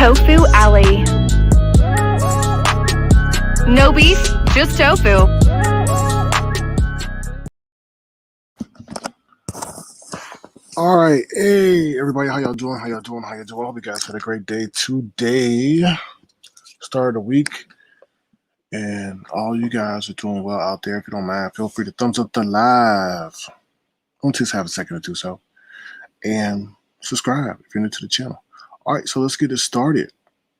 Tofu Alley. No beef, just tofu. All right, hey everybody, how y'all doing? How y'all doing? How y'all doing? I hope you guys had a great day today. Start of the week, and all you guys are doing well out there. If you don't mind, feel free to thumbs up the live. Don't just have a second to do so, and subscribe if you're new to the channel. All right, so let's get it started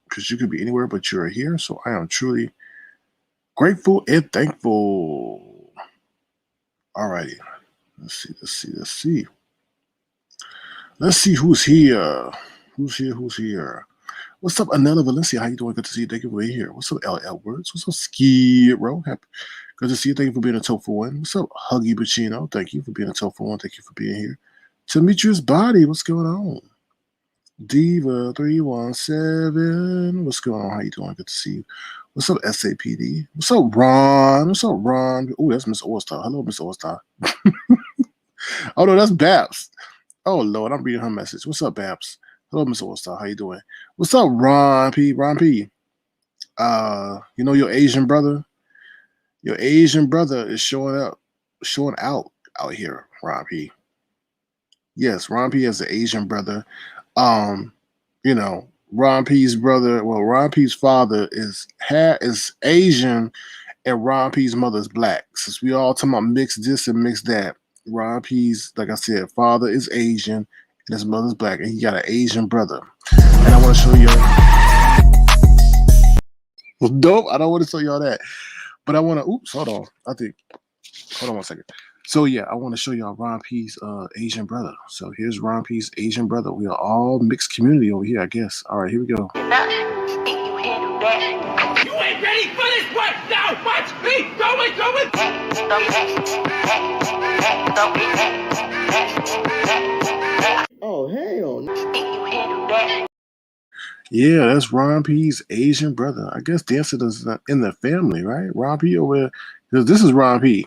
because you could be anywhere, but you're here. So I am truly grateful and thankful. All righty, let's see. Let's see who's here. Who's here? What's up, Anela Valencia? How you doing? Good to see you. Thank you for being here. What's up, L. Edwards? What's up, Skid Row? Good to see you. Thank you for being a Tofu One. What's up, Huggy Bacino? Thank you for being a Tofu One. Thank you for being here. Demetrius Body, what's going on? Diva317, what's going on? How you doing? Good to see you. What's up, SAPD? What's up, Ron? What's up, Ron? Oh, that's Miss Allstar. Hello, Miss Allstar. Oh, no, that's Babs. Oh, Lord, I'm reading her message. What's up, Babs? Hello, Miss Allstar. How you doing? What's up, Ron P? Ron P. You know your Asian brother? Your Asian brother is showing out here, Ron P. Yes, Ron P has an Asian brother. You know, Ron P's brother, well, Ron P's father is Asian and Ron P's mother is black. Since we all talking about mix this and mix that, Ron P's, like I said, father is Asian and his mother's black, and he got an Asian brother. And I want to show you. Well, dope. I don't want to show y'all that, but I want to. Oops, hold on. Hold on 1 second. So yeah, I want to show y'all Ron P's Asian brother. So here's Ron P's Asian brother. We are all mixed community over here, I guess. All right, here we go. You ain't ready for this one now. Watch me going. Oh, hell. Yeah, that's Ron P's Asian brother. I guess dancing is in the family, right? Ron P over there. Because this is Ron P.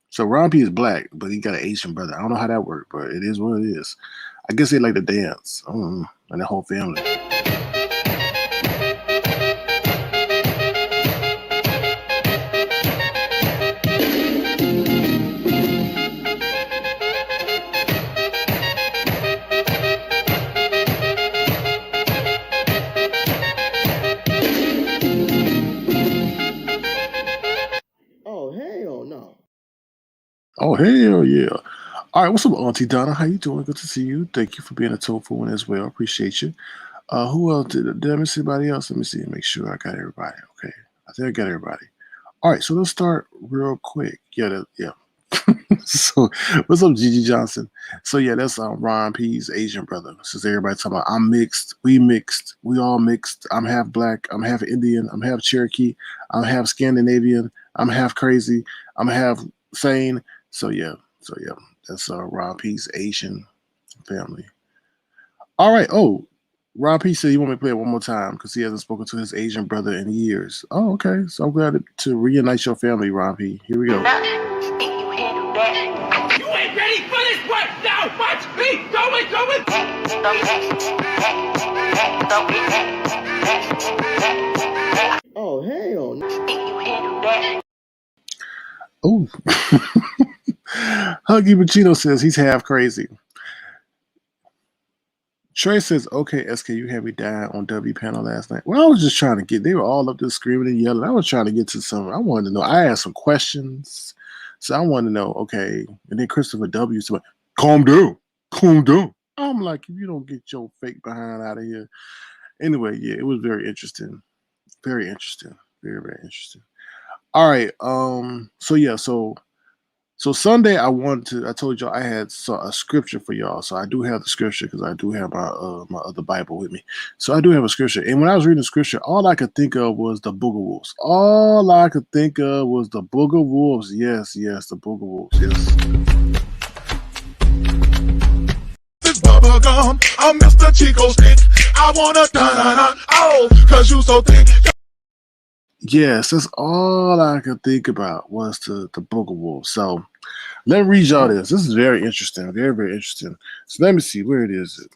So Ron P is black, but he got an Asian brother. I don't know how that worked, but it is what it is. I guess they like to dance. I don't know, and the whole family. Oh, hell yeah. All right, what's up, Auntie Donna? How you doing? Good to see you. Thank you for being a Tofu One as well. Appreciate you. Who else? Did I miss anybody else? Let me see. Make sure I got everybody. Okay. I think I got everybody. All right, so let's start real quick. Yeah. So what's up, Gigi Johnson? So yeah, that's Ron P's Asian brother. Since everybody talking about I'm mixed, we all mixed. I'm half black, I'm half Indian, I'm half Cherokee, I'm half Scandinavian, I'm half crazy, I'm half sane. So yeah, that's Ron P's Asian family. All right. Oh, Ron P said he want me to play it one more time because he hasn't spoken to his Asian brother in years. Oh, okay. So I'm glad to reunite your family, Ron P. Here we go. You ain't ready for this one now. Watch me going. Oh, hell. Oh. Huggy Bacino says he's half crazy. Trey says, okay, SK, you had me dying on W panel last night. Well, I was just trying to they were all up there screaming and yelling. I was trying to get to I wanted to know. I asked some questions. So I wanted to know, okay. And then Christopher W said, calm down. I'm like, if you don't get your fake behind out of here. Anyway, yeah, it was very interesting. Very interesting. Very, very interesting. All right. So Sunday I told y'all I had a scripture for y'all. So I do have the scripture because I do have my other Bible with me. So I do have a scripture. And when I was reading the scripture, all I could think of was the Booger Wolves. Yes, the Booger Wolves. Yes. This bubble gum, I'm Mr. Chico Stick. I wanna oh, cause you so thick. Yes, that's all I could think about was the Booger Wolf. So let me read y'all this. This is very interesting. Very, very interesting. So let me see. Where is it?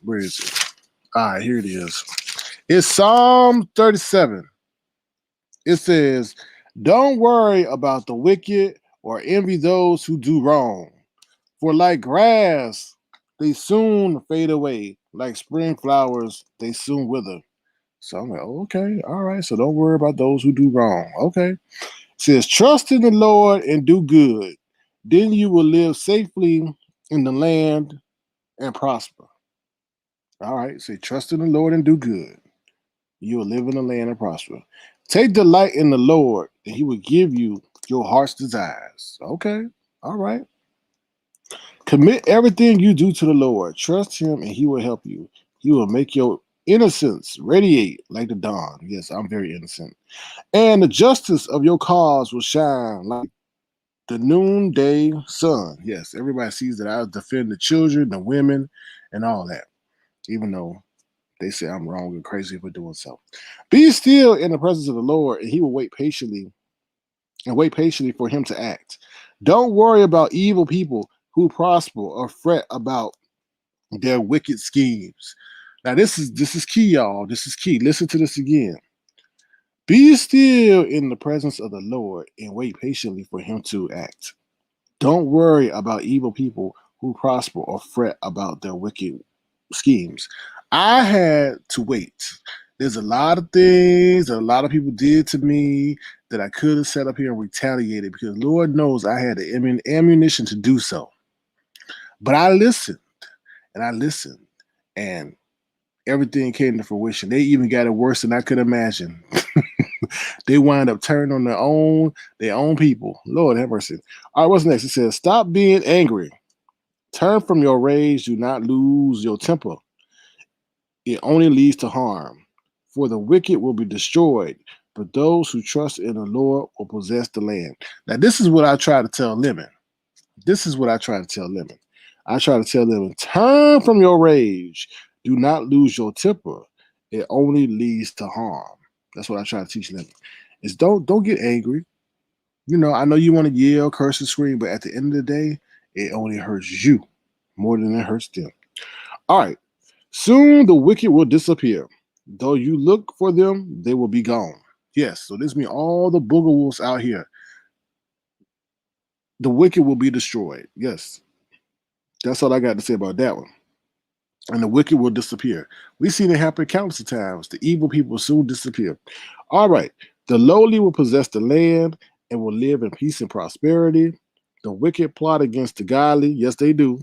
All right, here it is. It's Psalm 37. It says, don't worry about the wicked or envy those who do wrong. For like grass, they soon fade away. Like spring flowers, they soon wither. So I'm like, okay, all right. So don't worry about those who do wrong. Okay. It says, trust in the Lord and do good. Then you will live safely in the land and prosper. All right. Say, trust in the Lord and do good. You will live in the land and prosper. Take delight in the Lord, and he will give you your heart's desires. Okay. All right. Commit everything you do to the Lord. Trust him, and he will help you. He will make your innocence radiate like the dawn. Yes, I'm very innocent. And the justice of your cause will shine like the noonday sun. Yes, everybody sees that I defend the children, the women, and all that, even though they say I'm wrong and crazy for doing so. Be still in the presence of the Lord, and he will wait patiently for him to act. Don't worry about evil people who prosper or fret about their wicked schemes. Now this is key, y'all. This is key. Listen to this again. Be still in the presence of the Lord and wait patiently for him to act. Don't worry about evil people who prosper or fret about their wicked schemes. I had to wait. There's a lot of things that a lot of people did to me that I could have set up here and retaliated because Lord knows I had the ammunition to do so. But I listened and everything came to fruition. They even got it worse than I could imagine. They wind up turning on their own people. Lord have mercy. All right, what's next? It says, stop being angry. Turn from your rage. Do not lose your temper. It only leads to harm. For the wicked will be destroyed, but those who trust in the Lord will possess the land. Now, this is what I try to tell Lemon. I try to tell them, turn from your rage. Do not lose your temper. It only leads to harm. That's what I try to teach them. Is don't get angry. You know, I know you want to yell, curse, and scream, but at the end of the day, it only hurts you more than it hurts them. All right. Soon the wicked will disappear. Though you look for them, they will be gone. Yes, so this means all the booger wolves out here, the wicked will be destroyed. Yes. That's all I got to say about that one. And the wicked will disappear. We've seen it happen countless of times. The evil people will soon disappear. All right. The lowly will possess the land and will live in peace and prosperity. The wicked plot against the godly. Yes, they do.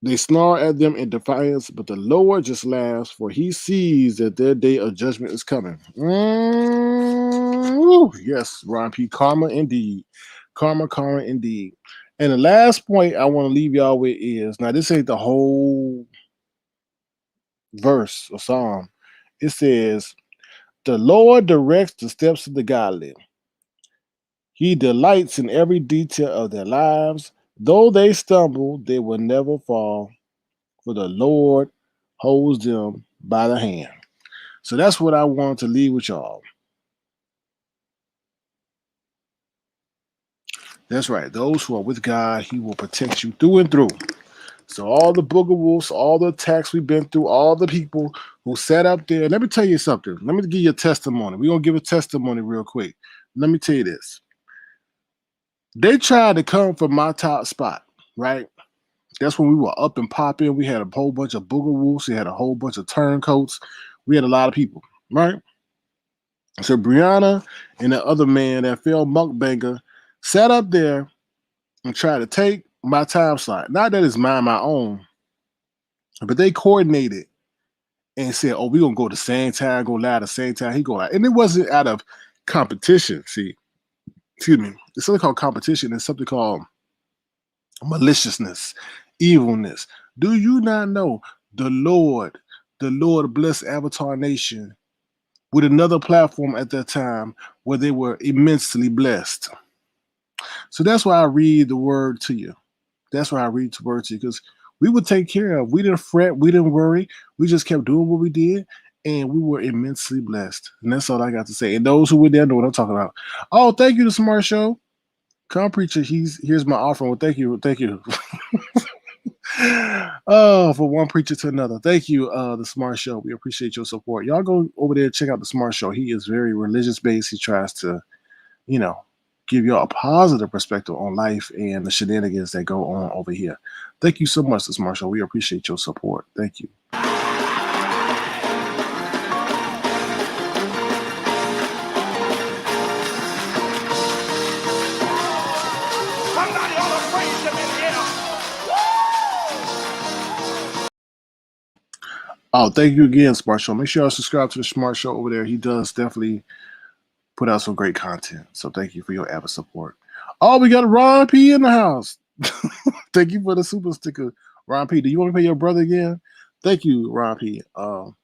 They snarl at them in defiance, but the Lord just laughs, for he sees that their day of judgment is coming. Yes, Ron P. Karma indeed. Karma indeed. And the last point I want to leave y'all with is, now this ain't the whole verse or psalm. It says, the Lord directs the steps of the godly. He delights in every detail of their lives. Though they stumble, they will never fall, for the Lord holds them by the hand. So that's what I wanted to leave with y'all. That's right. Those who are with God, he will protect you through and through. So all the booger wolves, all the attacks we've been through, all the people who sat up there. Let me tell you something. Let me give you a testimony. We're going to give a testimony real quick. Let me tell you this. They tried to come from my top spot, right? That's when we were up and popping. We had a whole bunch of booger wolves. We had a whole bunch of turncoats. We had a lot of people, right? So Brianna and the other man, that failed mukbanger, sat up there and tried to take my time slot. Not that it's mine, my own, but they coordinated and said, oh, we're going to go the same time, go live the same time. He go out. And it wasn't out of competition. See, excuse me. It's something called competition. It's something called maliciousness, evilness. Do you not know the Lord blessed Avatar Nation with another platform at that time where they were immensely blessed? So that's why I read the word to you. That's why I read the word to you, because we would take care of. We didn't fret. We didn't worry. We just kept doing what we did, and we were immensely blessed. And that's all I got to say. And those who were there know what I'm talking about. Oh, thank you to Smart Show. Come preacher, here's my offering. Well, thank you. Oh, for one preacher to another. Thank you, the Smart Show. We appreciate your support. Y'all go over there and check out the Smart Show. He is very religious based. He tries to, you know, give you a positive perspective on life and the shenanigans that go on over here. Thank you so much, the Smart Show. We appreciate your support. Thank you. Somebody ought to praise him in here. Oh, thank you again, Smart Show. Make sure y'all subscribe to the Smart Show over there. He does definitely put out some great content. So thank you for your avid support. Oh, we got Ron P in the house. Thank you for the super sticker, Ron P. Do you want to play your brother again? Thank you, Ron P. Well,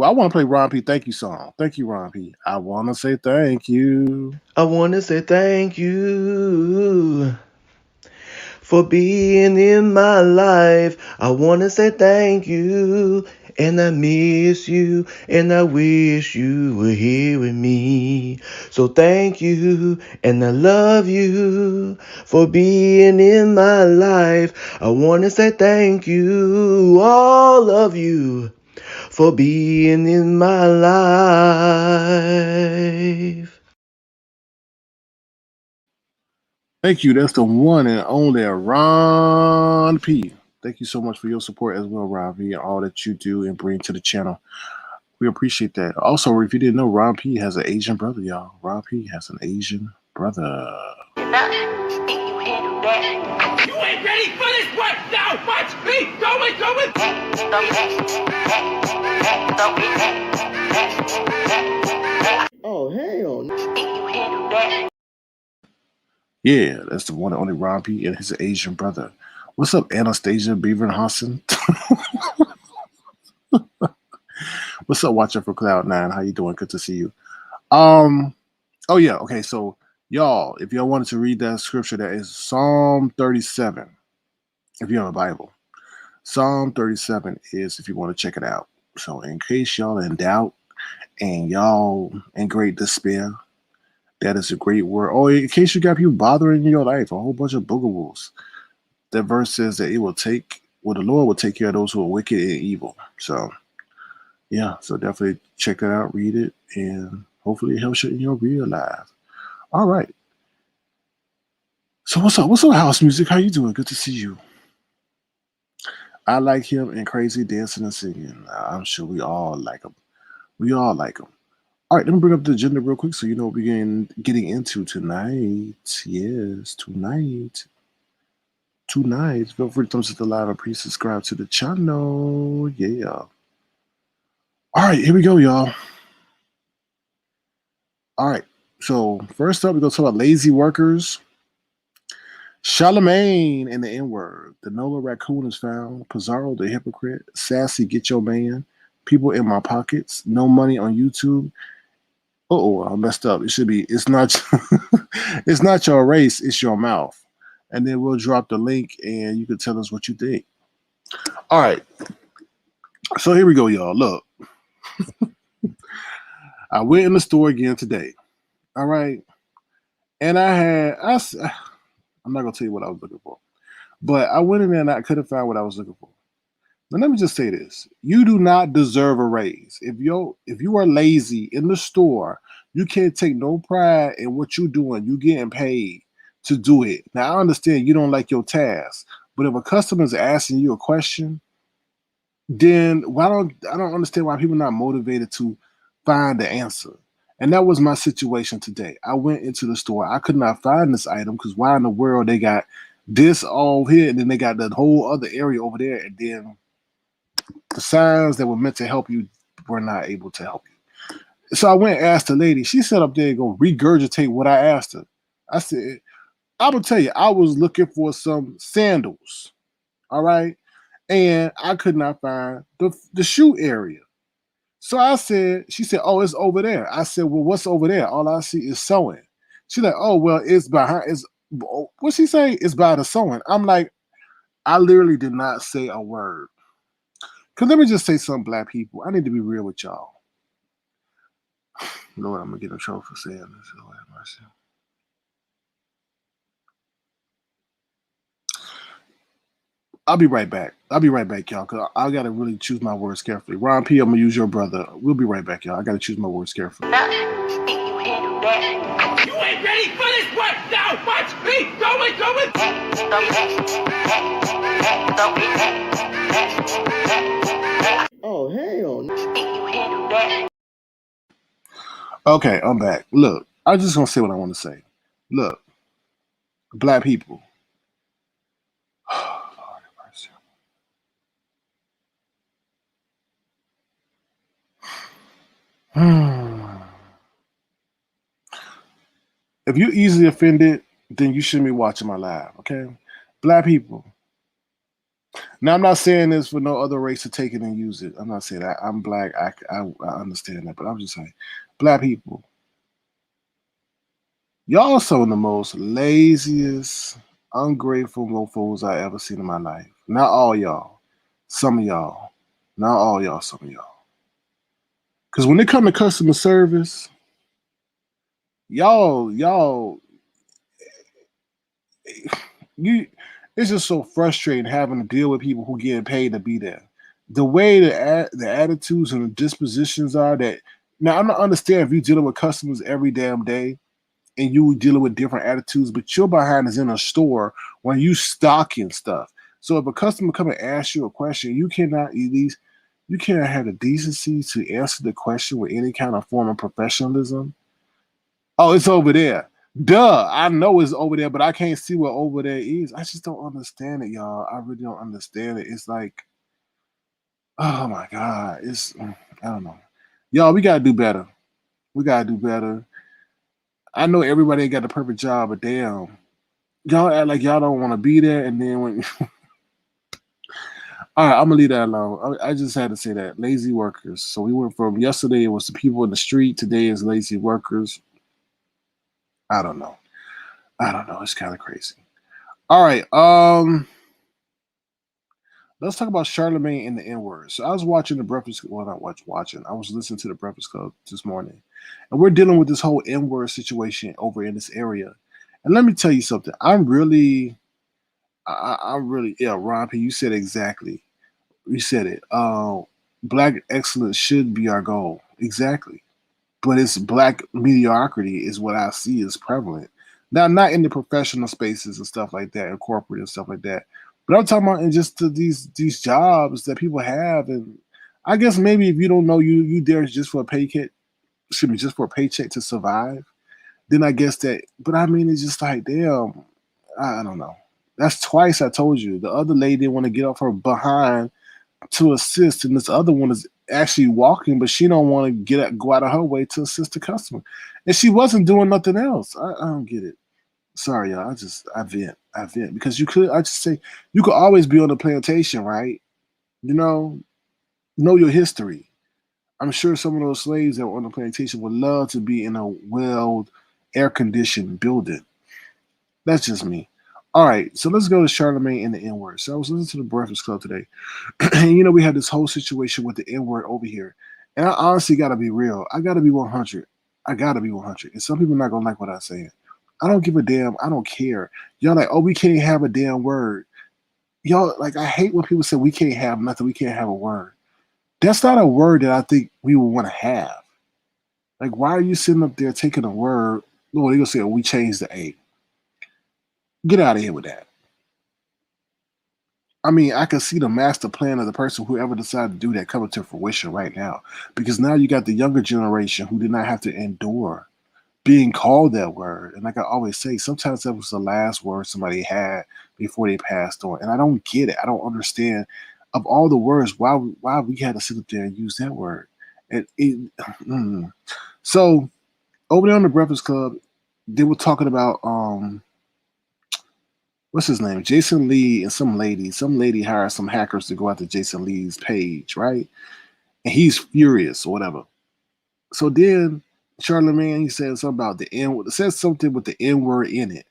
I want to play Ron P. Thank you song. Thank you, Ron P. I want to say thank you. I want to say thank you for being in my life. I want to say thank you. And I miss you. And I wish you were here with me. So thank you. And I love you for being in my life. I want to say thank you. All of you for being in my life. Thank you. That's the one and only Ron P. Thank you so much for your support as well, Ron P, and all that you do and bring to the channel. We appreciate that. Also, if you didn't know, Ron P has an Asian brother, y'all. Ron P has an Asian brother. You ain't ready for this one now. Watch me do it. Oh, hell no. Yeah, that's the one and only Ron P and his Asian brother. What's up, Anastasia Beaver Hassan? What's up, watcher for Cloud9? How you doing? Good to see you. Oh yeah, okay, so y'all, if y'all wanted to read that scripture, that is Psalm 37. If you have a Bible. Psalm 37 is if you want to check it out. So in case y'all in doubt and y'all in great despair, that is a great word. Oh, in case you got people bothering your life, a whole bunch of boogaboos. That verse says that the Lord will take care of those who are wicked and evil. So yeah, so definitely check that out, read it, and hopefully it helps you in your real life. All right. So what's up? What's up, house music? How you doing? Good to see you. I like him and crazy dancing and singing. I'm sure we all like him. We all like him. All right, let me bring up the agenda real quick so you know what we're getting into tonight. Yes, tonight. Feel free to thumbs up the live and please subscribe to the channel. Yeah. All right, here we go, y'all. All right. So first up, we're gonna talk about lazy workers. Charlemagne and the N-word. The Nola Raccoon is found. Pizarro the hypocrite. Sassy, get your man. People in my pockets. No money on YouTube. Oh, I messed up. It should be. It's not. It's not your race. It's your mouth. And then we'll drop the link, and you can tell us what you think. All right. So here we go, y'all. Look, I went in the store again today. All right, and I'm not gonna tell you what I was looking for, but I went in there and I couldn't find what I was looking for. But let me just say this: you do not deserve a raise. If you are lazy in the store, you can't take no pride in what you're doing. You getting paid to do it. Now I understand you don't like your task, but if a customer is asking you a question, then I don't understand why people are not motivated to find the answer. And that was my situation today. I went into the store. I could not find this item because why in the world they got this all here and then they got the whole other area over there, and then the signs that were meant to help you were not able to help you. So I went and asked the lady. She sat up there and go regurgitate what I asked her. I said, I will tell you, I was looking for some sandals. All right. And I could not find the shoe area. So she said, oh, it's over there. I said, well, what's over there? All I see is sewing. She's like, oh, well, what's she say? It's by the sewing. I'm like, I literally did not say a word. Because let me just say something, black people. I need to be real with y'all. Lord, I'm going to get in trouble for saying this. Lord have mercy. I'll be right back. I'll be right back, y'all, because I got to really choose my words carefully. Ron P, I'm going to use your brother. We'll be right back, y'all. I got to choose my words carefully. You ain't ready for this one now. Watch me do it. Oh, hell no. Okay, I'm back. Look, I'm just going to say what I want to say. Look, black people. Lord have mercy. If you're easily offended, then you shouldn't be watching my live, okay? Black people. Now, I'm not saying this for no other race to take it and use it. I'm not saying that. I'm black. I understand that. But I'm just saying, black people, y'all are some of the most laziest, ungrateful mofos I ever seen in my life. Not all y'all. Some of y'all. Not all y'all, some of y'all. Because when it comes to customer service, y'all, you it's just so frustrating having to deal with people who getting paid to be there. The way the attitudes and the dispositions are that now I'm not understand if you're dealing with customers every damn day and you dealing with different attitudes, but your behind is in a store when you stocking stuff. So if a customer come and ask you a question, you cannot at least you can't have the decency to answer the question with any kind of form of professionalism. Oh, it's over there. Duh, I know it's over there, but I can't see what over there is. I just don't understand it, y'all. I really don't understand it. It's like, oh my God. I don't know. Y'all, we gotta do better. We gotta do better. I know everybody ain't got the perfect job, but damn. Y'all act like y'all don't want to be there, and then when all right, I'm gonna leave that alone. I just had to say that. Lazy workers. So we went from yesterday it was the people in the street, today is lazy workers. I don't know. I don't know. It's kind of crazy. All right. Let's talk about Charlemagne and the N word. So I was watching the Breakfast. Well, not watching. I was listening to the Breakfast Club this morning, and we're dealing with this whole N word situation over in this area. And let me tell you something. I'm really, yeah, Ron P. You said exactly. You said it. Black excellence should be our goal. Exactly. But it's black mediocrity is what I see is prevalent. Now, not in the professional spaces and stuff like that, and corporate and stuff like that, but I'm talking about in just these jobs that people have, and I guess maybe if you don't know you there just for a paycheck, excuse me, just for a paycheck to survive, then I guess that. But I mean, it's just like damn, I don't know. That's twice I told you. The other lady didn't want to get off her behind to assist, and this other one is actually walking, but she don't want to go out of her way to assist the customer, and she wasn't doing nothing else. I don't get it. Sorry, y'all. I vent because you could. I just say you could always be on the plantation, right? You know your history. I'm sure some of those slaves that were on the plantation would love to be in a well air conditioned building. That's just me. All right, so let's go to Charlemagne and the N word. So I was listening to the Breakfast Club today, and we had this whole situation with the N word over here. And I honestly got to be real. I got to be 100. I got to be 100. And some people are not going to like what I'm saying. I don't give a damn. I don't care. Y'all like, oh, we can't have a damn word. Y'all, like, I hate when people say we can't have nothing. We can't have a word. That's not a word that I think we would want to have. Like, why are you sitting up there taking a word? No, they're going to say, oh, we changed the A. Get out of here with that. I mean, I can see the master plan of the person, whoever decided to do that, coming to fruition right now. Because now you got the younger generation who did not have to endure being called that word. And like I always say, sometimes that was the last word somebody had before they passed on. And I don't get it. I don't understand. Of all the words, why we had to sit up there and use that word. So over there on the Breakfast Club, they were talking about what's his name? Jason Lee and some lady. Some lady hired some hackers to go after Jason Lee's page, right? And he's furious or whatever. So then Charlemagne, he said something about the N word. It says something with the N word in it.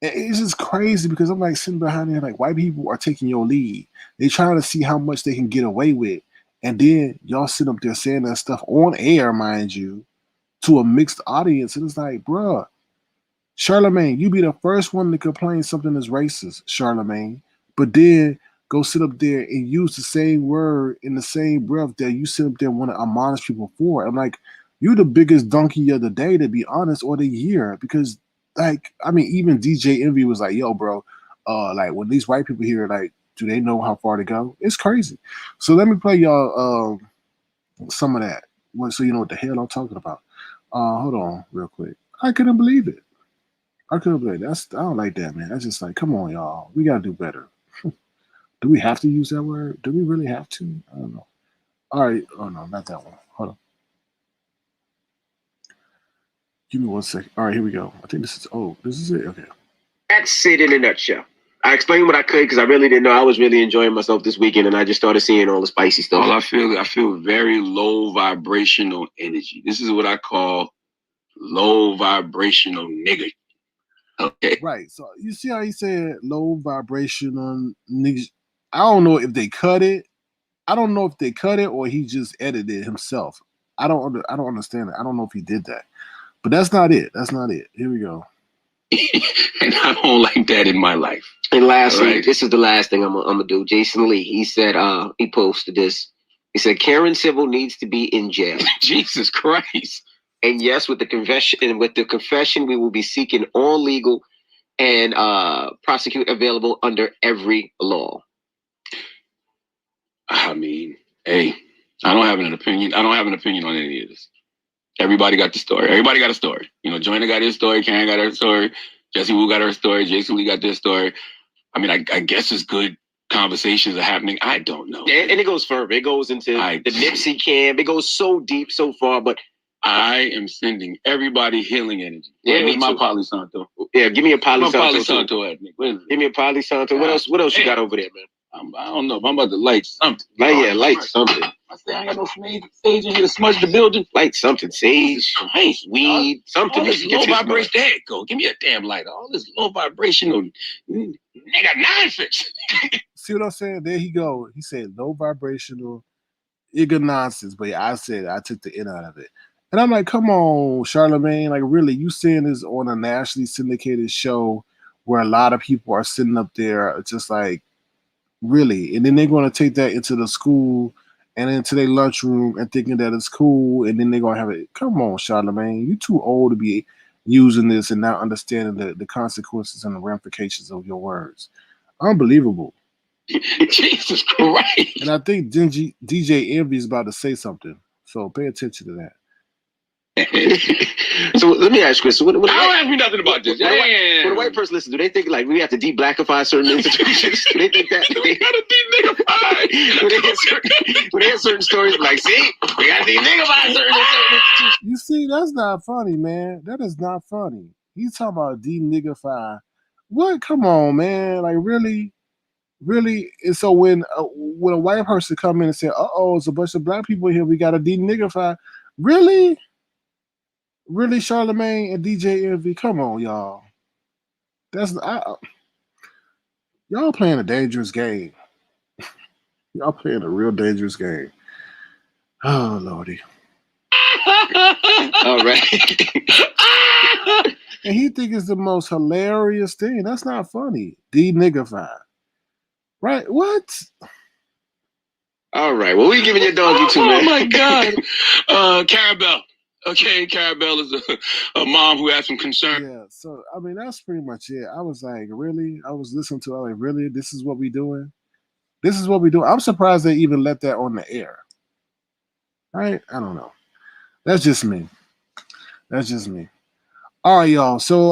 And it's just crazy because I'm like sitting behind there, like white people are taking your lead. They're trying to see how much they can get away with. And then y'all sit up there saying that stuff on air, mind you, to a mixed audience. And it's like, bruh, Charlemagne, you be the first one to complain something is racist, Charlemagne. But then go sit up there and use the same word in the same breath that you sit up there and want to admonish people for. I'm like, you're the biggest donkey of the day, to be honest, or the year. Because, like, I mean, even DJ Envy was like, yo, bro, like, when these white people here, like, do they know how far to go? It's crazy. So let me play y'all some of that, so you know what the hell I'm talking about. Hold on real quick. I couldn't believe it. I don't like that, man. That's just like, come on, y'all. We got to do better. Do we have to use that word? Do we really have to? I don't know. All right. Oh, no, not that one. Hold on. Give me 1 second. All right, here we go. I think this is it. Okay. That's it in a nutshell. I explained what I could because I really didn't know. I was really enjoying myself this weekend, and I just started seeing all the spicy stuff. Well, I feel very low vibrational energy. This is what I call low vibrational nigga. Okay. Right. So you see how he said low vibrational niggas. I don't know if they cut it. I don't know if they cut it or he just edited it himself. I don't understand it. I don't know if he did that. But that's not it. That's not it. Here we go. And I don't like that in my life. And lastly, this is the last thing I'm gonna do. Jason Lee, he said, he posted this. He said, Karen Civil needs to be in jail. Jesus Christ. And yes, with the confession, we will be seeking all legal and prosecute available under every law. I mean, hey, I don't have an opinion. I don't have an opinion on any of this. Everybody got the story. Everybody got a story. You know, Joyner got his story. Karen got her story. Jesse Wu got her story. Jason Lee got their story. I mean, I guess it's good conversations are happening. I don't know. And it goes further. It goes into the Nipsey camp. It goes so deep, so far. But I am sending everybody healing energy. Yeah, me my too. Palo Santo. Yeah, give me a Palo Santo. Give me a Palo Santo. What else you got over there, man? I don't know. I'm about to light something. Light something. I say I ain't got no sage in here to smudge the building. Light something. Sage, weed, something. All this low vibration. There it go. Give me a damn light. All this low vibrational nigga nonsense. See what I'm saying? There he go. He said low vibrational nigga nonsense. But I took the N out of it. And I'm like, come on, Charlemagne. Like, really, you saying this on a nationally syndicated show where a lot of people are sitting up there just like, really? And then they're going to take that into the school and into their lunchroom and thinking that it's cool. And then they're going to have it. Come on, Charlemagne. You're too old to be using this and not understanding the consequences and the ramifications of your words. Unbelievable. Jesus Christ. And I think DJ Envy is about to say something. So pay attention to that. So let me ask you, Chris. I don't ask me nothing about this. When a white person listens, do they think like we have to de-blackify certain institutions? Do they think that? We gotta de-niggify. When they hear certain stories, like, see, we gotta de-niggify certain institutions. You see, that's not funny, man. That is not funny. He's talking about de-niggify. What? Come on, man. Like, really? Really? And so when a white person come in and say, it's a bunch of black people here, we gotta de-niggify. Really? Really, Charlemagne and DJ Envy? Come on, y'all. Y'all playing a dangerous game. Y'all playing a real dangerous game. Oh, Lordy. All right. And he think it's the most hilarious thing. That's not funny. De-niggify. Right? What? All right. Well, we giving your doggy too, man. Oh, my God. Carabelle. Okay, Carabelle is a mom who has some concern. Yeah, so, I mean, that's pretty much it. I was like, really? I was listening to it. I was like, really? This is what we doing? This is what we do? I'm surprised they even let that on the air. Right? I don't know. That's just me. All right, y'all. So,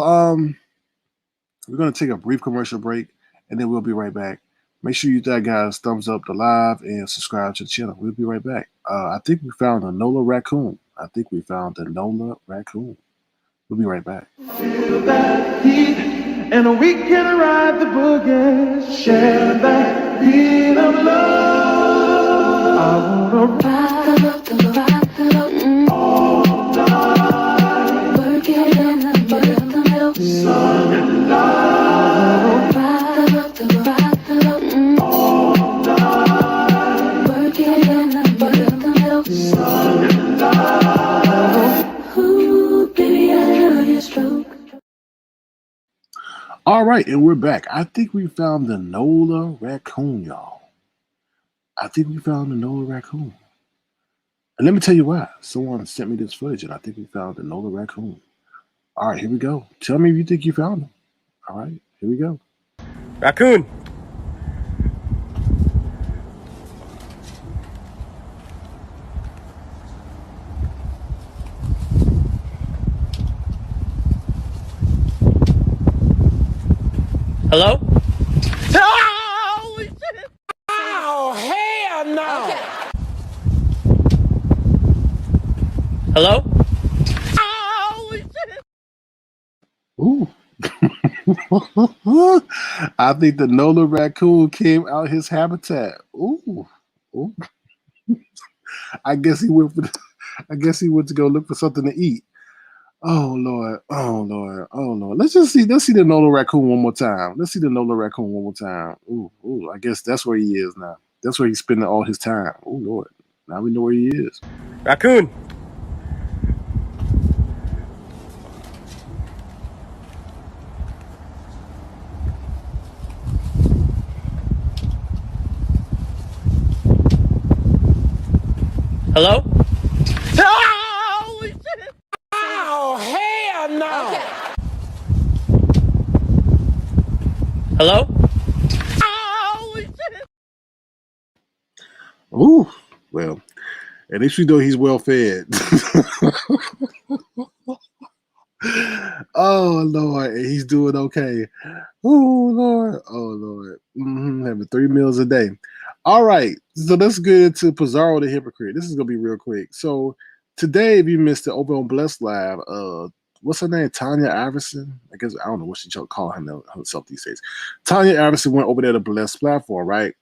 we're going to take a brief commercial break, and then we'll be right back. Make sure you guys thumbs up the live and subscribe to the channel. We'll be right back. I think we found a Nola Raccoon. We'll be right back. Feel that heat, and we can ride the boogie. Share that beat of love. I wanna ride the boat all night. Work it in the middle. Sun and light. Ride the boat all night. Work it in the middle. Sun and light. Ooh, baby, I love your stroke. All right, and we're back. I think we found the Nola Raccoon, y'all. I think we found the Nola Raccoon. And let me tell you why. Someone sent me this footage, and I think we found the Nola Raccoon. All right, here we go. Tell me if you think you found him. All right, here we go. Raccoon. Hello? Oh, shit. Oh, hell no. Okay. Hello? Oh, shit. Ooh. I think the Nola Raccoon came out his habitat. Ooh. Ooh. I guess he went to go look for something to eat. Oh Lord, oh Lord, oh Lord. Let's see the Nola Raccoon one more time. Let's see the Nola Raccoon one more time. Ooh, ooh, I guess that's where he is now. That's where he's spending all his time. Oh Lord. Now we know where he is. Raccoon. Hello? Oh, shit. Oh, hell no. Okay. Hello? Oh, shit. Ooh, well, at least we know he's well fed. Oh Lord, and he's doing okay. Oh Lord, having 3 meals a day. All right, so let's get into Pizarro the Hypocrite. This is gonna be real quick. So today, if you missed it over on Blessed Live, what's her name? Tanya Iverson. I guess I don't know what she call herself these days. Tanya Iverson went over there to Blessed platform, right?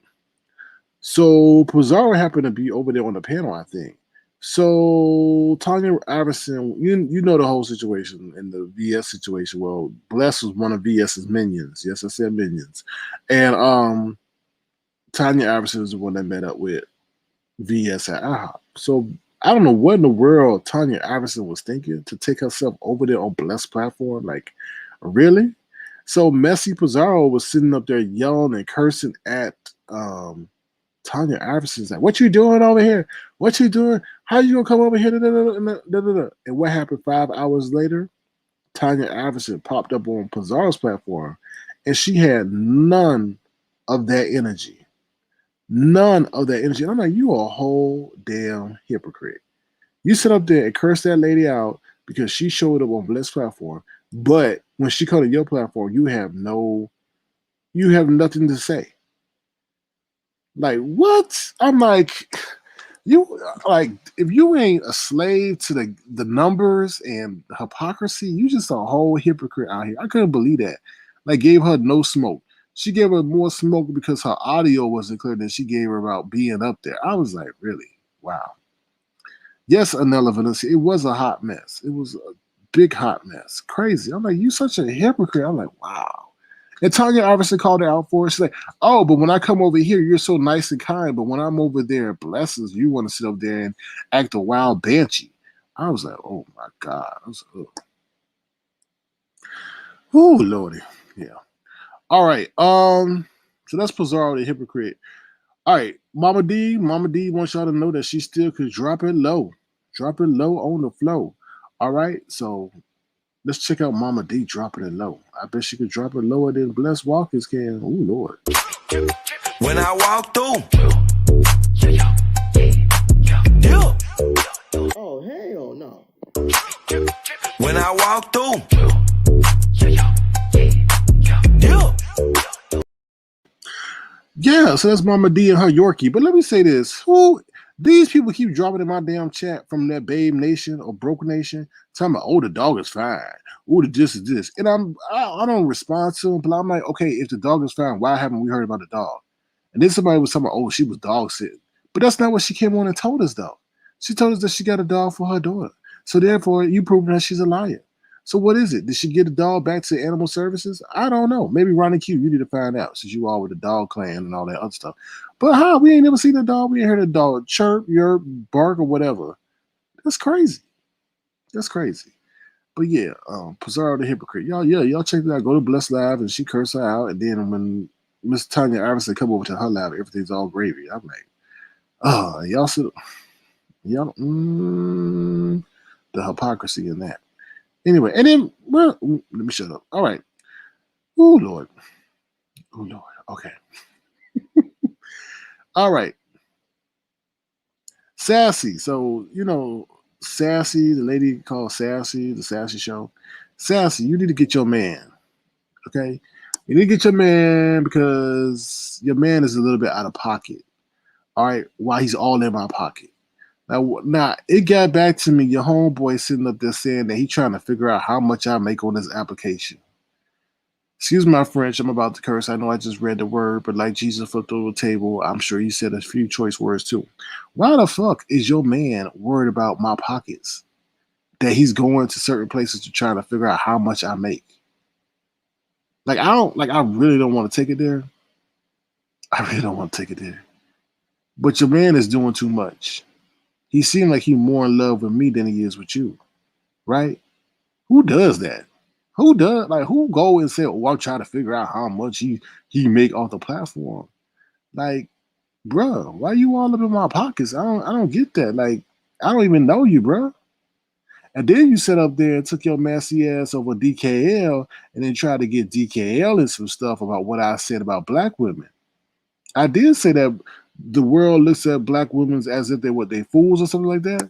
So Pizarro happened to be over there on the panel, I think. So Tanya Iverson, you know the whole situation in the VS situation. Well, Bless was one of VS's minions. Yes, I said minions. And Tanya Iverson was the one that met up with VS at IHOP. So I don't know what in the world Tanya Iverson was thinking to take herself over there on Bless platform. Like, really? So Messy Pizarro was sitting up there yelling and cursing at Tanya Iverson's like, "What you doing over here? What you doing? How you gonna come over here?" And what happened 5 hours later? Tanya Iverson popped up on Pizarro's platform, and she had none of that energy. None of that energy. And I'm like, you a whole damn hypocrite. You sit up there and curse that lady out because she showed up on Bliss platform, but when she come to your platform, you have nothing to say. Like, what? I'm like, you like, if you ain't a slave to the numbers and hypocrisy, you just a whole hypocrite out here. I couldn't believe that. Like, gave her no smoke. She gave her more smoke because her audio wasn't clear than she gave her about being up there. I was like, really? Wow. Yes, Anela Valencia, it was a hot mess. It was a big hot mess. Crazy. I'm like, you such a hypocrite. I'm like, wow. And Tanya Iverson called her out for it. She's like, oh, but when I come over here, you're so nice and kind. But when I'm over there at Blessings, you want to sit up there and act a wild banshee. I was like, oh my God. I was like, oh, Lordy. Yeah. All right. So that's Pizarro the hypocrite. All right. Mama D wants y'all to know that she still could drop it low. Drop it low on the flow. All right. So let's check out Mama D dropping it low. I bet she could drop it lower than Bless Walkers can. Oh, Lord. When I walk through. Oh, hell no. When I walk through. Yeah, so that's Mama D and her Yorkie. But let me say this. These people keep dropping in my damn chat from that Babe Nation or Broke Nation, talking about, oh, the dog is fine. Oh, the this is this. And I don't respond to them, but I'm like, okay, if the dog is fine, why haven't we heard about the dog? And then somebody was talking about, oh, she was dog sitting. But that's not what she came on and told us, though. She told us that she got a dog for her daughter. So therefore, you proving that she's a liar. So what is it? Did she get the dog back to Animal Services? I don't know. Maybe Ronnie Q, you need to find out since you all with the dog clan and all that other stuff. But how? We ain't never seen a dog. We ain't heard a dog chirp, yerp, bark, or whatever. That's crazy. That's crazy. But yeah, Pizarro the hypocrite. Y'all check that out. Go to Bless Live and she curse her out. And then when Miss Tanya Iverson come over to her live, everything's all gravy. I'm like, oh, y'all should, y'all, the hypocrisy in that. Anyway, and then, well, let me shut up. All right. Oh, Lord. Oh, Lord. Okay. All right. Sassy. So, Sassy, the lady called Sassy, the Sassy Show. Sassy, you need to get your man. Okay? You need to get your man because your man is a little bit out of pocket. All right? While he's all in my pocket. Now, it got back to me, your homeboy sitting up there saying that he trying to figure out how much I make on this application. Excuse my French, I'm about to curse. I know I just read the word, but like Jesus flipped over the table, I'm sure he said a few choice words too. Why the fuck is your man worried about my pockets? That he's going to certain places to try to figure out how much I make. I really don't want to take it there. I really don't want to take it there. But your man is doing too much. He seemed like he's more in love with me than he is with you. Right? Who does that? Who go and say, oh, I'm trying to figure out how much he make off the platform? Like, bruh, why you all up in my pockets? I don't get that. Like, I don't even know you, bruh. And then you sit up there and took your messy ass over DKL and then tried to get DKL in some stuff about what I said about black women. I did say that the world looks at black women as if they fools or something like that.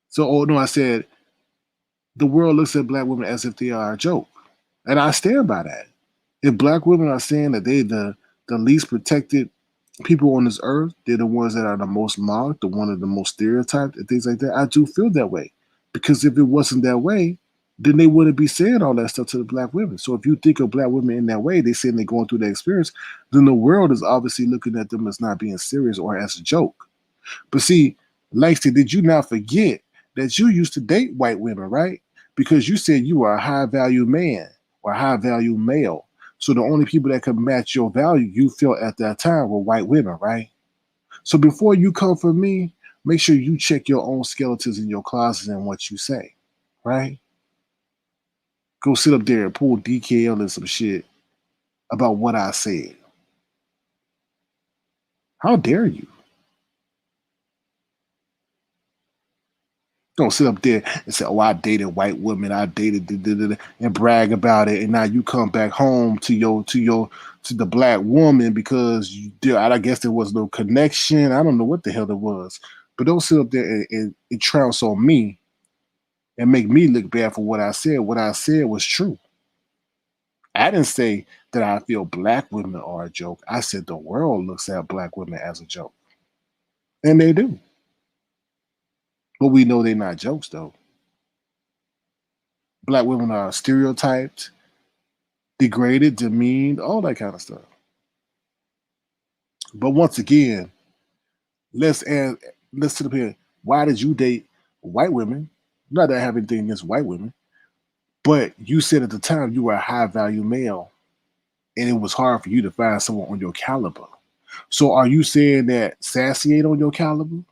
So, oh no, I said the world looks at black women as if they are a joke. And I stand by that. If black women are saying that they the least protected people on this earth, they're the ones that are the most mocked, the one of the most stereotyped and things like that, I do feel that way. Because if it wasn't that way, then they wouldn't be saying all that stuff to the black women. So if you think of black women in that way, they saying they're going through that experience, then the world is obviously looking at them as not being serious or as a joke. But see, Langston, did you not forget that you used to date white women, right? Because you said you were a high value man or a high value male. So the only people that could match your value you felt at that time were white women, right? So before you come for me, make sure you check your own skeletons in your closet and what you say, right? Go sit up there and pull DKL and some shit about what I said. How dare you? Don't sit up there and say, "Oh, I dated white women, I dated," and brag about it, and now you come back home to the black woman because I guess there was no connection. I don't know what the hell there was, but don't sit up there and trounce on me and make me look bad for what I said. What I said was true. I didn't say that I feel black women are a joke. I said the world looks at black women as a joke, and they do. But we know they're not jokes, though. Black women are stereotyped, degraded, demeaned, all that kind of stuff. But once again, let's sit up here. Why did you date white women? Not that I have anything against white women, but you said at the time you were a high value male, and it was hard for you to find someone on your caliber. So are you saying that Sassy ain't on your caliber?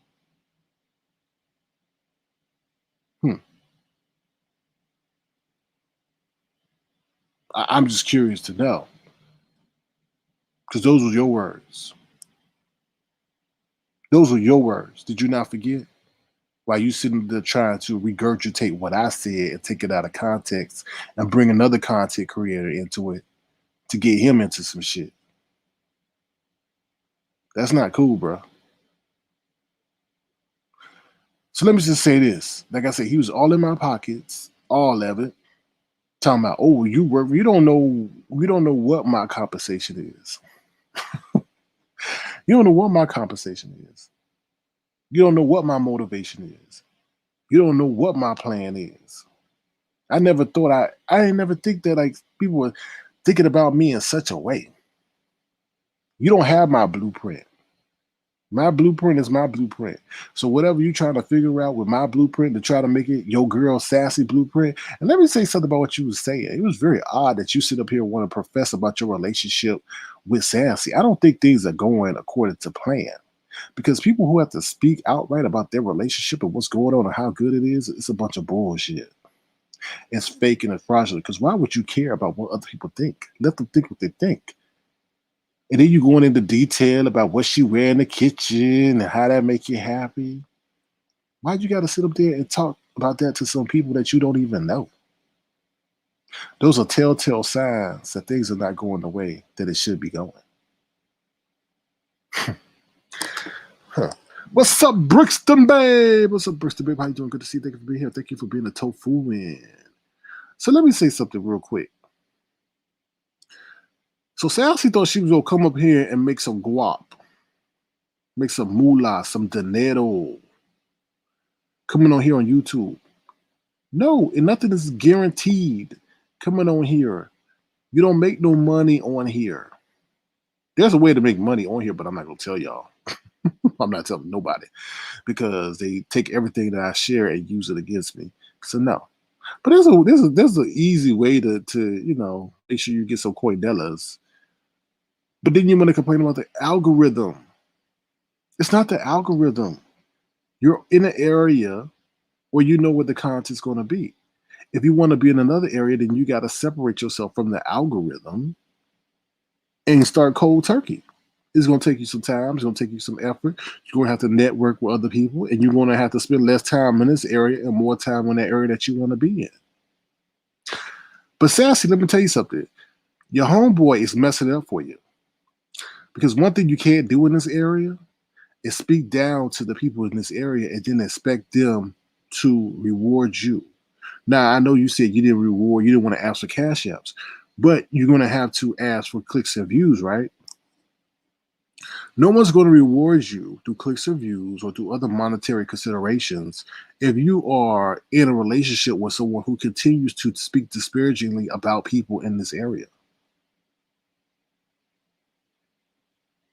I'm just curious to know. Because those were your words. Those were your words. Did you not forget? While you sitting there trying to regurgitate what I said and take it out of context and bring another content creator into it to get him into some shit. That's not cool, bro. So let me just say this. Like I said, he was all in my pockets, all of it. Talking about, oh, you work. You don't know what my compensation is. You don't know what my compensation is. You don't know what my motivation is. You don't know what my plan is. I never thought I didn't never think that like people were thinking about me in such a way. You don't have my blueprint. My blueprint is my blueprint. So whatever you're trying to figure out with my blueprint to try to make it your girl Sassy blueprint. And let me say something about what you were saying. It was very odd that you sit up here and want to profess about your relationship with Sassy. I don't think things are going according to plan. Because people who have to speak outright about their relationship and what's going on and how good it is, it's a bunch of bullshit. It's fake and it's fraudulent. Because why would you care about what other people think? Let them think what they think. And then you going into detail about what she wear in the kitchen and how that make you happy. Why'd you got to sit up there and talk about that to some people that you don't even know? Those are telltale signs that things are not going the way that it should be going. Huh. What's up, Brixton Babe? What's up, Brixton Babe? How you doing? Good to see you. Thank you for being here. Thank you for being a tofu man. So let me say something real quick. So Sassy thought she was going to come up here and make some guap. Make some moolah, some dinero. Coming on here on YouTube. No, and nothing is guaranteed coming on here. You don't make no money on here. There's a way to make money on here, but I'm not going to tell y'all. I'm not telling nobody because they take everything that I share and use it against me. So no. But there's an easy way to make sure you get some coinellas. But then you want to complain about the algorithm. It's not the algorithm. You're in an area where you know what the content's going to be. If you want to be in another area, then you got to separate yourself from the algorithm and start cold turkey. It's going to take you some time. It's going to take you some effort. You're going to have to network with other people, and you're going to have to spend less time in this area and more time in that area that you want to be in. But Sassy, let me tell you something. Your homeboy is messing it up for you. Because one thing you can't do in this area is speak down to the people in this area and then expect them to reward you. Now, I know you said you didn't want to ask for cash apps, but you're going to have to ask for clicks and views, right? No one's going to reward you through clicks or views or through other monetary considerations if you are in a relationship with someone who continues to speak disparagingly about people in this area.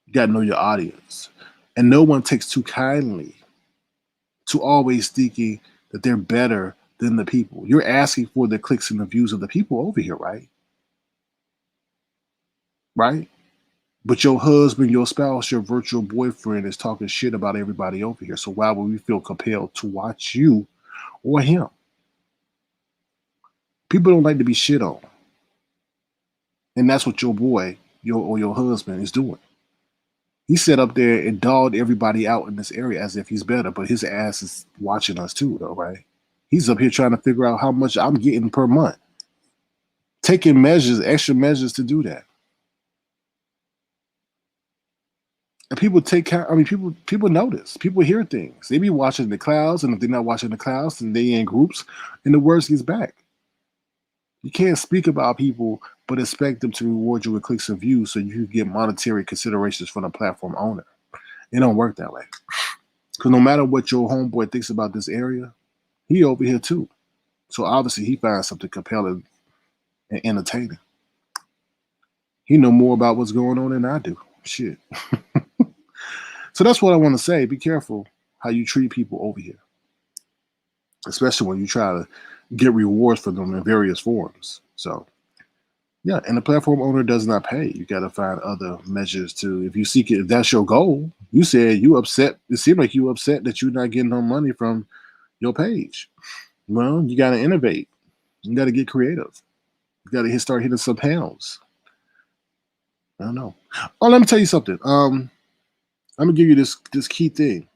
You got to know your audience. And no one takes too kindly to always thinking that they're better than the people. You're asking for the clicks and the views of the people over here, right? Right? But your husband, your spouse, your virtual boyfriend is talking shit about everybody over here. So why would we feel compelled to watch you or him? People don't like to be shit on. And that's what your boy, your husband is doing. He sat up there and dogged everybody out in this area as if he's better, but his ass is watching us too, though, right? He's up here trying to figure out how much I'm getting per month. Taking extra measures to do that. And people people notice. People hear things. They be watching the clouds, and if they're not watching the clouds, then they in groups, and the words gets back. You can't speak about people, but expect them to reward you with clicks and views so you can get monetary considerations from the platform owner. It don't work that way. Because no matter what your homeboy thinks about this area, he over here too. So obviously he finds something compelling and entertaining. He know more about what's going on than I do. Shit. So that's what I want to say. Be careful how you treat people over here. Especially when you try to get rewards for them in various forms. So, yeah, and the platform owner does not pay. You got to find other measures to, if you seek it, if that's your goal. You said you upset. It seemed like you upset that you're not getting no money from your page. Well, you got to innovate. You got to get creative. You got to start hitting some pounds. I don't know. Oh, let me tell you something. I'm gonna give you this key thing.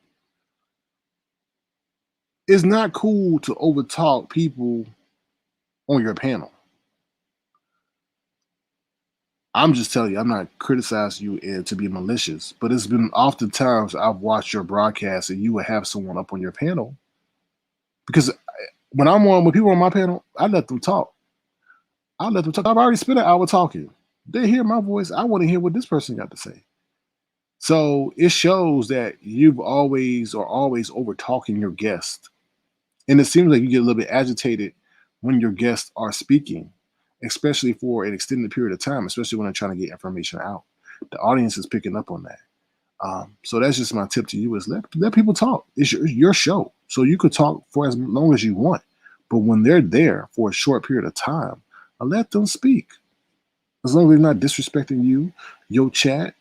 It's not cool to overtalk people on your panel. I'm just telling you, I'm not criticizing you and to be malicious, but it's been oftentimes I've watched your broadcast and you will have someone up on your panel because when people on my panel, I let them talk. I've already spent an hour talking. They hear my voice. I want to hear what this person got to say. So it shows that you've always over talking your guest. And it seems like you get a little bit agitated when your guests are speaking, especially for an extended period of time, especially when they're trying to get information out. The audience is picking up on that. So that's just my tip to you is let people talk. It's your show. So you could talk for as long as you want. But when they're there for a short period of time, let them speak. As long as they're not disrespecting you, your chat,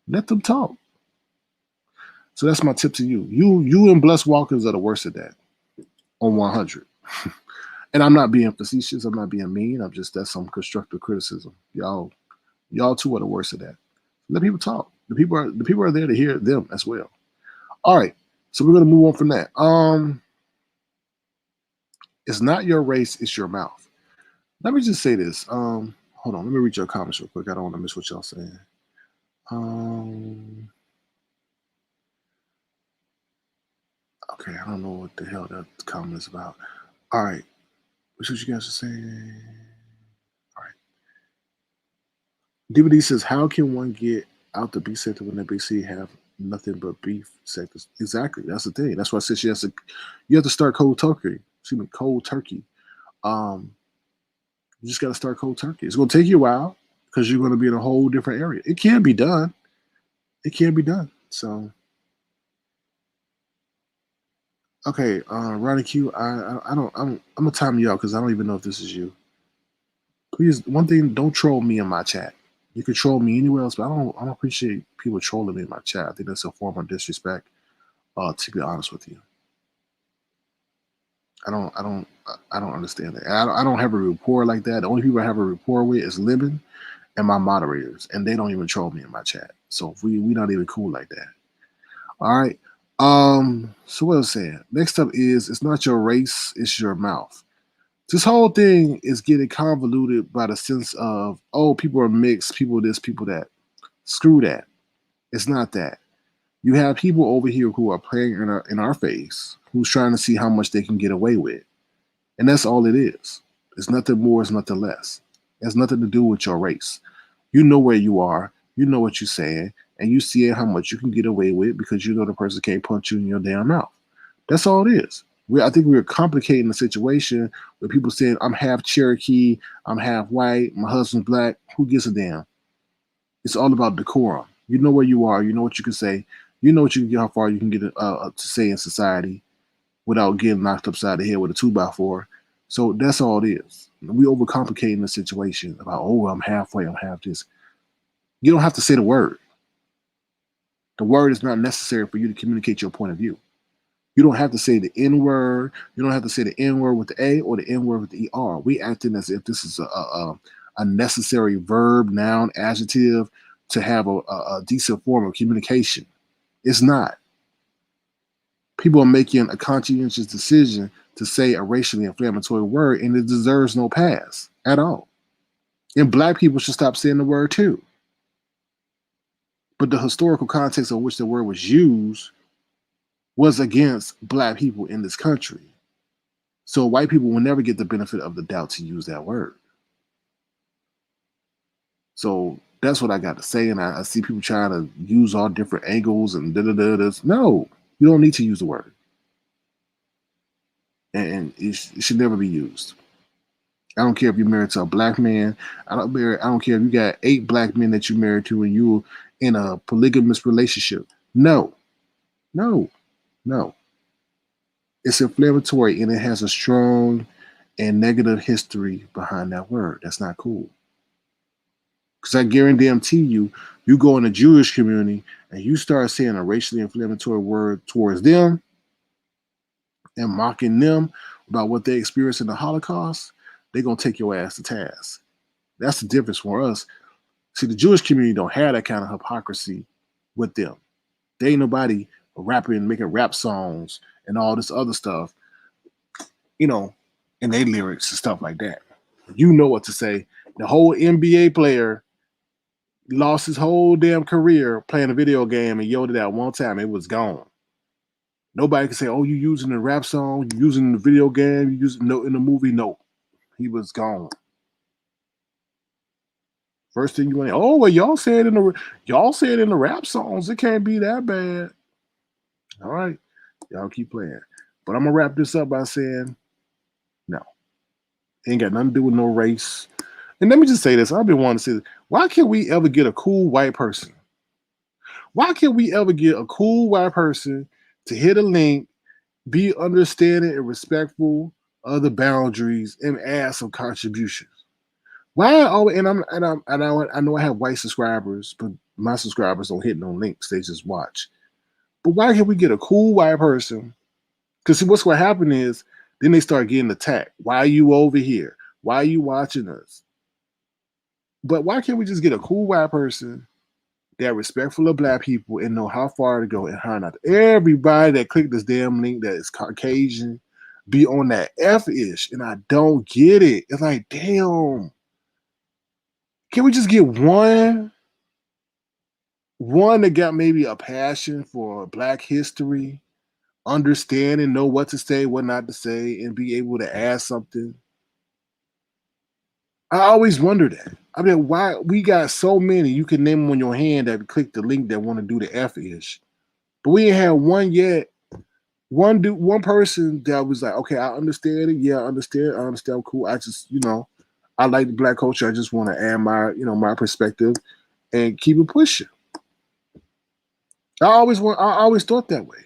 let them talk. So that's my tip to you. You and Bless Walkers are the worst at that on 100. And I'm not being facetious. I'm not being mean. That's some constructive criticism. Y'all too are the worst of that. Let people talk. The people are there to hear them as well. All right. So we're gonna move on from that. It's not your race, it's your mouth. Let me just say this. Hold on, let me read your comments real quick. I don't want to miss what y'all saying. Okay, I don't know what the hell that comment is about. All right. What you guys are saying? All right. DVD says, how can one get out the beef sector when the BC have nothing but beef sectors? Exactly. That's the thing. That's why I said you have to start cold turkey. Cold turkey. You just got to start cold turkey. It's going to take you a while because you're going to be in a whole different area. It can be done. It can be done. So, okay, Ronnie Q, I'm gonna time you out because I don't even know if this is you. Please, one thing, don't troll me in my chat. You can troll me anywhere else, but I don't appreciate people trolling me in my chat. I think that's a form of disrespect. To be honest with you, I don't understand that. And I don't have a rapport like that. The only people I have a rapport with is Lemon and my moderators, and they don't even troll me in my chat. So we not even cool like that. All right. So what I was saying. Next up is it's not your race, it's your mouth. This whole thing is getting convoluted by the sense of, oh, people are mixed, people this, people that. Screw that. It's not that. You have people over here who are playing in our face, who's trying to see how much they can get away with. And that's all it is. It's nothing more, it's nothing less. It has nothing to do with your race. You know where you are, you know what you're saying, and you see how much you can get away with because you know the person can't punch you in your damn mouth. That's all it is. I think we're complicating the situation with people saying, I'm half Cherokee, I'm half white, my husband's black. Who gives a damn? It's all about decorum. You know where you are, you know what you can say, you know what you can get, how far you can get to say in society without getting knocked upside the head with a 2x4. So that's all it is. We overcomplicating the situation about, oh, I'm halfway, I'm half this. You don't have to say the word. The word is not necessary for you to communicate your point of view. You don't have to say the N word. You don't have to say the N word with the A or the N word with the ER. We acting as if this is a necessary verb, noun, adjective to have a decent form of communication. It's not. People are making a conscientious decision to say a racially inflammatory word, and it deserves no pass at all. And black people should stop saying the word too. But the historical context of which the word was used was against black people in this country. So white people will never get the benefit of the doubt to use that word. So that's what I got to say. And I see people trying to use all different angles and da-da-da-da. No, you don't need to use the word. And it should never be used. I don't care if you're married to a black man. I don't care if you got 8 black men that you're married to and you're in a polygamous relationship. No. It's inflammatory and it has a strong and history behind that word. That's not cool. Because I guarantee you go in the Jewish community and you start saying a racially inflammatory word towards them and mocking them about what they experienced in the Holocaust, they're going to take your ass to task. That's the difference for us. See, the Jewish community don't have that kind of hypocrisy with them. They ain't nobody rapping, making rap songs and all this other stuff, and they lyrics and stuff like that. You know what to say. The whole NBA player lost his whole damn career playing a video game and yelled it out one time. It was gone. Nobody can say, oh, you using the rap song, you using the video game, you using in the movie. No, he was gone. First thing you want, oh, well, y'all say it in the rap songs. It can't be that bad. All right, y'all keep playing. But I'm gonna wrap this up by saying, no, ain't got nothing to do with no race. And let me just say this: I've been wanting to say this. Why can't we ever get a cool white person? Why can't we ever get a cool white person to hit a link, be understanding and respectful of the boundaries, and add some contributions? Why? Oh, and I know I have white subscribers, but my subscribers don't hit no links; they just watch. But why can't we get a cool white person? Because what's going to happen is Then they start getting attacked. Why are you over here? Why are you watching us? But why can't we just get a cool white person that respectful of black people and know how far to go and how not to? Everybody that clicked this damn link that is Caucasian be on that F-ish, and I don't get it. It's like, damn. Can we just get one that got maybe a passion for black history, understand and know what to say, what not to say, and be able to add something? I always wonder that. I mean, why we got so many you can name them on your hand that click the link that want to do the F-ish, but we ain't had one yet. One person that was like, okay, I understand it. Yeah, I understand. Cool. I just, I like the black culture. I just want to add my, my perspective and keep it pushing. I always thought that way.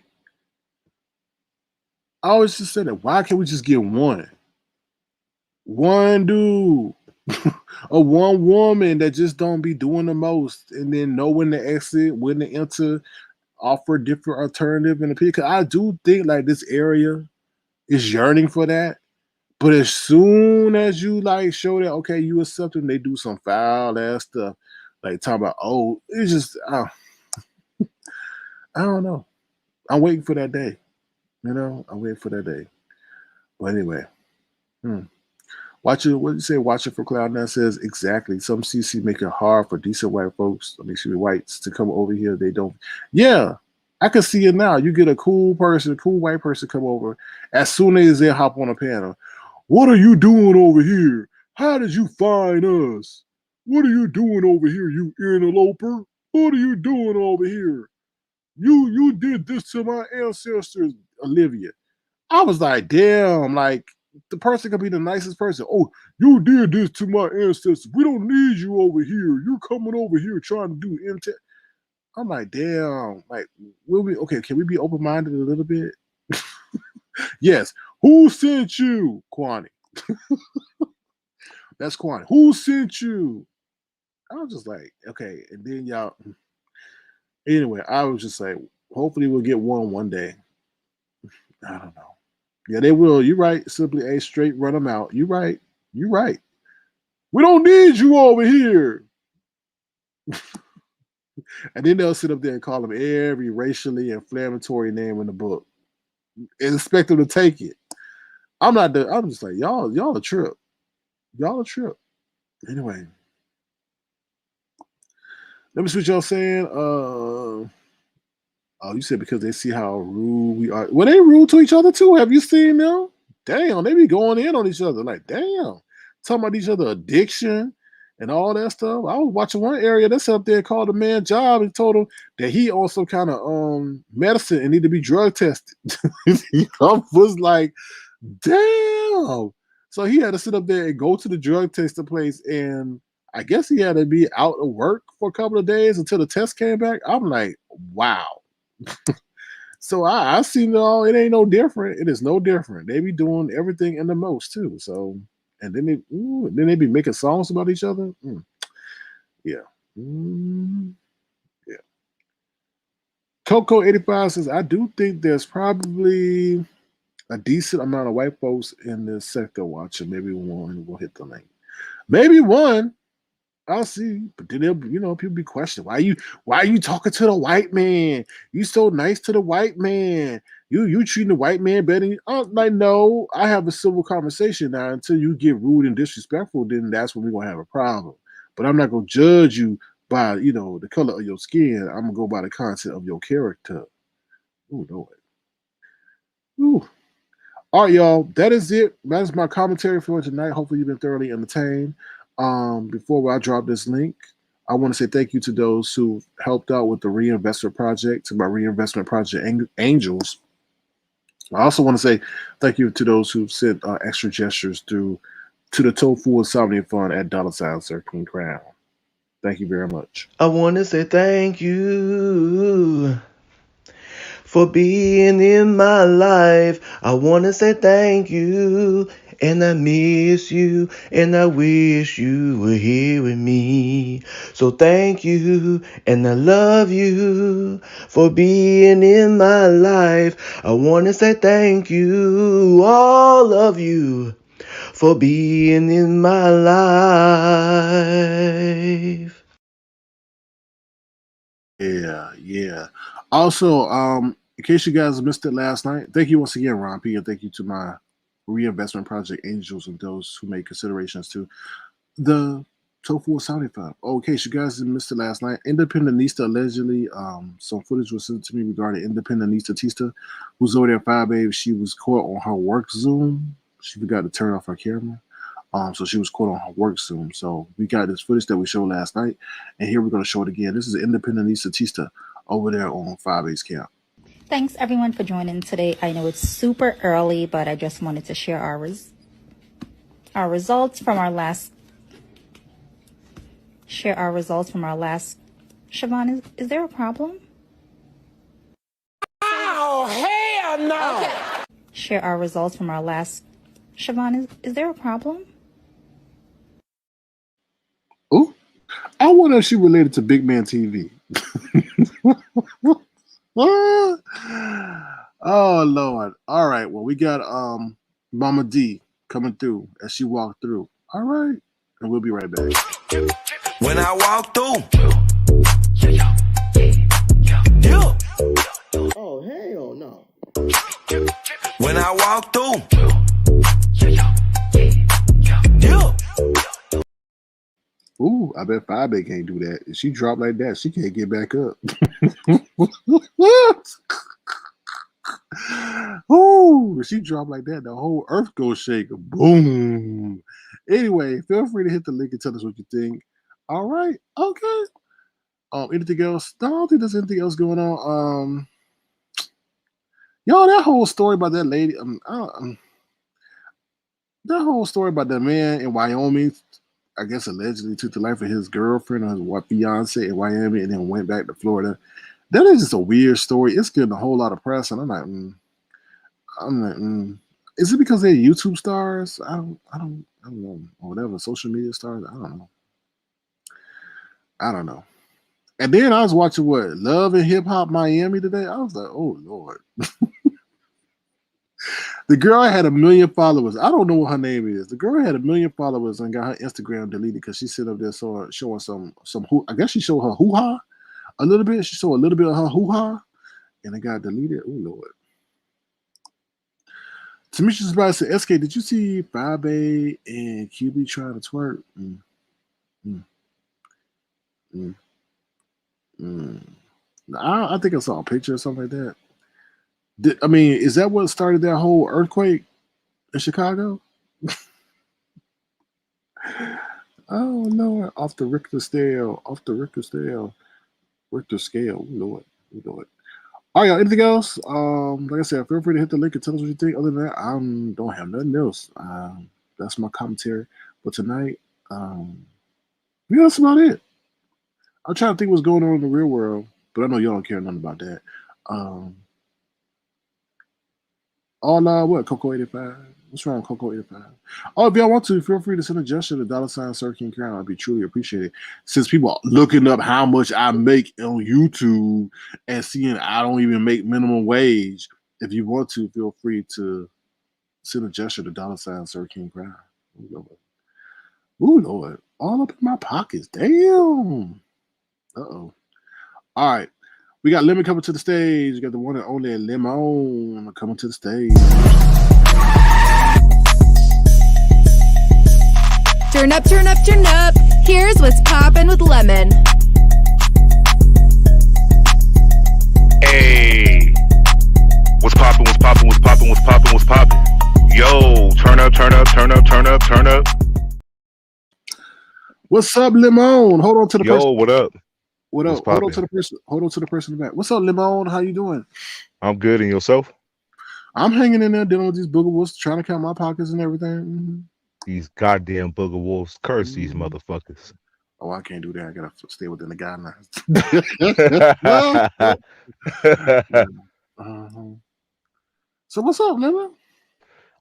I always just said that. Why can't we just get one dude or one woman that just don't be doing the most, and then know when to exit, when to enter, offer different alternative in the picture? I do think like this area is yearning for that. But as soon as you like show that, okay, you accept them, they do some foul ass stuff, like talking about, oh, it's just, I don't know. I'm waiting for that day. I'm waiting for that day. But anyway, watch it. What you say? Watch it for Cloud9 says exactly. Some CC make it hard for decent white folks, whites, to come over here. They don't. Yeah, I can see it now. You get a cool white person come over. As soon as they hop on a panel, what are you doing over here? How did you find us? What are you doing over here, you interloper? What are you doing over here? You did this to my ancestors, Olivia. I was like, damn, like the person could be the nicest person. Oh, you did this to my ancestors. We don't need you over here. You're coming over here trying to do MT. I'm like, damn, like, can we be open-minded a little bit? Yes. Who sent you, Kwani? That's Kwani. Who sent you? I was just like, okay. And then y'all. Anyway, I was just like, hopefully we'll get one day. I don't know. Yeah, they will. You're right. Simply A straight run them out. You're right. We don't need you over here. And then they'll sit up there and call them every racially inflammatory name in the book and expect them to take it. I'm just like, y'all a trip. Y'all a trip. Anyway. Let me see what y'all saying. Oh, you said because they see how rude we are. Well, they rude to each other too. Have you seen them? Damn, they be going in on each other. Like, damn. Talking about each other addiction and all that stuff. I was watching one area that's up there called a man job and told him that he on some kind of medicine and need to be drug tested. I was like, damn. So he had to sit up there and go to the drug testing place, and I guess he had to be out of work for a couple of days until the test came back. I'm like, wow. So I seen it all. It ain't no different. It is no different. They be doing everything and the most too. So, and then they be making songs about each other. Yeah. Yeah. Coco 85 says, I do think there's probably a decent amount of white folks in this sector watching. Maybe one will hit the link. Maybe one. I'll see. But then people be questioning, why are you talking to the white man? You so nice to the white man. You treating the white man better than you. I'm like, no, I have a civil conversation now. Until you get rude and disrespectful, then that's when we're gonna have a problem. But I'm not gonna judge you by the color of your skin. I'm gonna go by the content of your character. Ooh, no. Ooh. All right, y'all. That is it. That is my commentary for tonight. Hopefully you've been thoroughly entertained. Before I drop this link, I want to say thank you to those who helped out with the reinvestment project, to my reinvestment project angels. I also want to say thank you to those who sent extra gestures to the Tofu Insomnia Fund at $13 Crown. Thank you very much. I want to say thank you for being in my life. I want to say thank you and I miss you, and I wish you were here with me. So thank you, and I love you for being in my life. I want to say thank you, all of you, for being in my life. Yeah. Also, in case you guys missed it last night, thank you once again, Ron P, and thank you to my reinvestment project angels and those who made considerations to the Tofu Saudi Club. Oh, in case you guys missed it last night, Independentista allegedly, some footage was sent to me regarding Independentista Tista, who's over there at 5 She was caught on her work Zoom. She forgot to turn off her camera. So she was caught on her work Zoom. So we got this footage that we showed last night, and here we're going to show it again. This is Independentista Tista over there on 5A's camp. Thanks everyone for joining today. I know it's super early, but I just wanted to share our results from our last. Siobhan, is there a problem? Oh, hell no! Okay. Share our results from our last. Siobhan, is there a problem? Oh, I wonder if she related to Big Man TV. Oh Lord! All right, well we got Mama D coming through as she walked through. All right, and we'll be right back. When I walk through. Oh, hell no. When I walk through. Ooh, I bet 5A can't do that. If she dropped like that, she can't get back up. Ooh, if she dropped like that, the whole earth goes shake. Boom. Anyway, feel free to hit the link and tell us what you think. All right. Okay. Anything else? No, I don't think there's anything else going on. Yo, that whole story about that lady, that whole story about that man in Wyoming, I guess allegedly took the life of his girlfriend or his fiance in Wyoming and then went back to Florida. That is just a weird story. It's getting a whole lot of press, and I'm like, is it because they're YouTube stars? I don't know, or whatever, social media stars. I don't know. And then I was watching Love and Hip Hop Miami today. I was like, oh Lord. The girl had 1 million followers. I don't know what her name is. The girl had 1 million followers and got her Instagram deleted because she sit up there showing some I guess she showed her hoo-ha a little bit. She showed a little bit of her hoo-ha and it got deleted. Oh Lord. Tamisha's about to say, SK, did you see 5A and QB trying to twerk? I think I saw a picture or something like that. Is that what started that whole earthquake in Chicago? Oh no! Off the Richter scale. Richter scale. We know it. All right, y'all. Anything else? Like I said, feel free to hit the link and tell us what you think. Other than that, I don't have nothing else. That's my commentary. But tonight, that's about it. I'm trying to think what's going on in the real world, but I know y'all don't care nothing about that. Coco 85. What's wrong with Coco 85? Oh, if y'all want to, feel free to send a gesture to $ Sir King Crown. I'd be truly appreciated. Since people are looking up how much I make on YouTube and seeing I don't even make minimum wage, if you want to, feel free to send a gesture to $ Sir King Crown. Ooh, Lord. All up in my pockets. Damn. Uh-oh. All right. We got Lemon coming to the stage. We got the one and only Lemon coming to the stage. Turn up, turn up, turn up. Here's what's poppin' with Lemon. Hey. What's poppin', what's poppin', what's poppin', what's poppin', what's poppin'? Yo, turn up, turn up, turn up, turn up, turn up. What's up, Lemon? Hold on to the person. Yo, what up? What up? Hold on to the person in the back. What's up, Lemon? How you doing? I'm good, and yourself? I'm hanging in there dealing with these booger wolves, trying to count my pockets and everything. Mm-hmm. These goddamn booger wolves. Curse these motherfuckers. Oh, I can't do that. I gotta stay within the guidelines. So what's up, Lemon?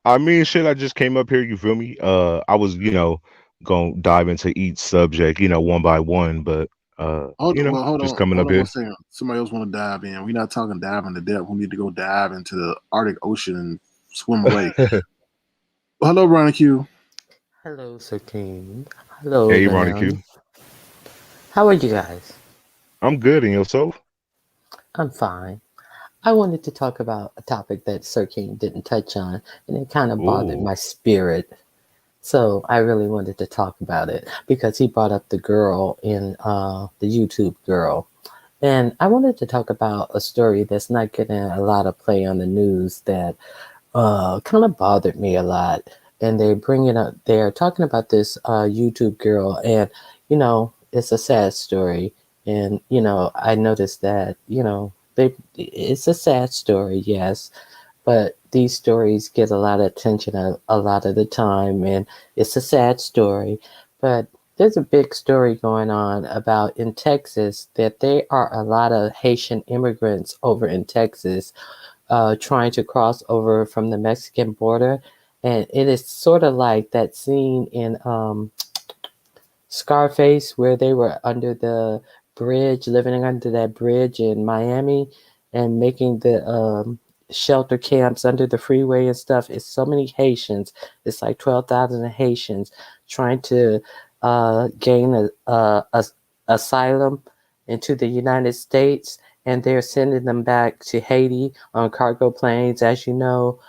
I mean, shit. I just came up here. You feel me? I was, gonna dive into each subject, one by one, but Hold just on, coming up hold on one here. second. Somebody else want to dive in. We're not talking dive into depth. We need to go dive into the Arctic Ocean and swim away. Hello, Ronnie Q. Hello, Sir King. Hello, Hey, Ronnie Lemon. Q. How are you guys? I'm good, and yourself? I'm fine. I wanted to talk about a topic that Sir King didn't touch on, and it kind of bothered Ooh. my spirit. So I really wanted to talk about it because he brought up the girl in the YouTube girl. And I wanted to talk about a story that's not getting a lot of play on the news that kind of bothered me a lot. And they're talking about this YouTube girl, and it's a sad story. And I noticed that it's a sad story, yes, but these stories get a lot of attention a lot of the time, and it's a sad story. But there's a big story going on about in Texas that there are a lot of Haitian immigrants over in Texas trying to cross over from the Mexican border. And it is sort of like that scene in Scarface where they were under the bridge, living under that bridge in Miami and making the shelter camps under the freeway and stuff. It's so many Haitians. It's like 12,000 Haitians trying to gain asylum into the United States, and they're sending them back to Haiti on cargo planes. As you know,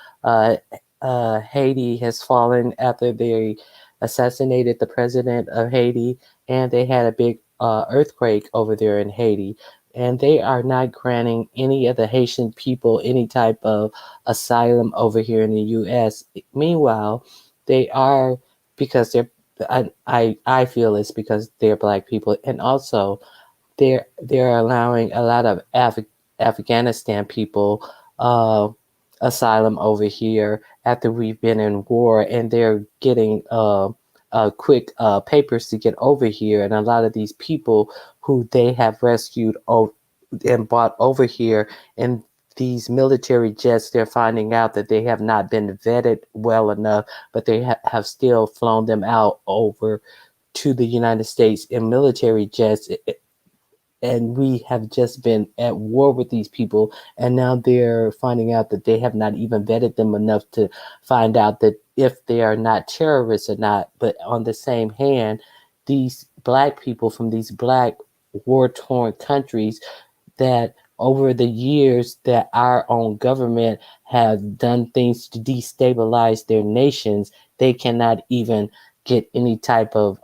Haiti has fallen after they assassinated the president of Haiti, and they had a big earthquake over there in Haiti. And they are not granting any of the Haitian people any type of asylum over here in the U.S. Meanwhile, they are, because I feel it's because they're black people, and also they're allowing a lot of Afghanistan people uh, asylum over here after we've been in war, and they're getting quick papers to get over here. And a lot of these people who they have rescued and brought over here in these military jets, they're finding out that they have not been vetted well enough, but they have still flown them out over to the United States in military jets. And we have just been at war with these people, and now they're finding out that they have not even vetted them enough to find out that if they are not terrorists or not. But on the same hand, these black people from these black war-torn countries, that over the years that our own government have done things to destabilize their nations, they cannot even get any type of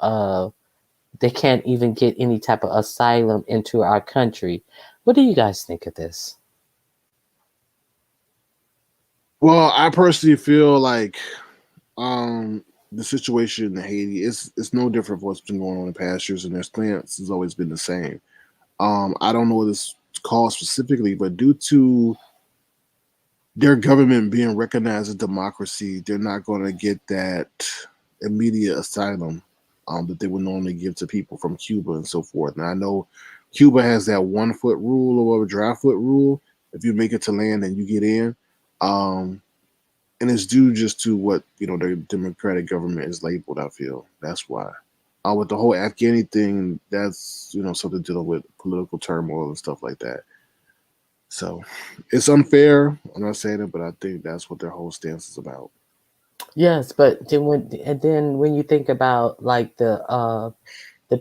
they can't even get any type of asylum into our country. What do you guys think of this? Well, I personally feel like the situation in Haiti is no different from what's been going on in past years, and their stance has always been the same. I don't know what this called specifically, but due to their government being recognized as democracy, they're not going to get that immediate asylum that they would normally give to people from Cuba and so forth. Now I know Cuba has that 1 foot rule or a dry foot rule. If you make it to land, then you get in. And it's due just to what their democratic government is labeled. I feel that's why. With the whole Afghani thing, that's something dealing with political turmoil and stuff like that. So it's unfair. I'm not saying it, but I think that's what their whole stance is about. Yes, but then when you think about like the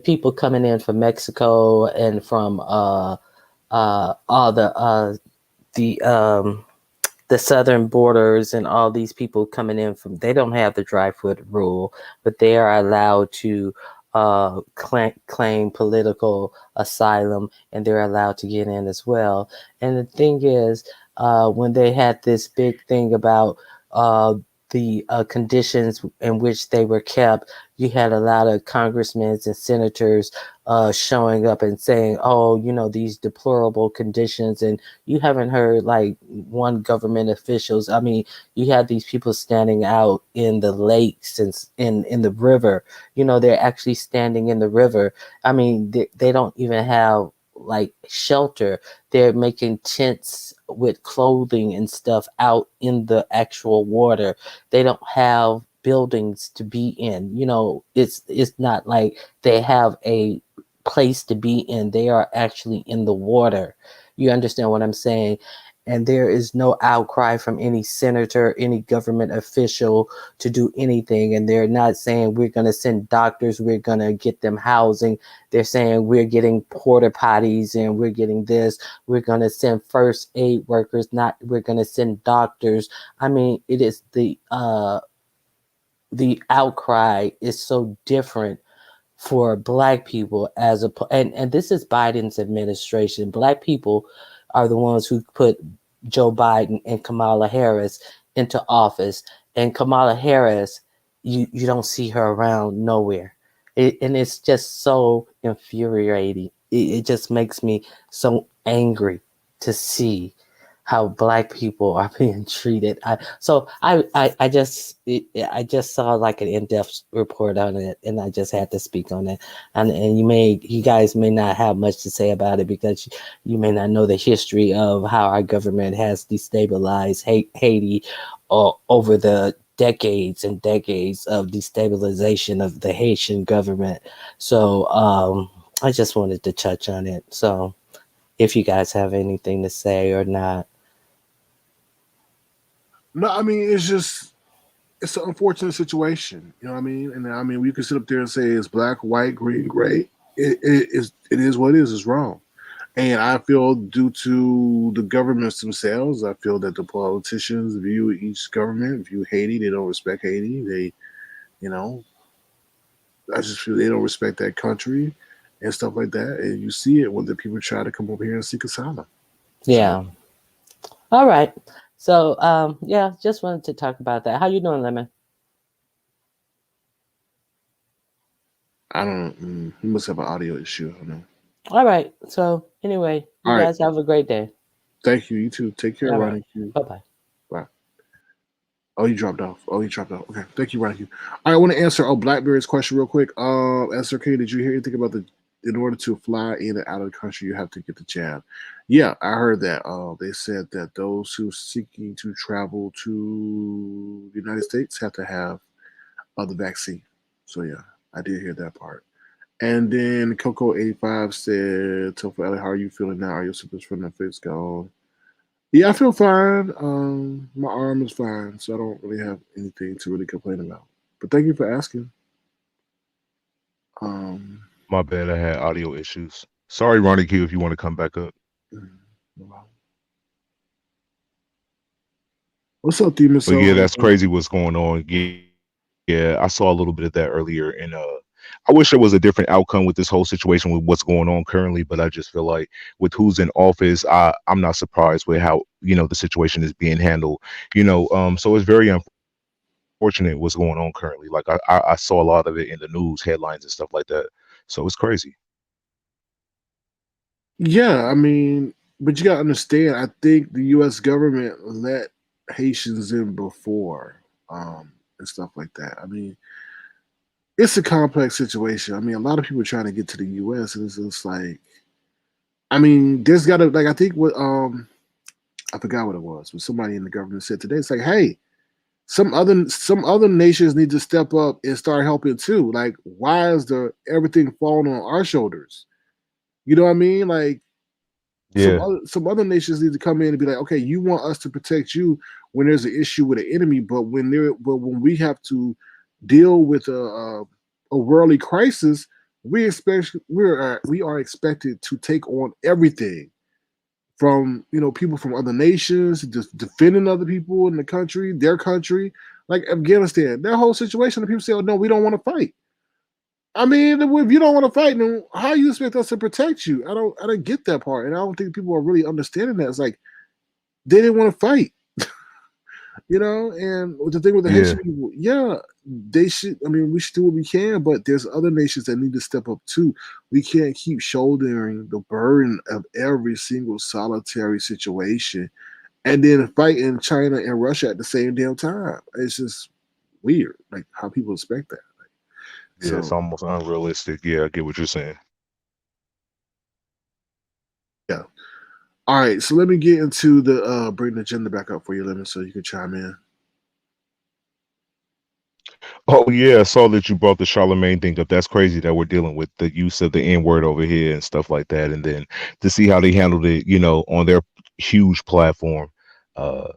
people coming in from Mexico and from all the southern borders and all these people coming in from, they don't have the dry foot rule, but they are allowed to claim political asylum, and they're allowed to get in as well. And the thing is, when they had this big thing about uh, the conditions in which they were kept, you had a lot of congressmen and senators showing up and saying, oh, these deplorable conditions. And you haven't heard like one government officials. I mean, you had these people standing out in the lakes and in the river. They're actually standing in the river. I mean, they don't even have like shelter. They're making tents with clothing and stuff out in the actual water. They don't have buildings to be in. You know, it's not like they have a place to be in. They are actually in the water. You understand what I'm saying? And there is no outcry from any senator, any government official to do anything. And they're not saying we're going to send doctors, we're going to get them housing. They're saying we're getting porta potties and we're getting this. We're going to send first aid workers, not we're going to send doctors. I mean, it is the outcry is so different for Black people and this is Biden's administration. Black people are the ones who put Joe Biden and Kamala Harris into office, and Kamala Harris, you don't see her around nowhere, and it's just so infuriating. It just makes me so angry to see how Black people are being treated. I just saw like an in-depth report on it, and I just had to speak on it. And you guys may not have much to say about it because you may not know the history of how our government has destabilized Haiti over the decades and decades of destabilization of the Haitian government. So I just wanted to touch on it. So if you guys have anything to say or not. No, I mean it's an unfortunate situation. You know what I mean? And I mean we could sit up there and say it's black, white, green, gray. It is what it is. It's wrong. And I feel due to the governments themselves, I feel that the politicians view each government, view Haiti. They don't respect Haiti. They, you know, I just feel they don't respect that country and stuff like that. And you see it when the people try to come over here and seek asylum. Yeah. So. All right. So, yeah, just wanted to talk about that. How you doing, Lemon? I don't. He must have an audio issue. I don't know. All right. So, anyway, you guys have a great day. Thank you. You too. Take care, Ronnie. Bye-bye. Bye. Oh, he dropped off. Okay. Thank you, Ronnie. I want to answer Blackberry's question real quick. SRK, did you hear anything about in order to fly in and out of the country, you have to get the jab? Yeah, I heard that. They said that those who are seeking to travel to the United States have to have the vaccine. So yeah, I did hear that part. And then Coco85 said, Tofu Ellie, how are you feeling now? Are your symptoms from the fix gone? Yeah, I feel fine. My arm is fine, so I don't really have anything to really complain about. But thank you for asking. My bad, I had audio issues. Sorry, Ronnie Q, if you want to come back up. What's up, Demon Soul? But yeah, that's crazy what's going on. Yeah, I saw a little bit of that earlier, and I wish there was a different outcome with this whole situation with what's going on currently, but I just feel like with who's in office, I'm not surprised with how, the situation is being handled, so it's very unfortunate what's going on currently. Like I saw a lot of it in the news headlines and stuff like that. So it's crazy. Yeah, I mean, but you gotta understand, I think the US government let Haitians in before, and stuff like that. I mean, it's a complex situation. I mean, a lot of people are trying to get to the US, and it's just like, I mean, there's gotta, like, I think what I forgot what it was, but somebody in the government said today, it's like, hey, some other nations need to step up and start helping too. Like, why is everything falling on our shoulders? You know what I mean? Like, yeah, some other nations need to come in and be like, okay, you want us to protect you when there's an issue with an enemy, but when we have to deal with a worldly crisis, we are expected to take on everything from people from other nations, just defending other people in the country, their country, like Afghanistan, that whole situation. The people say, "Oh no, we don't want to fight." I mean, if you don't want to fight, then how you expect us to protect you? I don't get that part, and I don't think people are really understanding that. It's like they didn't want to fight, And the thing with the Haitian people, yeah, they should. I mean, we should do what we can, but there's other nations that need to step up too. We can't keep shouldering the burden of every single solitary situation, and then fighting China and Russia at the same damn time. It's just weird, like how people expect that. Yeah, it's almost unrealistic. Yeah, I get what you're saying. All right, so let me get into the bring the agenda back up for you, Lemon, so you can chime in. Oh yeah, I saw that you brought the Charlemagne thing up. That's crazy that we're dealing with the use of the N word over here and stuff like that, and then to see how they handled it, on their huge platform. Uh,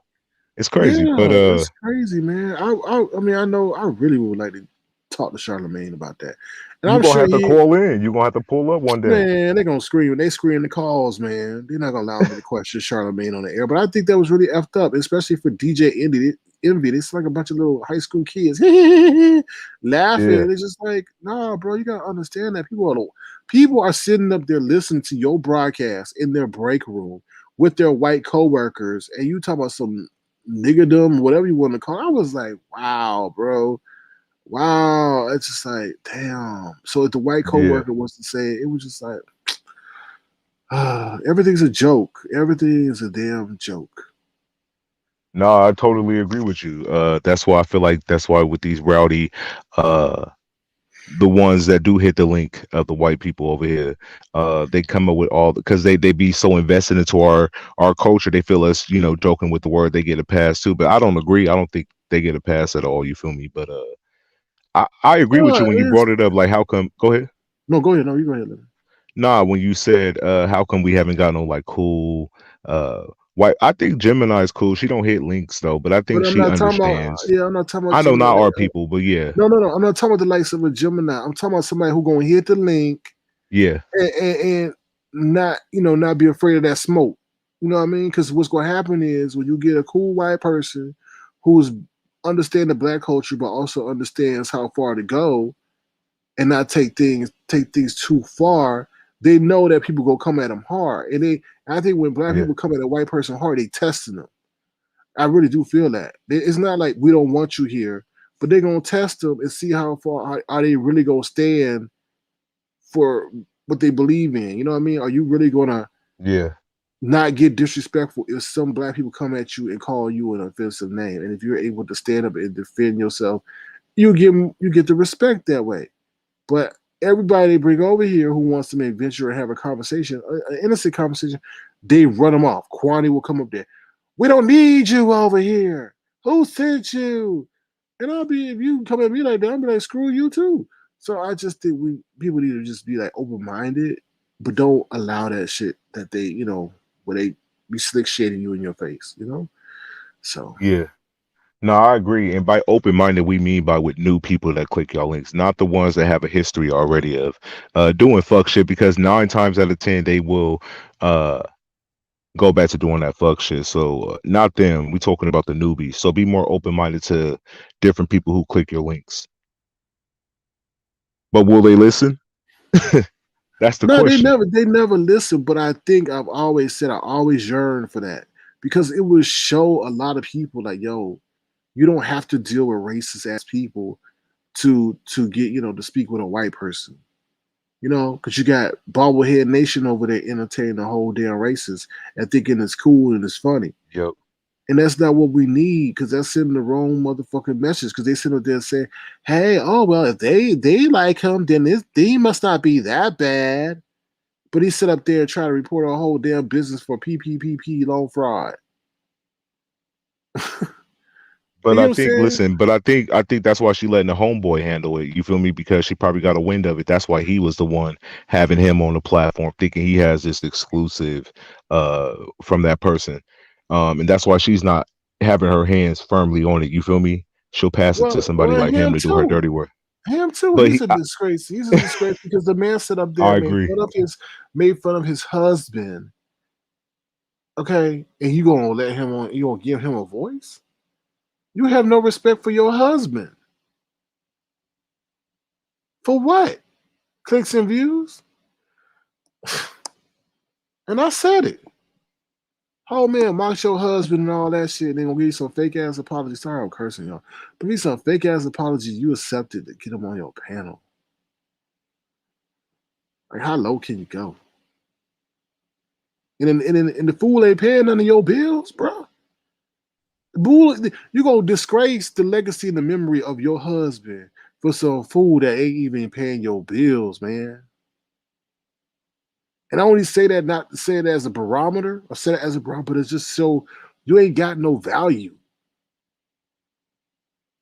it's crazy, but Yeah, that's crazy, man. I mean, I know I really would like to talk to Charlemagne about that, and you're I'm gonna sure have to call in. You're gonna have to pull up one day. man, they're gonna scream. They scream the calls, man. They're not gonna allow me to question Charlemagne on the air. But I think that was really effed up, especially for DJ Envy. It's like a bunch of little high school kids laughing. Yeah, And it's just like, nah, bro, you gotta understand that people are sitting up there listening to your broadcast in their break room with their white coworkers, and you talk about some niggerdom, whatever you want to call it. I was like, wow, bro. Wow, it's just like, damn. So if the white yeah. coworker wants to say it, it was just like, everything's a joke. Everything is a damn joke. No, I totally agree with you. That's why I feel like that's why with these rowdy, uh, the ones that do hit the link of the white people over here, they come up with all because they be so invested into our culture. They feel us, joking with the word. They get a pass too, but I don't agree. I don't think they get a pass at all. You feel me? But I agree with you when you It's brought it up. Like, how come? Go ahead. no, go ahead. No, you go ahead. Lynn. Nah, when you said how come we haven't got no like cool white, I think Gemini is cool. She don't hit links though, but I But think I'm she not talking about. understands. Yeah, I'm not talking about I know Gemini. not our people, but yeah, No, no, no. I'm not talking about the likes of a Gemini. I'm talking about somebody who gonna hit the link yeah, and not not be afraid of that smoke. You know what I mean? Because what's gonna happen is when you get a cool white person who's understand the black culture but also understands how far to go and not take things too far, they know that people go come at them hard. I think when black yeah, people come at a white person hard, they testing them. I really do feel that. It's not like we don't want you here, but they're gonna test them and see how far are they really gonna stand for what they believe in. You know what I mean? Are you really gonna yeah. not get disrespectful if some black people come at you and call you an offensive name? And if you're able to stand up and defend yourself, you get the respect that way. But everybody they bring over here who wants to make venture and have a conversation, an innocent conversation, they run them off. Kwani will come up there. We don't need you over here. Who sent you? And if you come at me like that, I'll be like, screw you too. So I just think people need to just be like open minded, but don't allow that shit that they, where they be slick shading you in your face. So Yeah. No, I agree. And by open minded, we mean by with new people that click your links, not the ones that have a history already of doing fuck shit. Because 9 times out of 10, they will uh go back to doing that fuck shit. So not them. We talking about the newbies. So be more open minded to different people who click your links. But will they listen? That's the no, they question. never listen. But I think I've always said I always yearn for that because it would show a lot of people like, yo, you don't have to deal with racist ass people to get to speak with a white person. Because you got bobblehead nation over there entertaining the whole damn races and thinking it's cool and it's funny. Yep. And that's not what we need because that's sending the wrong motherfucking message. Because they sit up there and say, "Hey, oh well, if they like him, then they must not be that bad." But he sit up there and try to report a whole damn business for PPPP loan fraud. You But know I what I'm think, saying? listen, but I think that's why she letting the homeboy handle it. You feel me? Because she probably got a wind of it. That's why he was the one having him on the platform, thinking he has this exclusive from that person. And that's why she's not having her hands firmly on it. You feel me? She'll pass it to somebody Well, like him him to do her too. dirty work. Him too. But He's a disgrace. He's a disgrace because the man sat up there I and agree. made fun of his husband. Okay, and you gonna let him on? You gonna give him a voice? You have no respect for your husband. For what? Clicks and views? And I said it. Oh man, mock your husband and all that shit. And they gonna give you some fake ass apology. Sorry, I'm cursing y'all. But me some fake ass apology you accepted to get him on your panel. Like how low can you go? And the fool ain't paying none of your bills, bro. Bull, you gonna disgrace the legacy and the memory of your husband for some fool that ain't even paying your bills, man. And I only say that not to say it as a barometer or say it as a barometer, but it's just so you ain't got no value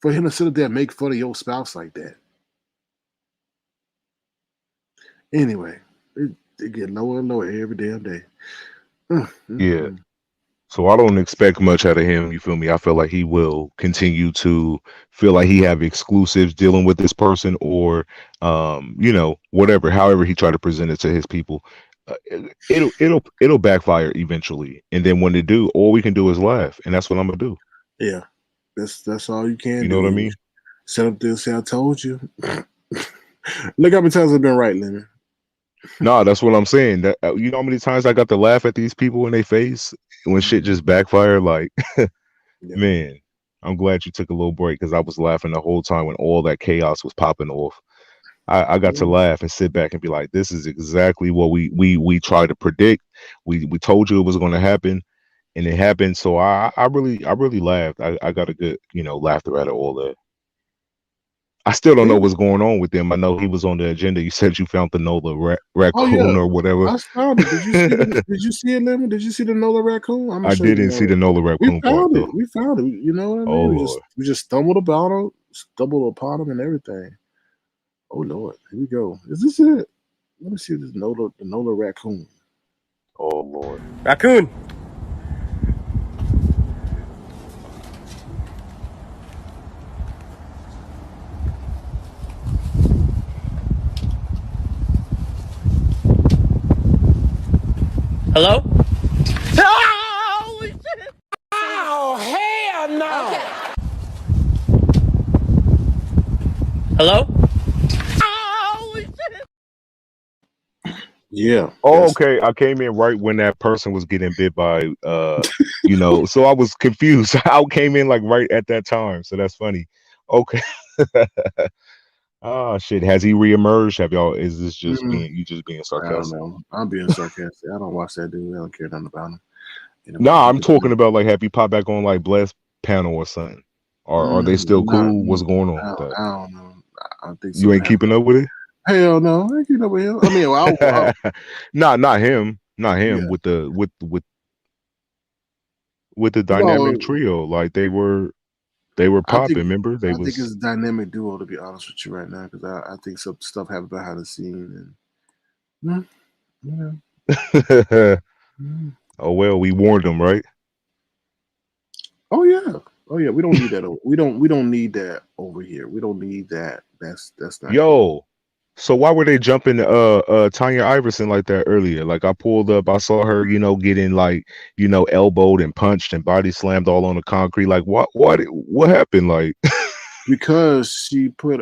for him to sit up there and make fun of your spouse like that. Anyway, it get lower and lower every damn day. Yeah. So I don't expect much out of him. You feel me? I feel like he will continue to feel like he have exclusives dealing with this person, or whatever. However, he try to present it to his people, it'll backfire eventually. And then when they do, all we can do is laugh, and that's what I'm gonna do. Yeah, that's all you can You do. know what I mean? Set up there and say, "I told you." Look how many times I've been right, Lemon. No, that's what I'm saying. That you know how many times I got to laugh at these people in their face when shit just backfire. Like, man, I'm glad you took a little break because I was laughing the whole time when all that chaos was popping off. I got to laugh and sit back and be like, this is exactly what we tried to predict. We told you it was going to happen, and it happened. So I really laughed. I got a good laughter out of all that. I still don't know what's going on with them. I know he was on the agenda. You said you found the Nola raccoon or whatever. I found it. Did you see it? Did you see it, Lemon? Did you see the Nola raccoon? I'm gonna I show you didn't see the Nola raccoon part though. We found it. You know what I mean? Oh we Lord. just stumbled upon him and everything. Oh Lord, here we go. Is this it? Let me see this the Nola raccoon. Oh Lord. Raccoon. Hello? Holy shit! Oh, hell no! Hello? Holy shit! Yeah. Oh, okay. I came in right when that person was getting bit by so I was confused. I came in like right at that time. So that's funny. Okay. Oh shit. Has he reemerged? Is this just being sarcastic? I don't know. I'm being sarcastic. I don't watch that dude. I don't care nothing about him. Nah, I'm talking about like have he popped back on like Bless panel or something? Or are they still cool? What's going on with that? I don't know. I think you ain't keeping up with it? Hell no, I ain't keeping up with him. I mean, not him. Not him. Yeah. With the dynamic trio. Like they were popping. Remember? I think it's a dynamic duo, to be honest with you right now, because I think some stuff happened behind the scene, and oh well, we warned them, right? Oh yeah. We don't need that. We don't need that over here. We don't need that. That's not. Yo. So why were they jumping Tanya Iverson like that earlier? Like I pulled up, I saw her, getting like, elbowed and punched and body slammed all on the concrete. Like what happened? Like because she put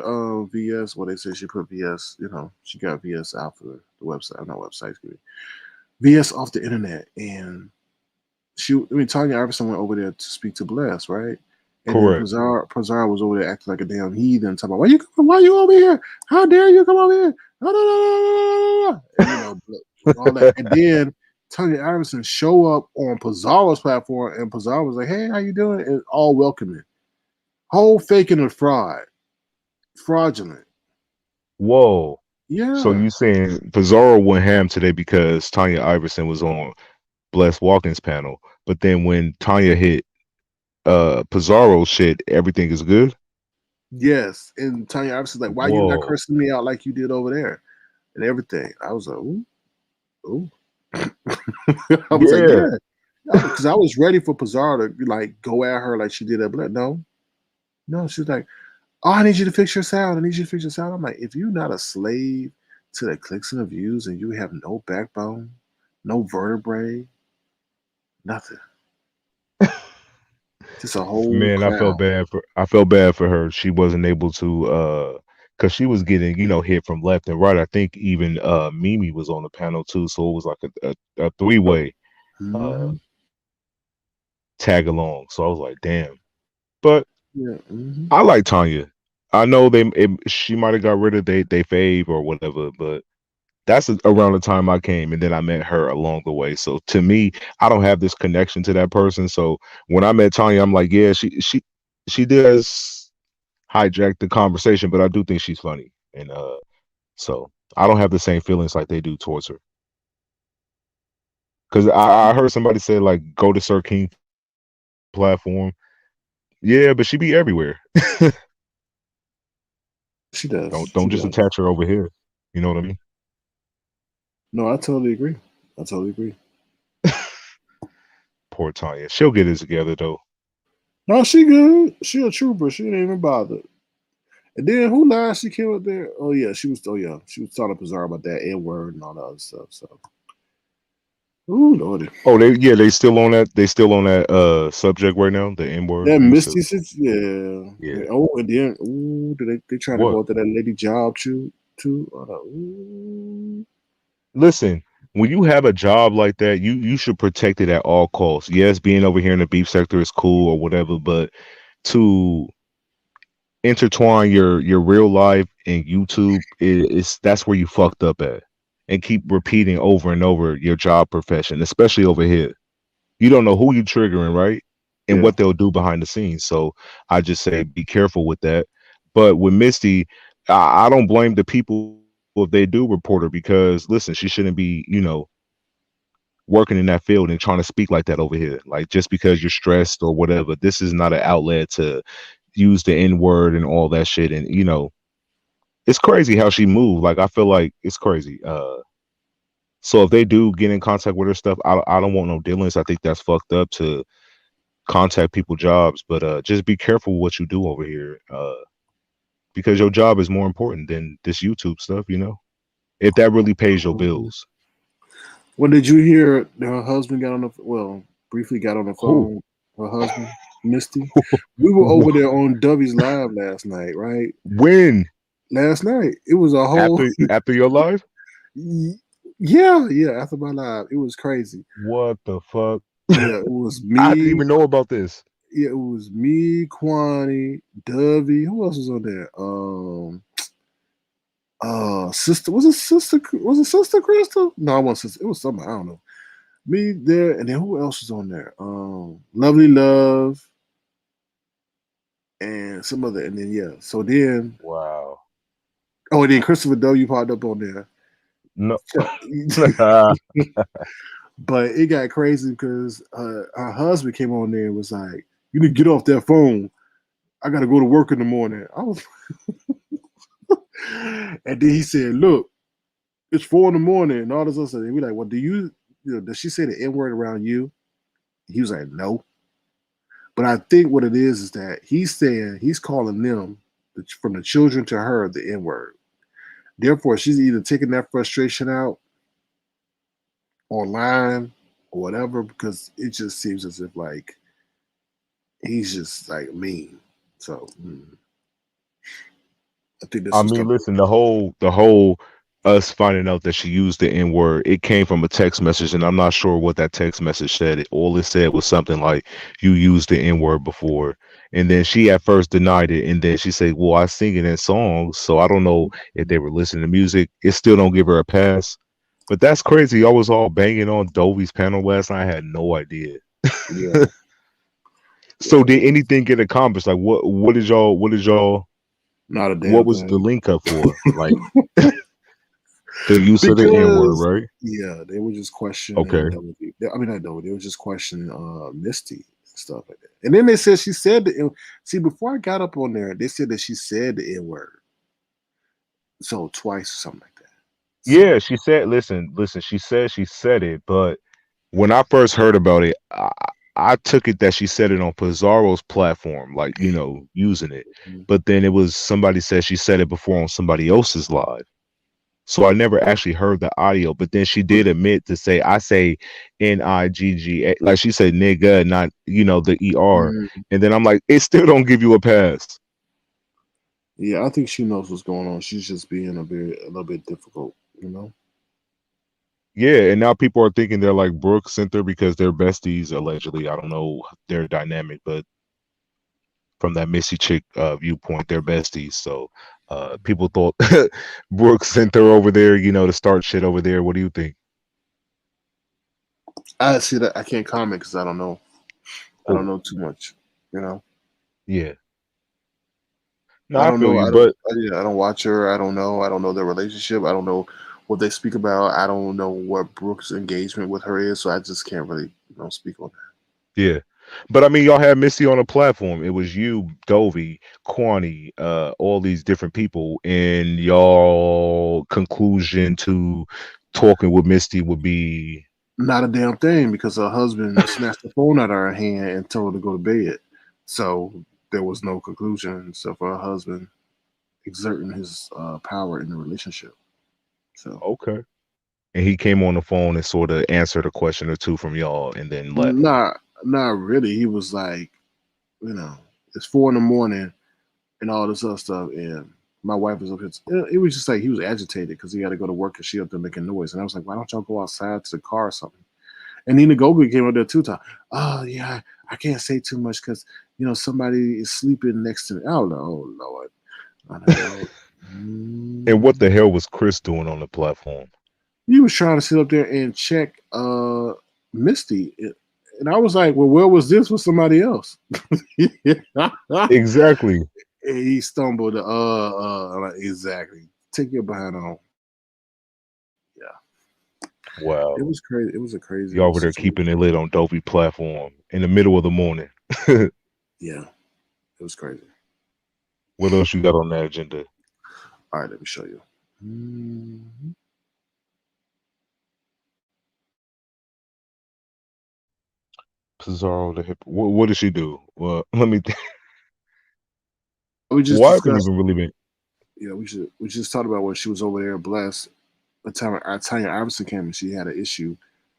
VS, what they say she put VS, she got VS out for the website, not website, excuse me. VS off the internet, and Tanya Iverson went over there to speak to Bless, right? And correct. Pazar was over there acting like a damn heathen, talking about why you over here? How dare you come over here? And, all that. And then Tanya Iverson show up on Pizarro's platform, and Pizarro was like, "Hey, how you doing?" And all welcoming, whole faking and fraudulent. Whoa. Yeah. So you saying Pizarro went ham today because Tanya Iverson was on Bless Walkins panel, but then when Tanya hit Pizarro shit, everything is good? Yes. And Tanya Iverson's like, why you not cursing me out like you did over there? And everything. I was like, ooh. I was like, yeah. Because I was ready for Pizarro to like go at her like she did at Bless. No, she's like, oh, I need you to fix your sound. I'm like, if you're not a slave to the clicks and the views and you have no backbone, no vertebrae, nothing. Just a whole man. crowd. I felt bad for her. She wasn't able to because she was getting hit from left and right. I think even Mimi was on the panel too, so it was like a three-way tag along. So I was like, damn. But I like Tanya. I know she might have got rid of they fave or whatever, but that's around the time I came, and then I met her along the way. So to me, I don't have this connection to that person. So when I met Tanya, I'm like, yeah, she does hijack the conversation, but I do think she's funny, and so I don't have the same feelings like they do towards her. Because I heard somebody say like go to Sir King platform. Yeah, but she be everywhere. She does. Don't She just does. attach her over here. You know what I mean? No, I totally agree. I totally agree. Poor Tanya. She'll get it together though. No, she good. She a trooper. She ain't even bothered. And then who last she killed there? Oh yeah, she was. Oh yeah, she was talking to Pizarro about that N word and all that other stuff. So, ooh lordy. Oh, they still on that. They still on that subject right now. The N word. That You said Misty sits. Yeah. yeah. Oh, and then ooh, they trying to What? go after that lady job too. Ooh. Listen, when you have a job like that, you should protect it at all costs. Yes, being over here in the beef sector is cool or whatever, but to intertwine your real life and YouTube is that's where you fucked up at. And keep repeating over and over your job profession, especially over here. You don't know who you triggering, right? And Yeah. what they'll do behind the scenes. So I just say be careful with that. But with Misty, I don't blame the people if they do report her because listen, she shouldn't be, working in that field and trying to speak like that over here. Like just because you're stressed or whatever, this is not an outlet to use the N word and all that shit. And it's crazy how she moved. Like I feel like it's crazy. So if they do get in contact with her stuff, I don't want no dealings. I think that's fucked up to contact people jobs, but just be careful what you do over here. Because your job is more important than this YouTube stuff, if that really pays your bills. When did you hear that her husband got on the briefly got on the Who? phone? Her husband, Misty. We were over there on Dovey's live last night, right? When? Last night. It was a whole After your live? Yeah, after my live. It was crazy. What the fuck? Yeah, it was me. I didn't even know about this. Yeah, it was me, Kwani, Dovey. Who else was on there? Sister was it Sister Crystal? No, I wasn't sister. It was somebody, I don't know. Me there, and then who else was on there? Lovely Love and some other, and then yeah. So then Wow. and then Christopher W popped up on there. No. But it got crazy because her husband came on there and was like, "You need to get off that phone. I got to go to work in the morning." I was, and then he said, "Look, it's 4 in the morning and all this other stuff." And we like, "Well, does she say the N word around you?" He was like, "No." But I think what it is that he's saying he's calling them from the children to her the N word. Therefore, she's either taking that frustration out online or whatever, because it just seems as if like he's just like mean. So I think this I is mean, coming. listen, the whole us finding out that she used the N word, it came from a text message, and I'm not sure what that text message said. All it said was something like, "You used the N word before," and then she at first denied it, and then she said, "Well, I sing it in songs, so I don't know if they were listening to music." It still don't give her a pass, but that's crazy. I was all banging on Dovey's panel last night. I had no idea. Yeah. So did anything get accomplished? Like what did y'all? Not a What damn was the thing. link up for? Like the use of the N word, Because right? yeah, they were just questioning Okay. Dovey. I mean not Dovey, they were just questioning Misty and stuff like that. And then they said she said see, before I got up on there, they said that she said the N word. So twice or something like that. Yeah, So she said, listen, she said she said it, but when I first heard about it, I took it that she said it on Pizarro's platform, like, using it. But then it was somebody said she said it before on somebody else's live. So I never actually heard the audio, but then she did admit to say, I say Nigga, like she said nigga, not, the ER. And then I'm like, it still don't give you a pass. yeah, I think she knows what's going on. She's just being a little bit difficult, you know. Yeah, and now people are thinking they're like Brooke Center because they're besties, allegedly. I don't know their dynamic, but from that Missy chick viewpoint, they're besties. So people thought Brooke sent her over there, to start shit over there. What do you think? I see that. I can't comment because I don't know. I don't Oh, know too much, you know. yeah. No, I I don't feel know. you, but Yeah, I don't watch her. I don't know. I don't know their relationship. I don't know what they speak about. I don't know what Brooke's engagement with her is, so I just can't really speak on that. Yeah. But I mean, y'all had Misty on a platform. It was you, Dovey, Kwani, all these different people, and y'all conclusion to talking with Misty would be Not a damn thing, because her husband snatched the phone out of her hand and told her to go to bed. So there was no conclusion except for her husband exerting his power in the relationship. So okay. And he came on the phone and sort of answered a question or two from y'all and then left. not really. He was like, it's 4 a.m. and all this other stuff, and my wife was up here. It was just like he was agitated because he had to go to work and she up there making noise. And I was like, why don't y'all go outside to the car or something? And Nina Goga came up there too. Oh yeah, I can't say too much because somebody is sleeping next to me. Oh no, oh Lord. And what the hell was Chris doing on the platform? He was trying to sit up there and check Misty. And I was like, well, where was this with somebody else? Exactly. And he stumbled. Like, exactly. Take your behind on. Yeah. Wow. It was crazy. It was a crazy. Y'all over there keeping it lit on Dovey platform in the middle of the morning. Yeah. It was crazy. What else you got on that agenda? All right, let me show you. Mm-hmm. Pizarro the hip. What did she do? Well, let me. We just Why haven't discussed. even really been. Yeah, we just talked about when she was over there blessed. The time Tanya Iverson came and she had an issue.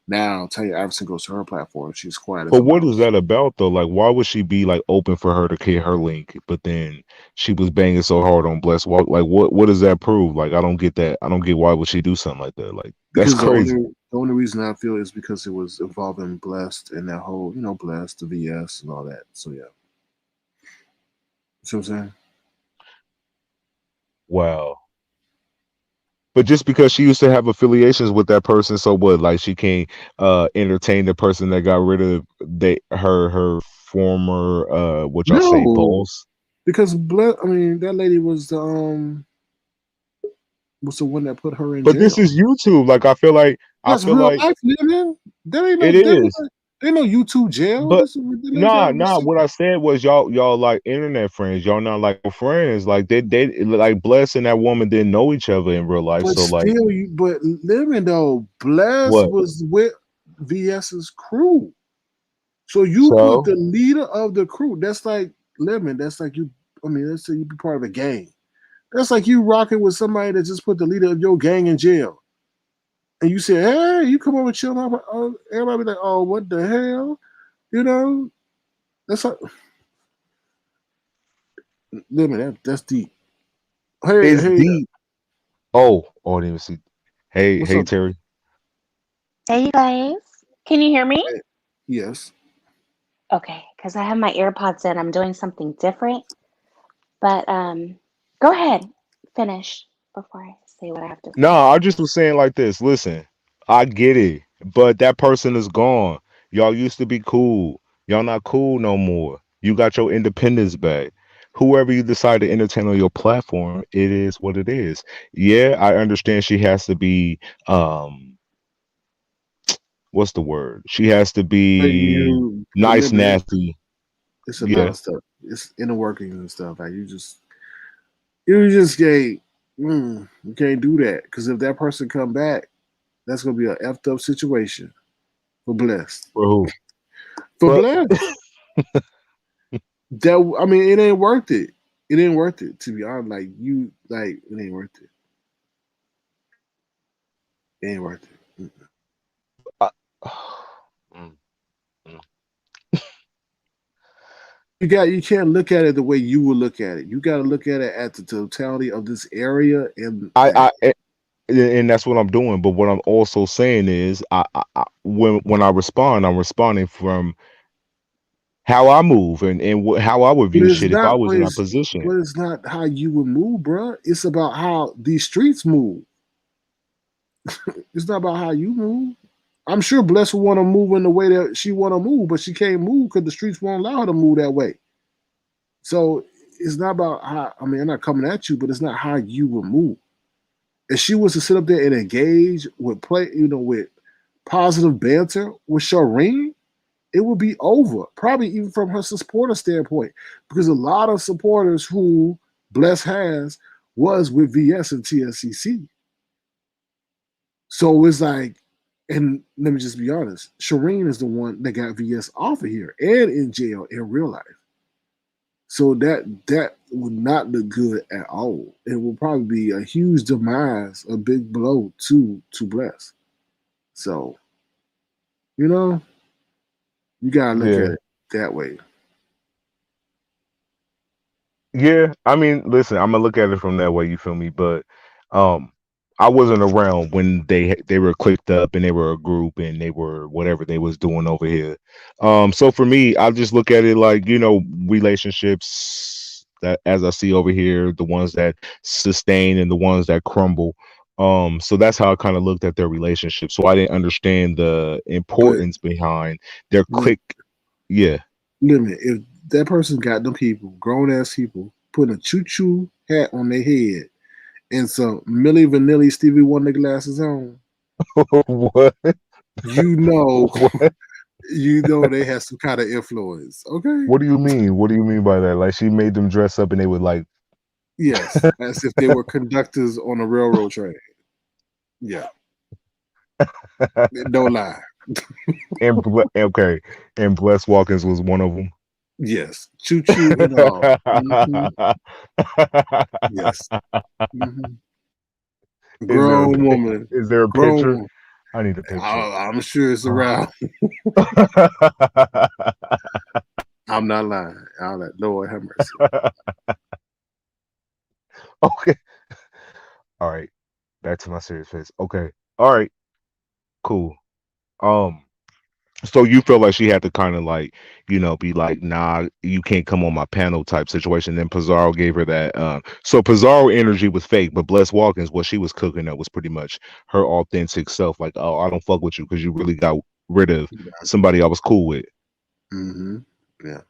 Now Tanya Iverson goes to her platform. She's quiet as But a what mouse. is that about though? Like, why would she be like open for her to get her link, but then she was banging so hard on Bless? Like, what does that prove? Like, I don't get that. I don't get why would she do something like that. Like, that's Because crazy. the only reason I feel is because it was involving Blessed and that whole, Blessed, the VS and all that. So yeah. See what I'm saying? Wow. But just because she used to have affiliations with that person, so what? Like, she can't entertain the person that got rid of her former what y'all say No, boss. because that lady was the one that put her in But this jail. is YouTube. Like, I feel like That's real life, man. There ain't no it is. there ain't no YouTube jail. But This is nah. What I said was y'all like internet friends. Y'all not like friends. Like they like Bless and that woman didn't know each other in real life. But So like, still, but Lemon though, Bless what? was with VS's crew. So you put So the leader of the crew. That's like Lemon. That's like you. I mean, let's say you be part of a gang. That's like you rocking with somebody that just put the leader of your gang in jail. And you say, hey, you come over and chill out. Everybody be like, oh, what the hell? That's like Lemon. That's deep. it's Hey, deep. Oh, I didn't even see. what's Hey, up? Terry. Hey, you guys. Can you hear me? Yes. Okay, because I have my AirPods in. I'm doing something different. But go ahead, finish before I say what I have to No, say. I just was saying like this. Listen, I get it, but that person is gone. Y'all used to be cool. Y'all not cool no more. You got your independence back. Whoever you decide to entertain on your platform, it is what it is. Yeah, I understand she has to be what's the word? She has to be But nice, Lemon, nasty. it's a lot Yeah. of stuff. It's inner workings and stuff. Like you just can't, you can't do that because if that person come back, that's gonna be an effed up situation for Blessed. For who? For But Blessed, it ain't worth it. It ain't worth it to be honest. It ain't worth it. It ain't worth it. I, mm, mm. You can't look at it the way you would look at it. You got to look at it at the totality of this area and like And that's what I'm doing. But what I'm also saying is, when I respond, I'm responding from how I move and how I would But view it's shit if I not. was in that position. But it's not how you would move, bruh. It's about how these streets move. It's not about how you move. I'm sure Bless will want to move in the way that she want to move, but she can't move because the streets won't allow her to move that way. So it's not about how. I'm not coming at you, but it's not how you would move. if she was to sit up there and engage with with positive banter with Shireen, it would be over. Probably even from her supporter standpoint, because a lot of supporters who Bless has was with VS and TSCC. So it's like, and let me just be honest, Shireen is the one that got VS off of here and in jail in real life. So that would not look good at all. It will probably be a huge demise, a big blow to Bless. So, you gotta look at Yeah. it that way. Yeah, I mean, listen, I'm gonna look at it from that way. You feel me? But um, I wasn't around when they were clicked up and they were a group and they were whatever they was doing over here. So for me, I just look at it like relationships that as I see over here, the ones that sustain and the ones that crumble. So that's how I kind of looked at their relationship. So I didn't understand the But importance behind their lim- click. Yeah. limit, if that person got them people, grown ass people, putting a choo choo hat on their head and some Millie Vanilli Stevie Wonder glasses on, What? you know, What? they have some kind of influence. Okay. What do you mean? What do you mean by that? Like she made them dress up and they would like Yes, as if they were conductors on a railroad train. Yeah, no lie. okay, and Bless Walkins was one of them. Yes, choo choo and all. Yes. hmm Is there a Grown woman, is there a grown picture? woman. I need a picture. I'm sure it's around. I'm not lying. I'll let Lord have mercy. Okay. All right. Back to my serious face. Okay. All right. Cool. Um. So you feel like she had to kind of like, be like, nah, you can't come on my panel type situation. Then Pizarro gave her that. So Pizarro energy was fake, but Bless Walkins, what she was cooking up was pretty much her authentic self. Like, oh, I don't fuck with you because you really got rid of somebody I was cool with. Mm-hmm. Yeah.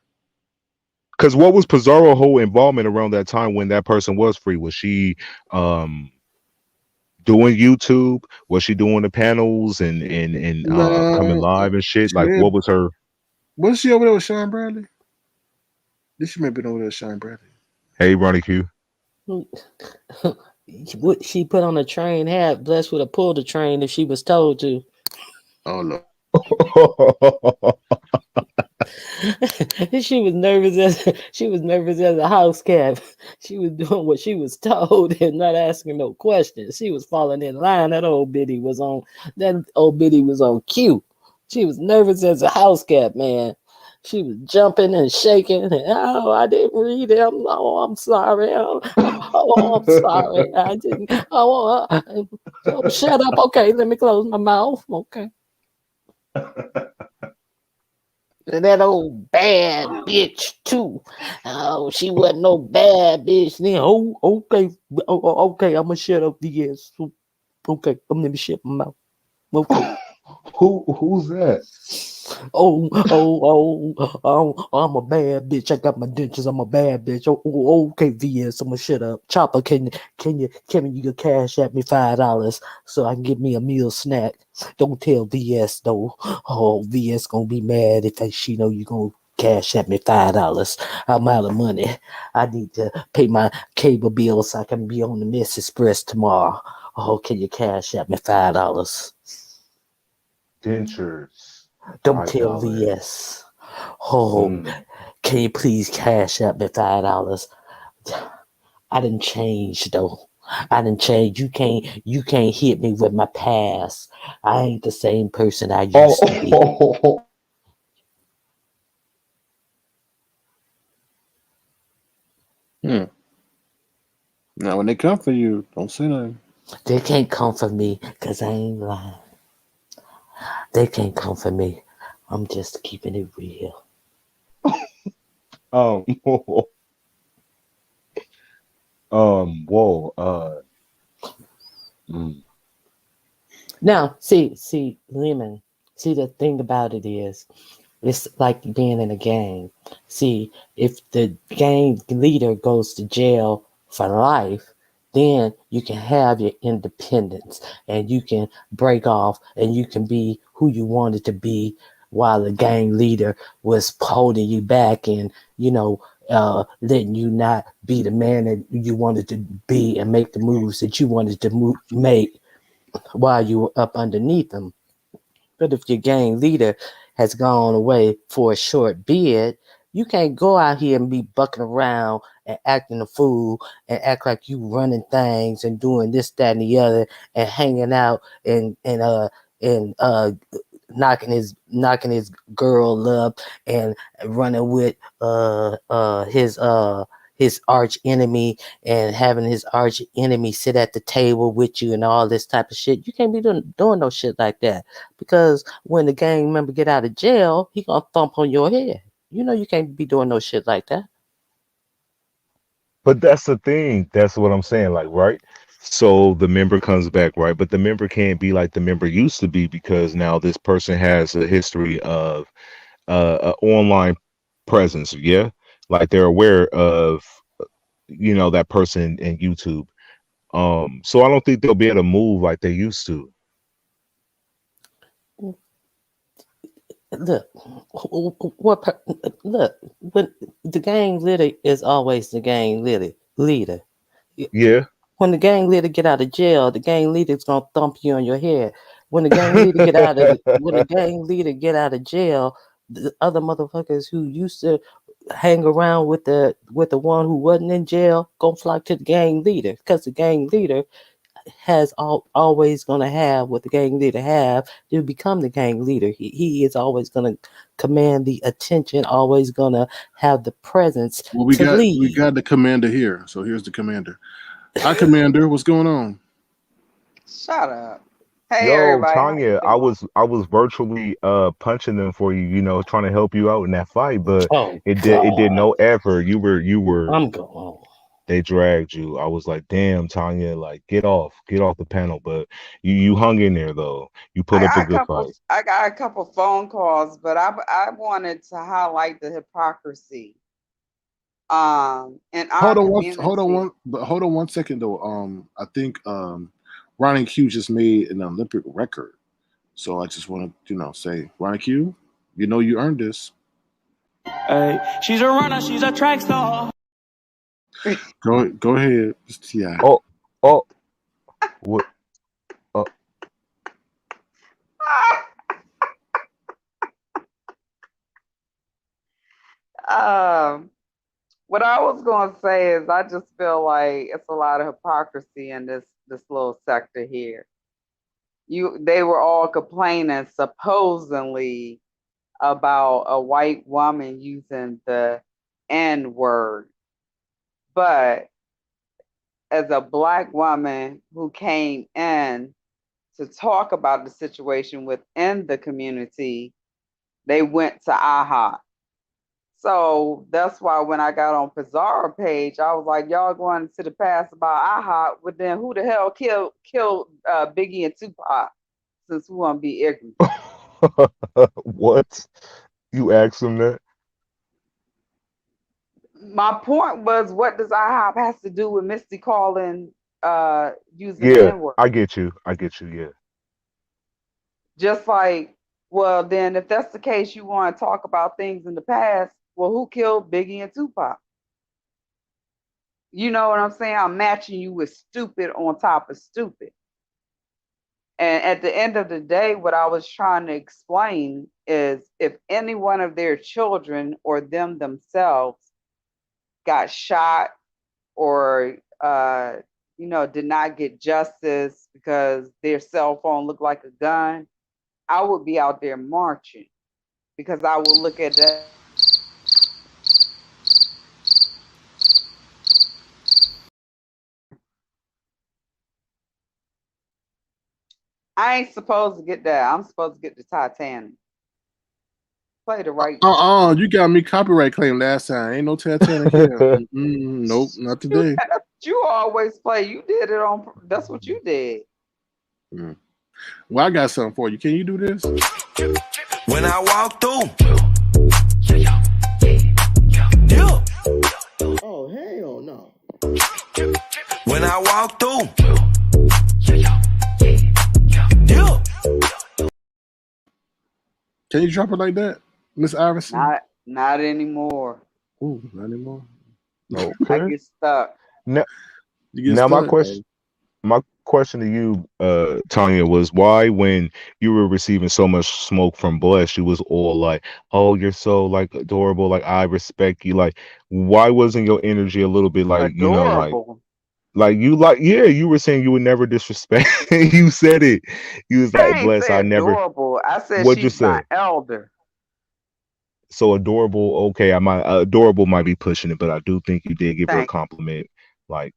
Because what was Pizarro's whole involvement around that time when that person was free? Was she doing YouTube? Was she doing the panels and coming No, live and shit? she Like, may have, what was her? was she over there with Sean Bradley? She may have been over there with Sean Bradley. Hey, Ronnie Q. What she put on a train hat, Bless would have pulled the train if she was told to. Oh no. She was nervous as a house cat. She was doing what she was told and not asking no questions. She was falling in line. That old biddy was on cue. She was nervous as a house cat, man. She was jumping and shaking. And, oh, I didn't read it. I'm sorry. I'm sorry. I didn't. Shut up. Okay, let me close my mouth. Okay. That old bad bitch too. Oh, she wasn't no bad bitch then. Oh, okay. Okay, I'm gonna shut up the yes. Okay, I'm gonna shut my mouth. Okay. Who's that? I'm a bad bitch. I got my dentures. I'm a bad bitch. Okay, VS, I'm gonna shut up. Chopper, can you cash at me $5 so I can get me a meal snack? Don't tell VS though. Oh, VS gonna be mad if she know you gonna cash at me $5. I'm out of money. I need to pay my cable bill so I can be on the Miss Express tomorrow. Oh, can you cash at me $5? Dentures. Don't tell $5. VS. Oh, can you please cash at me $5? I didn't change though. I didn't change. You can't hit me with my past. I ain't the same person I used to be. Now when they come for you, don't say nothing. They can't come for me because I ain't lying. They can't come for me. I'm just keeping it real. Whoa. Now, see, Lemon. See, the thing about it is, it's like being in a gang. See, if the gang leader goes to jail for life, then you can have your independence and you can break off and you can be who you wanted to be while the gang leader was holding you back and, letting you not be the man that you wanted to be and make the moves that you wanted to make while you were up underneath them. But if your gang leader has gone away for a short bid, you can't go out here and be bucking around and acting a fool and act like you running things and doing this, that, and the other and hanging out and knocking his girl up and running with his arch enemy and having his arch enemy sit at the table with you and all this type of shit. You can't be doing no shit like that, because when the gang member get out of jail, he gonna thump on your head. You can't be doing no shit like that. But that's the thing. That's what I'm saying. Like, right? So the member comes back, right? But the member can't be like the member used to be, because now this person has a history of online presence. Yeah, like they're aware of that person in YouTube. So I don't think they'll be able to move like they used to. Look, when the gang leader is always the gang leader. Yeah. When the gang leader get out of jail, the gang leader's gonna thump you on your head. When the gang leader get out of jail, the other motherfuckers who used to hang around with the one who wasn't in jail gonna flock to the gang leader, because the gang leader has always gonna have what the gang leader have to become the gang leader. He is always gonna command the attention, always gonna have the presence. Well, we got the commander here. So here's the commander. Hi, Commander. What's going on? Shut up. Hey, Yo, everybody. Tanya, I was virtually punching them for you, trying to help you out in that fight, but it did no effort. You were I'm going. They dragged you. I was like, damn, Tanya, like get off the panel. But you hung in there though. You put up a good fight. I got a couple phone calls, but I wanted to highlight the hypocrisy. And hold on one second though. I think Ronnie Q just made an Olympic record, so I just want to say, Ronnie Q, you earned this. Hey, she's a runner, she's a track star. Go ahead, T.I. Oh, what? What I was going to say is I just feel like it's a lot of hypocrisy in this little sector here. They were all complaining supposedly about a white woman using the N-word. But as a Black woman who came in to talk about the situation within the community, they went to IHOP. So that's why when I got on Pizarro page, I was like, y'all going to the past about IHOP, but then who the hell killed Biggie and Tupac, since we want to be ignorant? What? You asked him that? My point was, what does IHOP has to do with Misty calling using the N-word? I get you, yeah. Just like, well, then if that's the case, you want to talk about things in the past, well, who killed Biggie and Tupac? You know what I'm saying? I'm matching you with stupid on top of stupid. And at the end of the day, what I was trying to explain is, if any one of their children or them themselves got shot or, did not get justice because their cell phone looked like a gun, I would be out there marching, because I will look at that. I ain't supposed to get that. I'm supposed to get the Titanic. Play the right. You got me copyright claim last time. Ain't no Titanic here. Nope, not today. You always play. You did it on. That's what you did. Well, I got something for you. Can you do this? When I walk through. Oh, hell no. When I walk through. Can you drop it like that, Miss Iverson? Not anymore. Ooh, not anymore. I Okay. get stuck. Now, You get now stuck. my question to you, Tanya, was why when you were receiving so much smoke from Bless, you was all like, "Oh, you're so like adorable, like I respect you." Like, why wasn't your energy a little bit like, Adorable. you were saying you would never disrespect. You said it. You was like, I ain't "Bless, say I never." adorable. I said What'd you she's my say? elder. So adorable. Okay, I might adorable might be pushing it, but I do think you did give her a Thank. compliment. Like,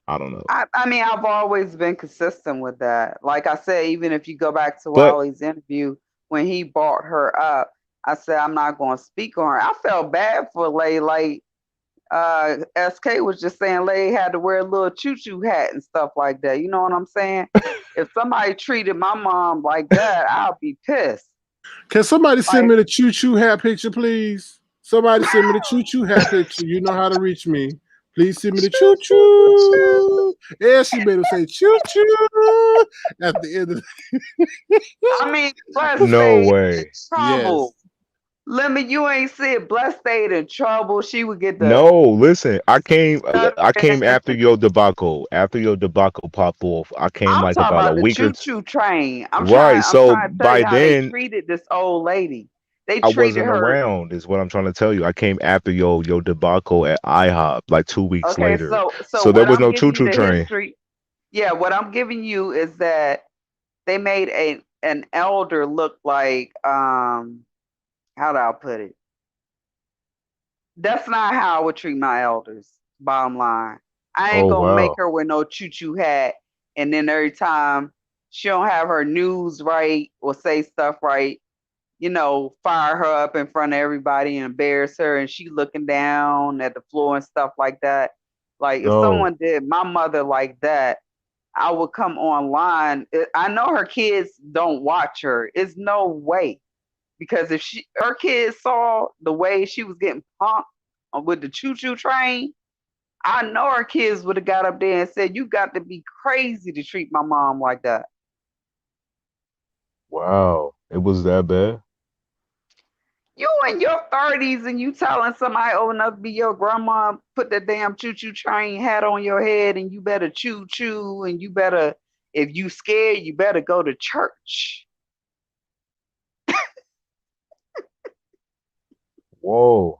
I don't know, I mean, I've always been consistent with that. Like I said, even if you go back to but Wally's interview when he brought her up, I said I'm not going to speak on her. I felt bad for Lay. Like SK was just saying, Lay had to wear a little choo-choo hat and stuff like that. You know what I'm saying? If somebody treated my mom like that, I'll be pissed. Can somebody send me the choo choo hat picture, please? Somebody send me the choo choo hat picture. You know how to reach me. Please send me the choo choo. Yeah, she made him say choo choo at the end of I mean, Bless no stayed in way. trouble. Yes. Lemon, you ain't said Bless stayed in trouble. She would get the No, listen, I came stuttering. after your debacle. After your debacle popped off, I came I'm like talking about a about the week or choo two. choo train. Right. I'm So trying to tell by you how they then treated this old lady. They I treated wasn't her. around, is what I'm trying to tell you. I came after your debacle at IHOP like 2 weeks Okay, later. so So there what was I'm no giving choo you choo the train. history. Yeah, what I'm giving you is that they made an elder look like how do I put it? That's not how I would treat my elders. Bottom line, I ain't Oh gonna make wow. her wear no choo choo hat, and then every time she don't have her news right or say stuff right, fire her up in front of everybody and embarrass her, and she looking down at the floor and stuff like that. Like if No. someone did my mother like that, I would come online. I know her kids don't watch her. It's no way because if her kids saw the way she was getting punked with the choo choo train, I know her kids would have got up there and said, "You got to be crazy to treat my mom like that." Wow. It was that bad? You in your 30s and you telling somebody old enough to be your grandma, put that damn choo choo train hat on your head and you better choo choo and you better, if you scared, you better go to church. Whoa.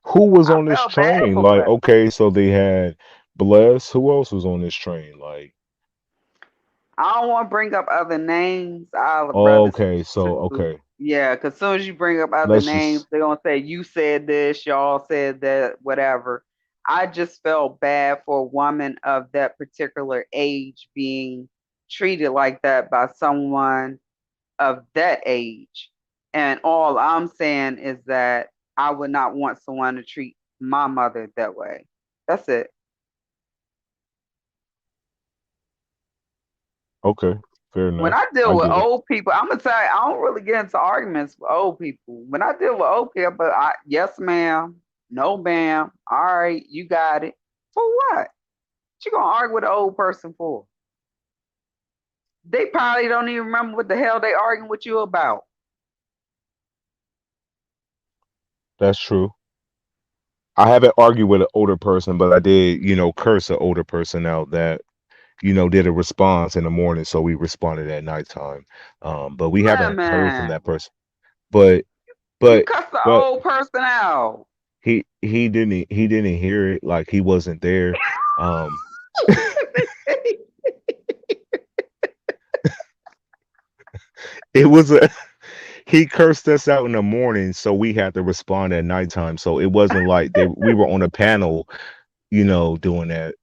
Who was I on this felt bad train? for Like, Black. okay, so they had Bless. Who else was on this train? Like, I don't want to bring up other names. I'd oh, rather okay, stick so to, okay. yeah, because as soon as you bring up other Let's names, just they're going to say, you said this, y'all said that, whatever. I just felt bad for a woman of that particular age being treated like that by someone of that age. And all I'm saying is that I would not want someone to treat my mother that way. That's it. okay, fair When enough. I deal I with get it. old people, I'm gonna tell you, I don't really get into arguments with old people. When I deal with old people, but yes, ma'am, no, ma'am, all right, you got it. For what? What you gonna argue with an old person for? They probably don't even remember what the hell they arguing with you about. That's true. I haven't argued with an older person, but I did, curse an older person out that, did a response in the morning, so we responded at nighttime. But we haven't heard from Lemon, that person. But you but cuss the but old person out. he didn't hear it, like he wasn't there. Um it was a he cursed us out in the morning, so we had to respond at nighttime. So it wasn't like we were on a panel, doing that.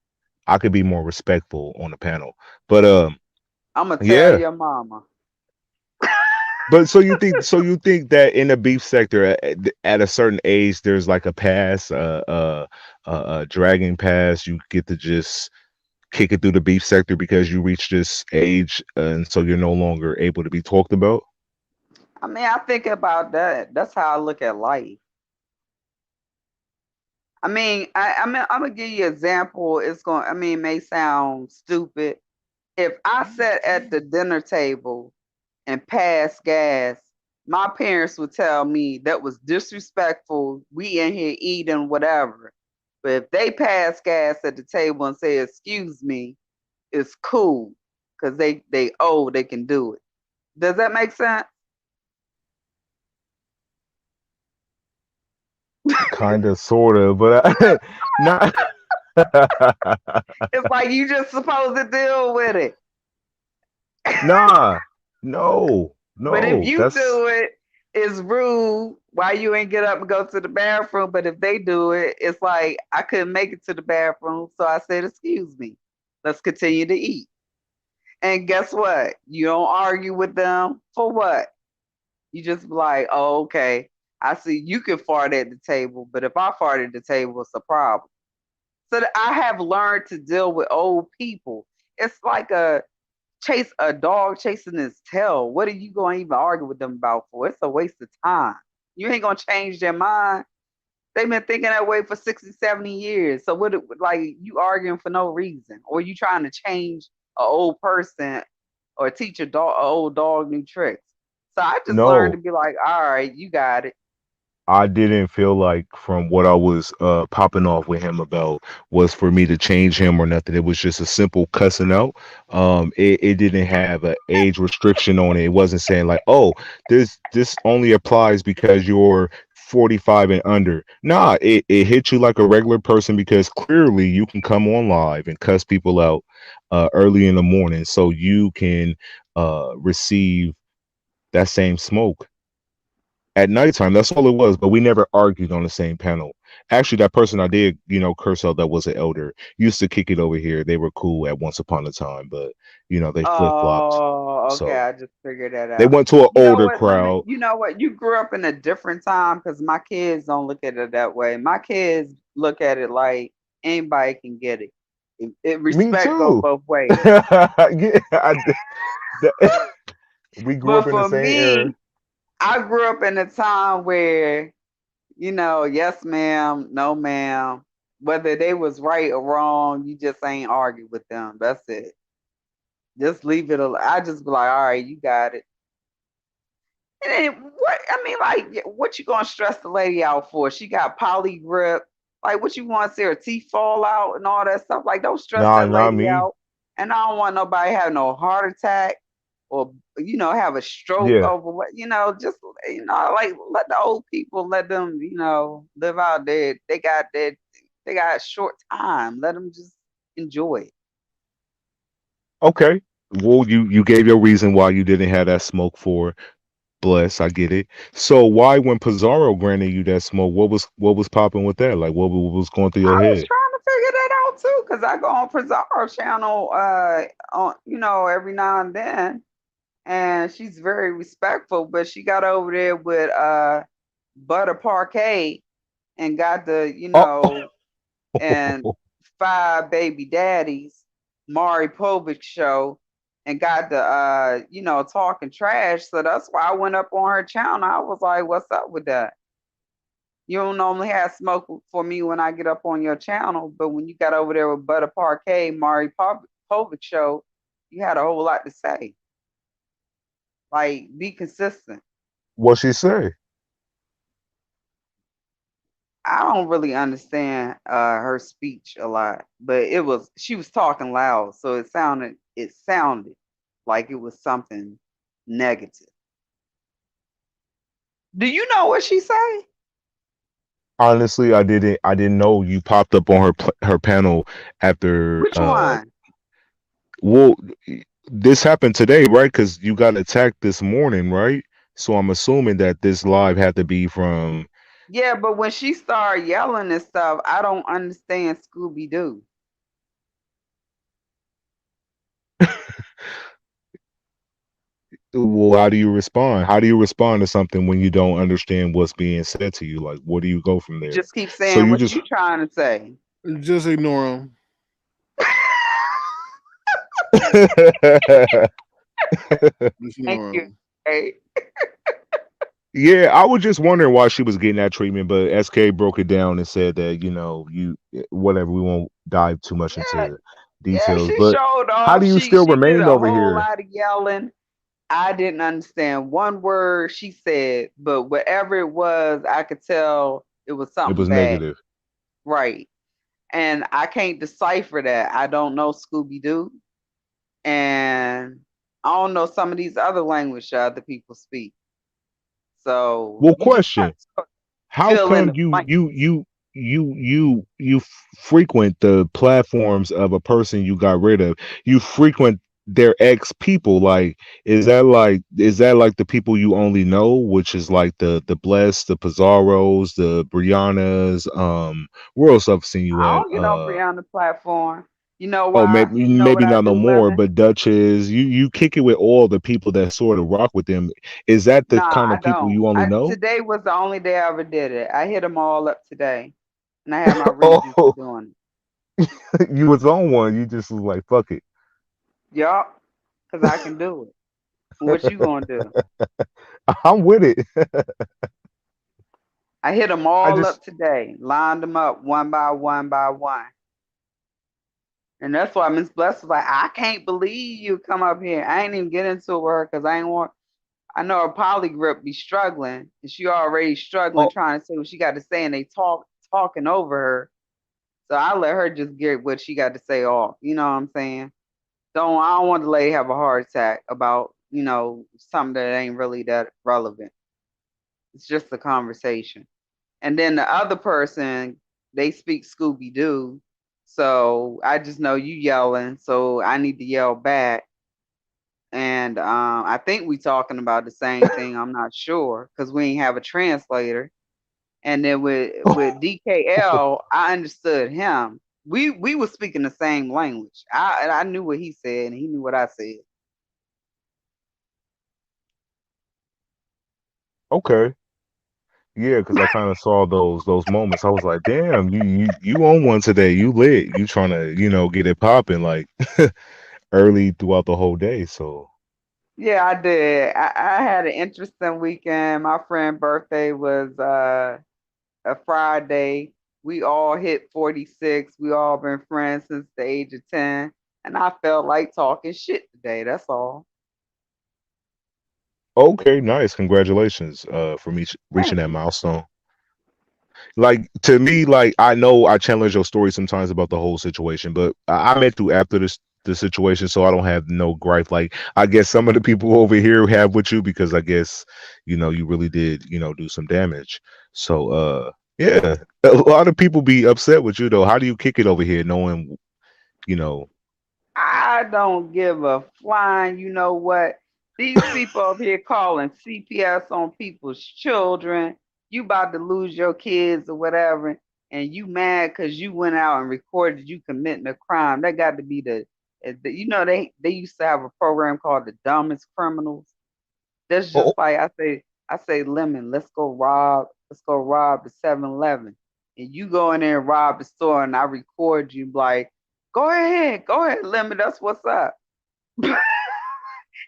I could be more respectful on the panel. But I'm gonna tell yeah. your mama. But so you think that in the beef sector at a certain age there's like a pass, a dragging pass, you get to just kick it through the beef sector because you reach this age, and so you're no longer able to be talked about? I mean, I think about that. That's how I look at life. I mean, I'm gonna give you an example. It's going. I mean, it may sound stupid. If I sat at the dinner table and passed gas, my parents would tell me that was disrespectful. We in here eating whatever. But if they pass gas at the table and say, "Excuse me," it's cool because they can do it. Does that make sense? Kind of, sort of, but not. It's like you just supposed to deal with it. Nah, no, But if no. you That's do it, it's rude. Why you ain't get up and go to the bathroom? But if they do it, it's like I couldn't make it to the bathroom, so I said, "Excuse me, let's continue to eat." And guess what? You don't argue with them for what? You just be like, "Oh, okay. I see you can fart at the table, but if I fart at the table, it's a problem." So I have learned to deal with old people. It's like a dog chasing his tail. What are you going to even argue with them about for? It's a waste of time. You ain't going to change their mind. They've been thinking that way for 60, 70 years. So like you arguing for no reason, or you trying to change an old person or teach a old dog new tricks. So I just learned to no. be like, all right, you got it. I didn't feel like from what I was popping off with him about was for me to change him or nothing. It was just a simple cussing out. It didn't have an age restriction on it. It wasn't saying like, oh, this only applies because you're 45 and under. Nah, it hit you like a regular person because clearly you can come on live and cuss people out early in the morning so you can receive that same smoke at nighttime. That's all it was. But we never argued on the same panel. Actually, that person I did, curse out that was an elder used to kick it over here. They were cool at once upon a time, but they flip flopped. Oh, okay. So I just figured that they out. went to an You know older what, Lemon? crowd. You know what? You grew up in a different time because my kids don't look at it that way. My kids look at it like anybody can get it. Me Respect go too. both ways. Yeah, we grew But up in the for same era. me, I grew up in a time where, yes, ma'am, no, ma'am. Whether they was right or wrong, you just ain't argue with them. That's it. Just leave it alone. I just be like, all right, you got it. And then what? I mean, like, what you gonna stress the lady out for? She got poly grip. Like, what you want to see her teeth fall out and all that stuff? Like, don't stress Nah, that not lady me. out. And I don't want nobody have no heart attack or have a stroke Yeah. over what Just like let the old people let them live out there. They got short time. Let them just enjoy it. Okay. Well, you gave your reason why you didn't have that smoke for. Bless, I get it. So why, when Pizarro granted you that smoke, what was popping with that? Like, what was going through your I was head? trying to figure that out too, because I go on Pizarro channel on every now and then, and she's very respectful, but she got over there with Butter Parquet and got the Oh, and Five Baby Daddies, Maury Povich show, and got the talking trash. So that's why I went up on her channel. I was like, what's up with that? You don't normally have smoke for me when I get up on your channel, but when you got over there with Butter Parquet, Maury Povich show, you had a whole lot to say. Like, be consistent. what she say? I don't really understand her speech a lot, but she was talking loud, so it sounded like it was something negative. Do you know what she say? Honestly, I didn't know you popped up on her panel after. Which one? Well, this happened today, right? Because you got attacked this morning, right? So I'm assuming that this live had to be from. Yeah, but when she started yelling and stuff, I don't understand Scooby Doo. Well, how do you respond? How do you respond to something when you don't understand what's being said to you? Like, where do you go from there? Just keep So saying you what just you trying to say. Just ignore him. Just Thank ignore you. him. Hey. Yeah, I was just wondering why she was getting that treatment, but SK broke it down and said that, whatever, we won't dive too much Yeah, into yeah, details. she But showed how off. do you She still she did remain a over whole here? lot of yelling. I didn't understand one word she said, but whatever it was, I could tell it was It something was bad. negative. Right. And I can't decipher that. I don't know Scooby Doo. And I don't know some of these other language other people speak. So Well, you just have question. to How fill in come the you blank. you you you frequent the platforms of a person you got rid of? You frequent their ex people. Like, is that like the people you only know, which is like the Blessed, the Pizarros, the Briannas, where else I've seen you I at? don't get no Brianna platform. You know Oh, why? maybe You know what maybe I not no do, more, Lemon? but Duchess, you kick it with all the people that sort of rock with them. Is that the Nah, kind I of people don't. you only know? Today was the only day I ever did it. I hit them all up today, and I had my reasons for Oh, doing you was on one. You just was like, fuck it. it. Yup, because I can do it. What you gonna do? I'm with it. I hit them I all just up today, lined them up one by one by one. And that's why Miss Bless was like, I can't believe you come up here. I ain't even get into it with her because I ain't want. I know her polygrip be struggling, and she already struggling oh, trying to say what she got to say, and they talking over her. So I let her just get what she got to say off. You know what I'm saying? I don't want the lady have a heart attack about something that ain't really that relevant. It's just a conversation. And then the other person, they speak Scooby Doo. So I just know you yelling, so I need to yell back. And I think we talking about the same thing. I'm not sure because we ain't have a translator. And then with DKL, I understood him. We were speaking the same language. I knew what he said, and he knew what I said. okay. Yeah, because I kind of saw those moments. I was like, damn, you on one today. You lit. You trying to, get it popping like early throughout the whole day. So Yeah, I did. I had an interesting weekend. My friend's birthday was a Friday. We all hit 46. We all been friends since the age of 10. And I felt like talking shit today. That's all. okay, nice. Congratulations, for me reaching Thank that you. milestone. Like, to me, like, I know I challenge your story sometimes about the whole situation, but I met you after the situation, so I don't have no gripe. Like, I guess some of the people over here have with you because I guess you really did do some damage. So yeah, a lot of people be upset with you though. How do you kick it over here, knowing you know? I don't give a flying, you know what? These people up here calling CPS on people's children. You about to lose your kids or whatever, and you mad because you went out and recorded you committing a crime. That got to be they used to have a program called the dumbest criminals. That's Oh, just like I say, Lemon, let's go rob the 7-Eleven. And you go in there and rob the store and I record you like, go ahead, Lemon, that's what's up.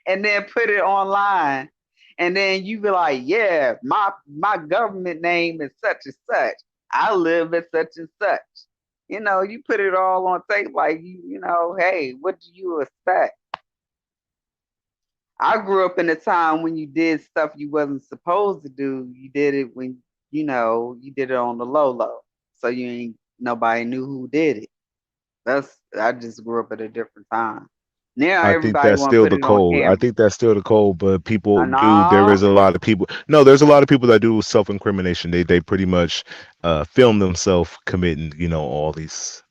And then put it online. And then you be like, yeah, my government name is such and such. I live at such and such. You put it all on tape like hey, what do you expect? I grew up in a time when you did stuff you wasn't supposed to do. You did it when you did it on the low low, so you ain't nobody knew who did it. I just grew up at a different time. Now I think everybody that's want to still put the it on code. I camera. think that's still the code, but people do. There is No, a lot of people. No, there's a lot of people that do self-incrimination. They pretty much film themselves committing, all these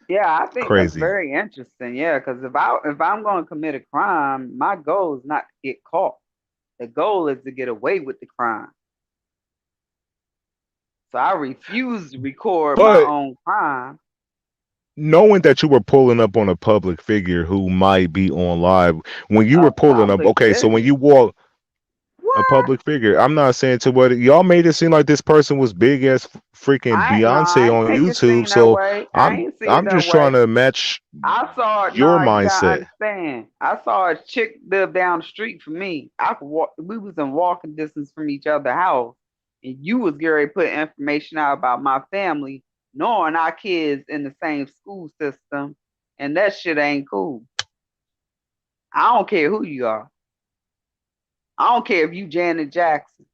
yeah, I think that's crazy. very interesting. Yeah, because if I'm going to commit a crime, my goal is not to get caught. The goal is to get away with the crime. So I refuse to record my But own crime. knowing that you were pulling up on a public figure who might be on live, when you A were pulling up, public okay, so when figure. you walk, a public figure. I'm not saying to what y'all made it seem like this person was big as freaking I Beyonce ain't on make it YouTube. seem that So way. I I'm ain't see it I'm that just trying way. to match I saw it. your Nah, you gotta mindset. understand. I saw a chick live down the street from me. I could walk. We was in walking distance from each other's house, and you was Gary put information out about my family, knowing our kids in the same school system, and that shit ain't cool. I don't care who you are. I don't care if you Janet Jackson.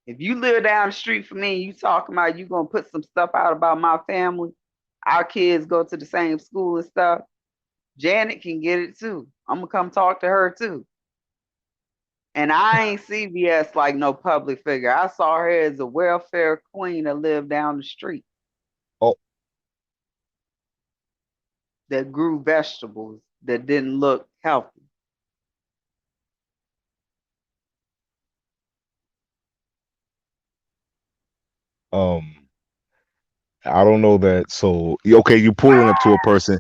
If you live down the street from me, and you talking about you gonna put some stuff out about my family, our kids go to the same school and stuff. Janet can get it too. I'm gonna come talk to her too. And I ain't CBS like no public figure. I saw her as a welfare queen that lived down the street Oh, that grew vegetables that didn't look healthy. um, I don't know that. So okay, you pulling up to a person.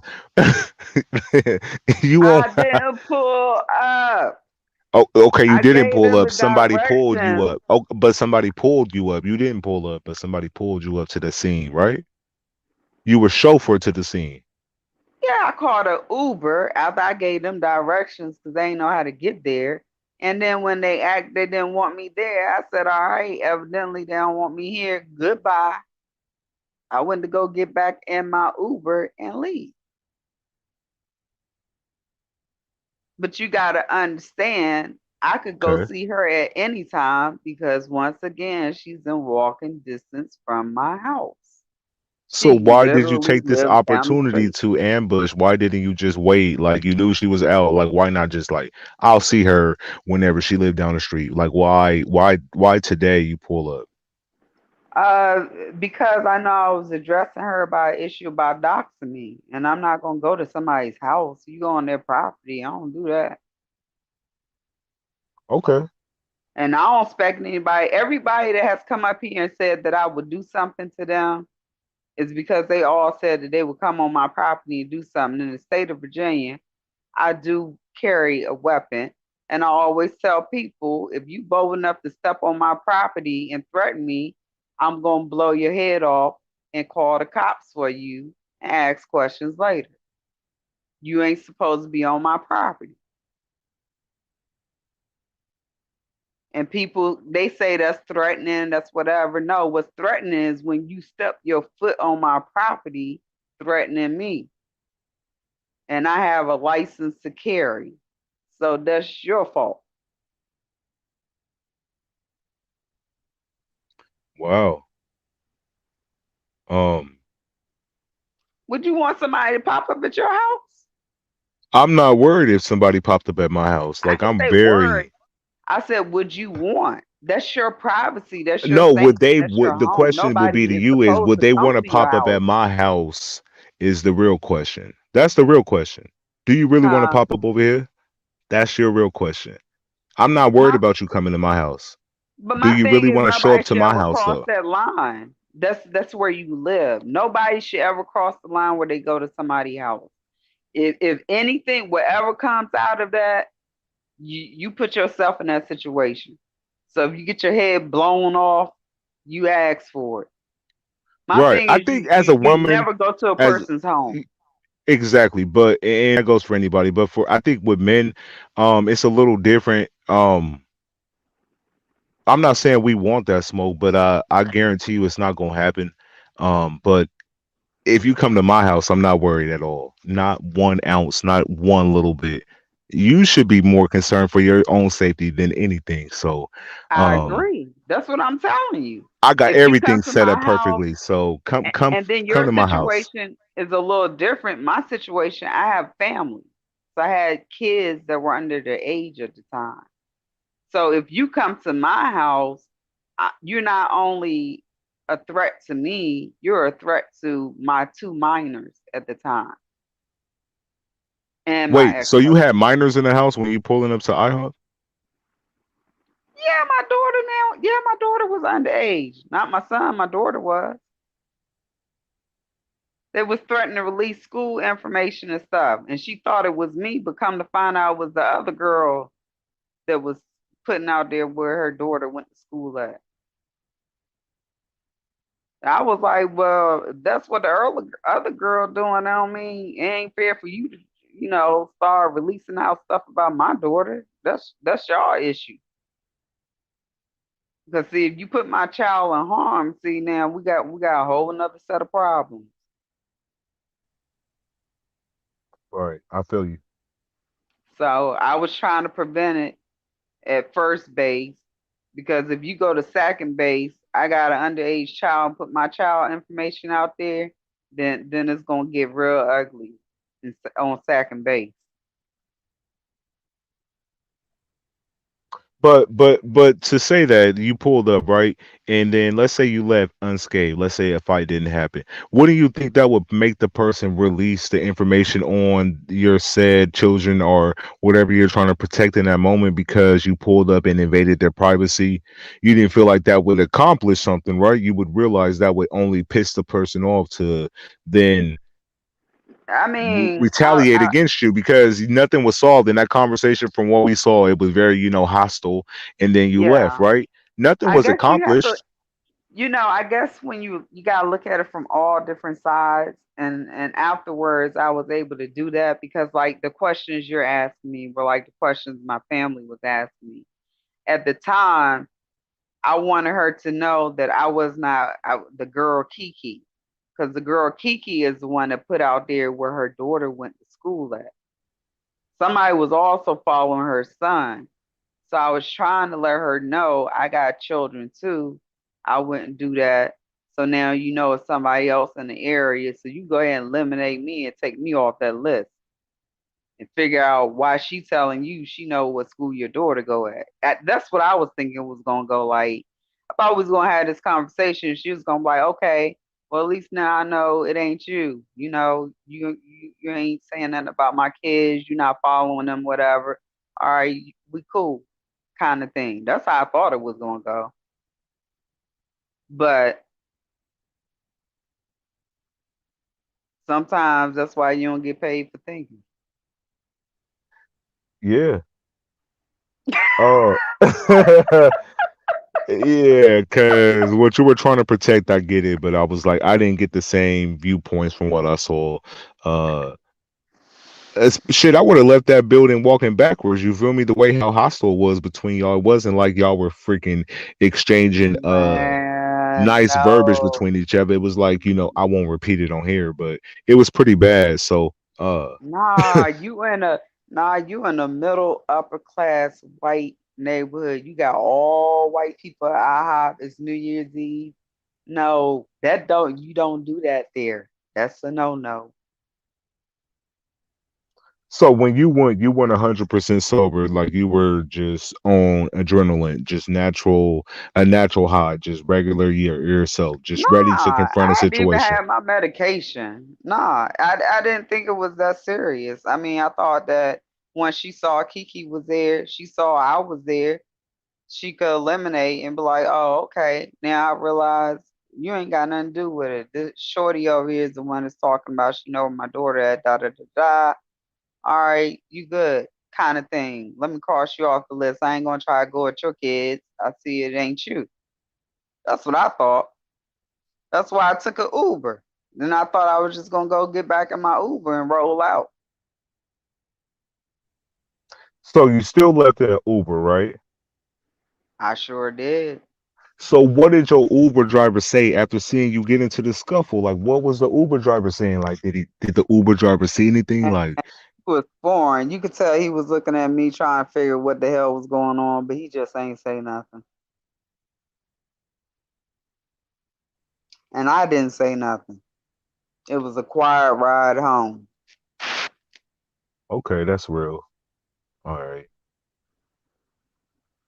You won't. I didn't pull up. Oh, okay, you I didn't gave pull them up. the Somebody pulled you directions. up. Oh, but somebody pulled you up. You didn't pull up, but somebody pulled you up to the scene, right? You were chauffeured to the scene. Yeah, I called a Uber after I gave them directions because they didn't know how to get there. And then when they didn't want me there, I said, all right, evidently they don't want me here. Goodbye. I went to go get back in my Uber and leave. But you got to understand, I could go Okay. see her at any time because once again, she's in walking distance from my house. So She why did you literally take this lives down the opportunity street. to ambush? Why didn't you just wait? Like you knew she was out. Like why not just like I'll see her whenever she lived down the street? Like why today you pull up? Because I know I was addressing her about an issue about doxing me, and I'm not gonna go to somebody's house. You go on their property. I don't do that. Okay. And I don't expect anybody. Everybody that has come up here and said that I would do something to them is because they all said that they would come on my property and do something. In the state of Virginia, I do carry a weapon, and I always tell people if you bold enough to step on my property and threaten me, I'm gonna blow your head off and call the cops for you and ask questions later. You ain't supposed to be on my property. And people, they say that's threatening, that's whatever. No, what's threatening is when you step your foot on my property, threatening me. And I have a license to carry. So that's your fault. Wow. Um, Would you want somebody to pop up at your house? I'm not worried if somebody popped up at my house. I Like didn't I'm say word. very I said, would you want? That's your privacy. That's your no, would sanctum. they That's your would the home. question would be Nobody to is you is supposed would to they come want to to your pop up house. at my house is the real question. That's the real question. Do you really want to Huh? pop up over here? That's your real question. I'm not worried My, about you coming to my house. but Do my you thing really is want to show nobody up to should my ever house cross though? that line. That's where you live. Nobody should ever cross the line where they go to somebody's house. If anything, whatever comes out of that, you put yourself in that situation. So if you get your head blown off, you ask for it. My Right. thing I is think as a you woman, never go to a as person's home. exactly, but and that goes for anybody. But for I think with men, it's a little different. I'm not saying we want that smoke, but I guarantee you it's not gonna happen. But if you come to my house, I'm not worried at all. Not 1 ounce, not one little bit. You should be more concerned for your own safety than anything. So, I um, agree. That's what I'm telling you. I got If you come everything to set my up house perfectly. So come and then come your to my house. situation is a little different. My situation, I have family. So I had kids that were under their age at the time. So if you come to my house, you're not only a threat to me, you're a threat to my two minors at the time and my Wait, so you ex-husband. had minors in the house when you pulling up to IHOP? Yeah, my daughter now. Yeah, my daughter was underage. Not my son, my daughter was. They was threatening to release school information and stuff. And she thought it was me, but come to find out it was the other girl that was putting out there where her daughter went to school at. I was like, well, that's what the other girl doing. I don't mean it ain't fair for you to, start releasing out stuff about my daughter. That's y'all issue. Because see, if you put my child in harm, see now we got a whole another set of problems. Right. I feel you. So I was trying to prevent it at first base because if you go to second base, I got an underage child and put my child information out there, then it's gonna get real ugly on second base. But to say that you pulled up, right, and then let's say you left unscathed. Let's say a fight didn't happen. What do you think that would make the person release the information on your said children or whatever you're trying to protect in that moment because you pulled up and invaded their privacy? You didn't feel like that would accomplish something, right? You would realize that would only piss the person off to then I mean, retaliate against you because nothing was solved in that conversation. From what we saw, it was very hostile, and then you left, yeah. right? Nothing I was guess you have to, accomplished. I guess when you gotta look at it from all different sides, and afterwards I was able to do that because like the questions you're asking me were like the questions my family was asking me at the time. I wanted her to know that I was not the girl Kiki, because the girl Kiki is the one that put out there where her daughter went to school at. Somebody was also following her son. So I was trying to let her know I got children too. I wouldn't do that. So now you know it's somebody else in the area. So you go ahead and eliminate me and take me off that list and figure out why she telling you she know what school your daughter go at. That's what I was thinking was gonna go like. I thought we was gonna have this conversation. She was gonna be like, okay, well at least now I know it ain't you. You ain't saying nothing about my kids. You're not following them, whatever. All right, we cool, kind of thing. That's how I thought it was gonna go. But sometimes that's why you don't get paid for thinking. Yeah. Oh. Yeah, because what you were trying to protect, I get it, but I was like, I didn't get the same viewpoints from what I saw. Uh, shit, I would have left that building walking backwards. You feel me? The way how hostile it was between y'all, it wasn't like y'all were freaking exchanging Man, nice verbiage no. between each other. It was like, I won't repeat it on here, but it was pretty bad. So, You in a middle upper class white neighborhood. You got all white people at IHOP. It's New Year's Eve. No, you don't do that there. That's a no. so when you weren't 100% sober, like you were just on adrenaline, just a natural high, just regular yourself, just ready to Nah, confront a I hadn't even situation. had my medication. Nah, I didn't think it was that serious. I mean, I thought that when she saw Kiki was there, she saw I was there, she could eliminate and be like, oh, okay. Now I realize you ain't got nothing to do with it. This shorty over here is the one that's talking about she know where my daughter at, da da da da. All right, you good, kind of thing. Let me cross you off the list. I ain't gonna try to go at your kids. I see it ain't you. That's what I thought. That's why I took an Uber. Then I thought I was just gonna go get back in my Uber and roll out. So you still left in an Uber, right? I sure did. So what did your Uber driver say after seeing you get into the scuffle? Like, what was the Uber driver saying? Like, did the Uber driver see anything? And Like, he was foreign. You could tell he was looking at me trying to figure what the hell was going on, but he just ain't say nothing. And I didn't say nothing. It was a quiet ride home. okay, that's real. All right.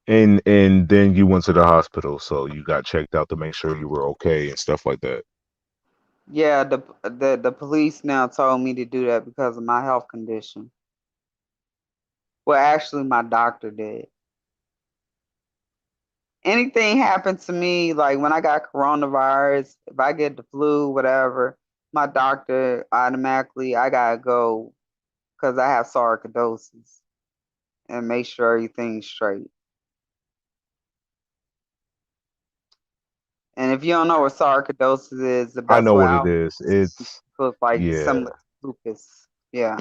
And then you went to the hospital, so you got checked out to make sure you were okay and stuff like that. Yeah, the police now told me to do that because of my health condition. Well, actually, my doctor did. Anything happened to me, like when I got coronavirus, if I get the flu, whatever, my doctor automatically, I gotta go because I have sarcoidosis and make sure everything's straight. And if you don't know what sarcoidosis is, the I best know way what it out is. It's looks like yeah, similar to lupus. Yeah.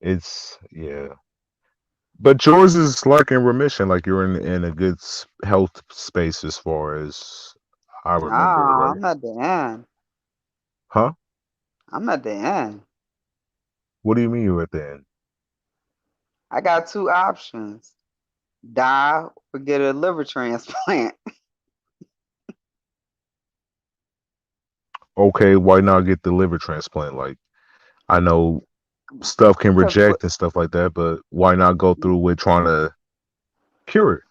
it's yeah. But yours is like in remission, like you're in a good health space as far as I remember, Nah, right? I'm at the end. Huh? I'm at the end. What do you mean you're at the end? I got two options: die or get a liver transplant. Okay, why not get the liver transplant? Like I know stuff can Because reject and stuff like that, but why not go through with trying to cure it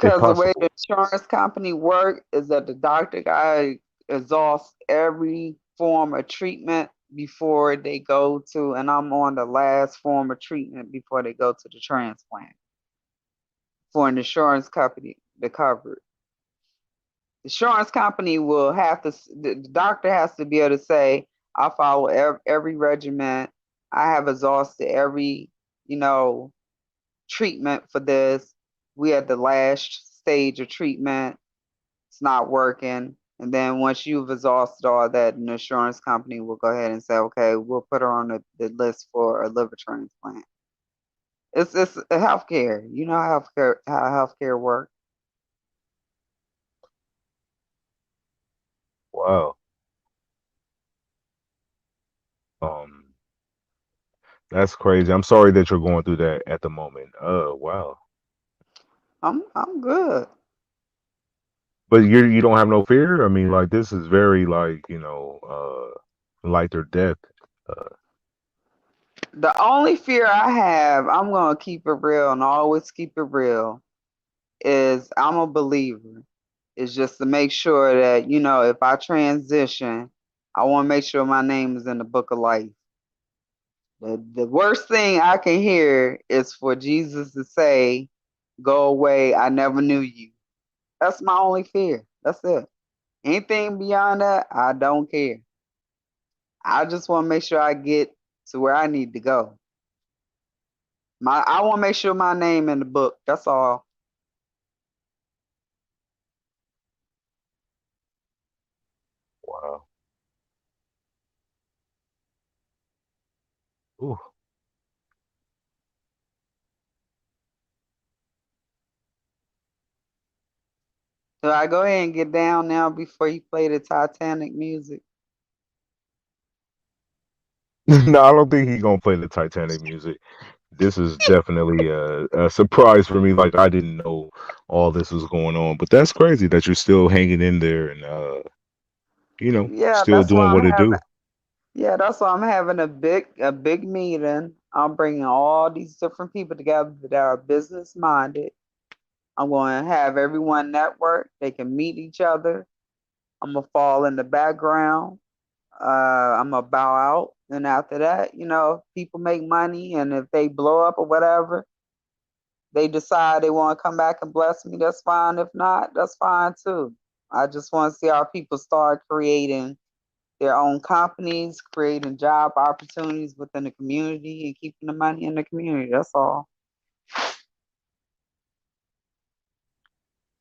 if because the way possible? the insurance company work is that the doctor got to exhaust every form of treatment before they go to, and I'm on the last form of treatment before they go to the transplant for an insurance company to cover it. The insurance company will have to, the doctor has to be able to say, I follow every regimen. I have exhausted every, you know, treatment for this. We at the last stage of treatment. It's not working. And then once you've exhausted all that, an insurance company will go ahead and say, okay, we'll put her on the list for a liver transplant. It's a healthcare. You know how healthcare works. Wow. Um, that's crazy. I'm sorry that you're going through that at the moment. Wow. I'm good. But you don't have no fear? I mean, like this is very like, life or death. Uh, The only fear I have, I'm gonna keep it real and always keep it real, is I'm a believer. Is just to make sure that, if I transition, I want to make sure my name is in the book of life. The worst thing I can hear is for Jesus to say, go away, I never knew you. That's my only fear. That's it. Anything beyond that, I don't care. I just want to make sure I get to where I need to go. I want to make sure my name in the book. That's all. wow. Ooh. So I go ahead and get down now before you play the Titanic music. No, I don't think he's gonna play the Titanic music. This is definitely a surprise for me. Like I didn't know all this was going on, but that's crazy that you're still hanging in there and Yeah, still that's why doing I'm what it having. do. Yeah, that's why I'm having a big meeting. I'm bringing all these different people together that are business minded. I'm going to have everyone network. They can meet each other. I'm gonna fall in the background. I'm gonna bow out, and after that, people make money, and if they blow up or whatever, they decide they want to come back and bless me. That's fine. If not, that's fine too. I just want to see our people start creating their own companies, creating job opportunities within the community, and keeping the money in the community. That's all.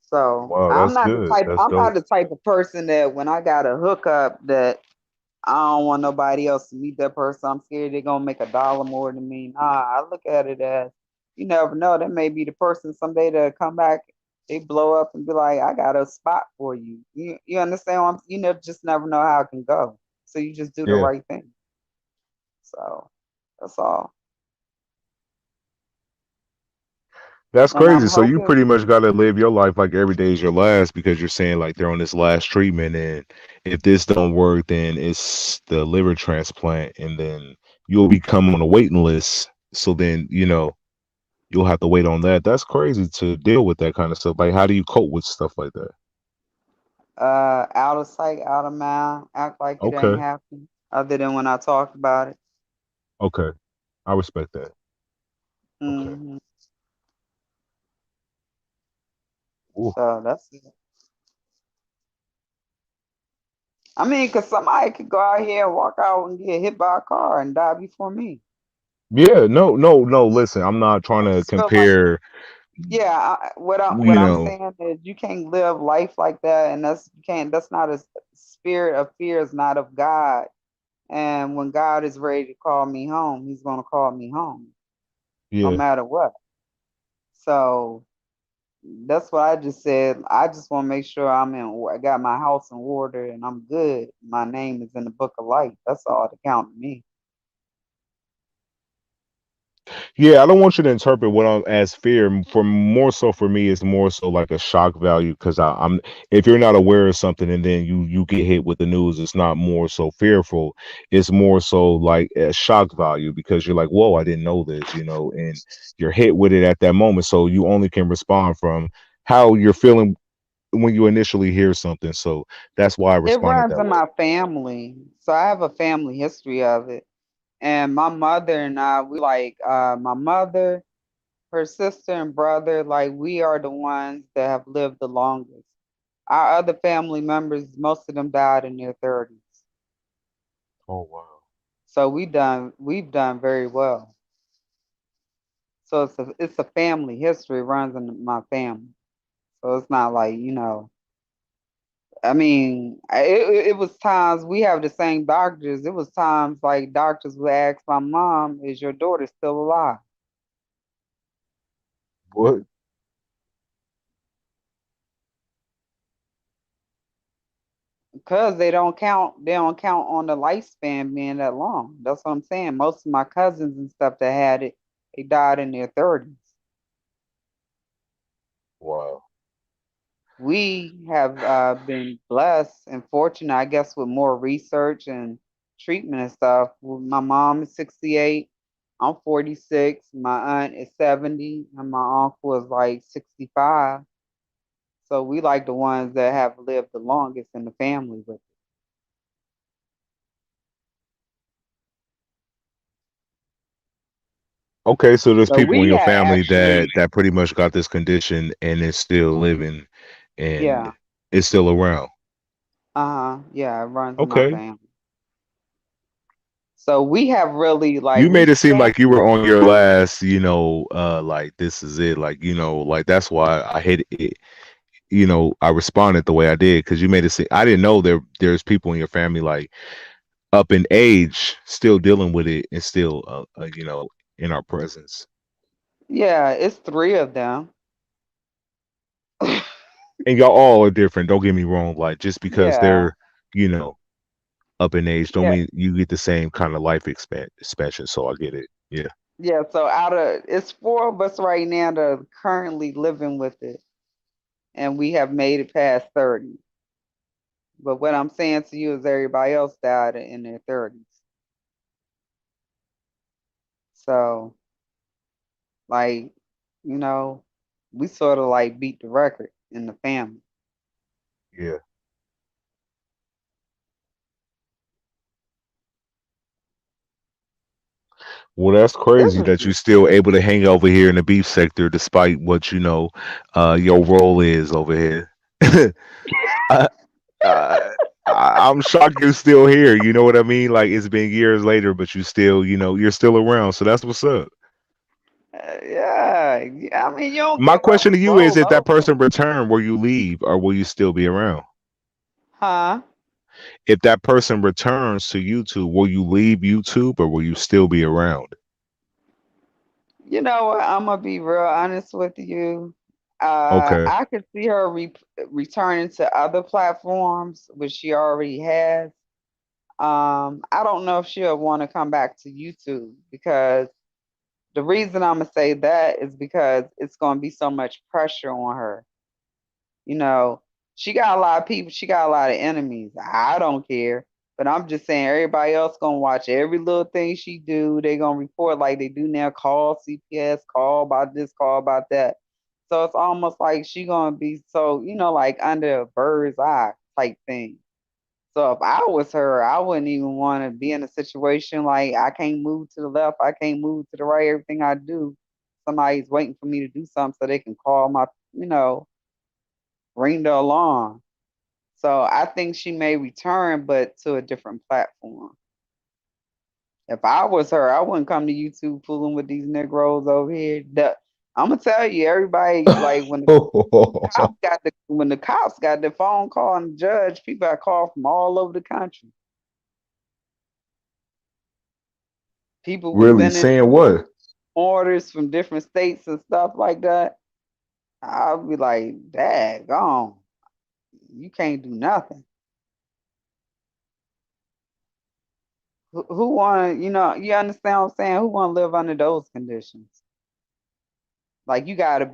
So Wow, I'm that's not the good. type. That's I'm not dope. the type of person that when I got a hookup that I don't want nobody else to meet that person. I'm scared they're gonna make $1 more than me. Nah, I look at it as you never know. That may be the person someday to come back. They blow up and be like, "I got a spot for you." You understand? Just never know how it can go. So you just do the Yeah. right thing. So that's all. That's And I'm crazy. So you hoping. pretty much got to live your life like every day is your last because you're saying like they're on this last treatment, and if this don't work, then it's the liver transplant, and then you'll become on a waiting list. So then you'll have to wait on that. That's crazy to deal with that kind of stuff. Like, how do you cope with stuff like that? Out of sight, out of mind, act like it ain't Okay, happening, other than when I talk about it. okay, I respect that. Okay. Hmm. Ooh. So that's it. I mean, because somebody could go out here and walk out and get hit by a car and die before me. Yeah, no, no, no. Listen, I'm not trying I to just feel like, compare Yeah, what You I'm know, saying is you can't live life like that, and you can't. That's not a spirit of fear. Is not of God. And when God is ready to call me home, He's going to call me home, no yeah. matter what. So that's what I just said. I just want to make sure I got my house in order and I'm good. My name is in the book of life. That's all that counts to me. Yeah, I don't want you to interpret what I'm as fear. For more so for me, it's more so like a shock value because I'm if you're not aware of something and then you get hit with the news, it's not more so fearful. It's more so like a shock value because you're like, whoa, I didn't know this, and you're hit with it at that moment. So you only can respond from how you're feeling when you initially hear something. So that's why I It responded runs that in way. my family. So I have a family history of it. And my mother and I, we like my mother, her sister and brother, like we are the ones that have lived the longest. Our other family members, most of them died in their 30s. Oh wow. So we've done very well. So it's a family history, it runs in my family. So it's not like, I mean, it was times we have the same doctors. It was times like doctors would ask my mom, "Is your daughter still alive?" What? Because they don't count on the lifespan being that long. That's what I'm saying. Most of my cousins and stuff that had it, they died in their 30s. Wow. We have been blessed and fortunate, I guess, with more research and treatment and stuff. My mom is 68. I'm 46. My aunt is 70, and my uncle is like 65. So we like the ones that have lived the longest in the family with it. Okay, so there's So people in we your had family that actually, that pretty much got this condition and is still living yeah, and is still around. yeah, it runs in my Okay. family. So we have really like You we made it seem spent, like you were on your last, like this is it, like, like that's why I hit it, I responded the way I did because you made it seem I didn't know there's people in your family like up in age still dealing with it and still in our presence. yeah, it's three of them. And y'all all are different, don't get me wrong, like just because Yeah, they're, you know, up in age don't yeah, mean you get the same kind of life expansion. So I get it. Yeah. yeah. So it's four of us right now that are currently living with it, and we have made it past 30. But what I'm saying to you is everybody else died in their 30s. So like, you know, we sort of like beat the record in the family. Yeah. Well, that's This crazy that is you're still able to hang over here in the beef sector despite what your role is over here. I, I, I'm shocked you're still here. You know what I mean? Like it's been years later, but you still, you're still around. So that's what's up. yeah, yeah. I mean, you don't My give up question to and you is: roll if that over, person return, will you leave or will you still be around? huh? If that person returns to YouTube, will you leave YouTube or will you still be around? You know what? I'm gonna be real honest with you. Okay. I could see her returning to other platforms, which she already has. I don't know if she'll want to come back to YouTube because the reason I'm gonna say that is because it's gonna be so much pressure on her. You know, she got a lot of people, she got a lot of enemies. I don't care. But I'm just saying everybody else gonna watch every little thing she do. They gonna report like they do now, call CPS, call about this, call about that. So it's almost like she gonna be so, like under a bird's eye type thing. So if I was her, I wouldn't even want to be in a situation like I can't move to the left, I can't move to the right. Everything I do, somebody's waiting for me to do something so they can call my, ring the alarm. So I think she may return, but to a different platform. If I was her, I wouldn't come to YouTube fooling with these Negroes over here. I'm gonna tell you, everybody, like when the cops got the phone call on the judge, people got called from all over the country. People was Really sending saying what? orders from different states and stuff like that. I'll be like, daggone, you can't do nothing. Who want, you understand what I'm saying? Who want to live under those conditions? Like you gotta,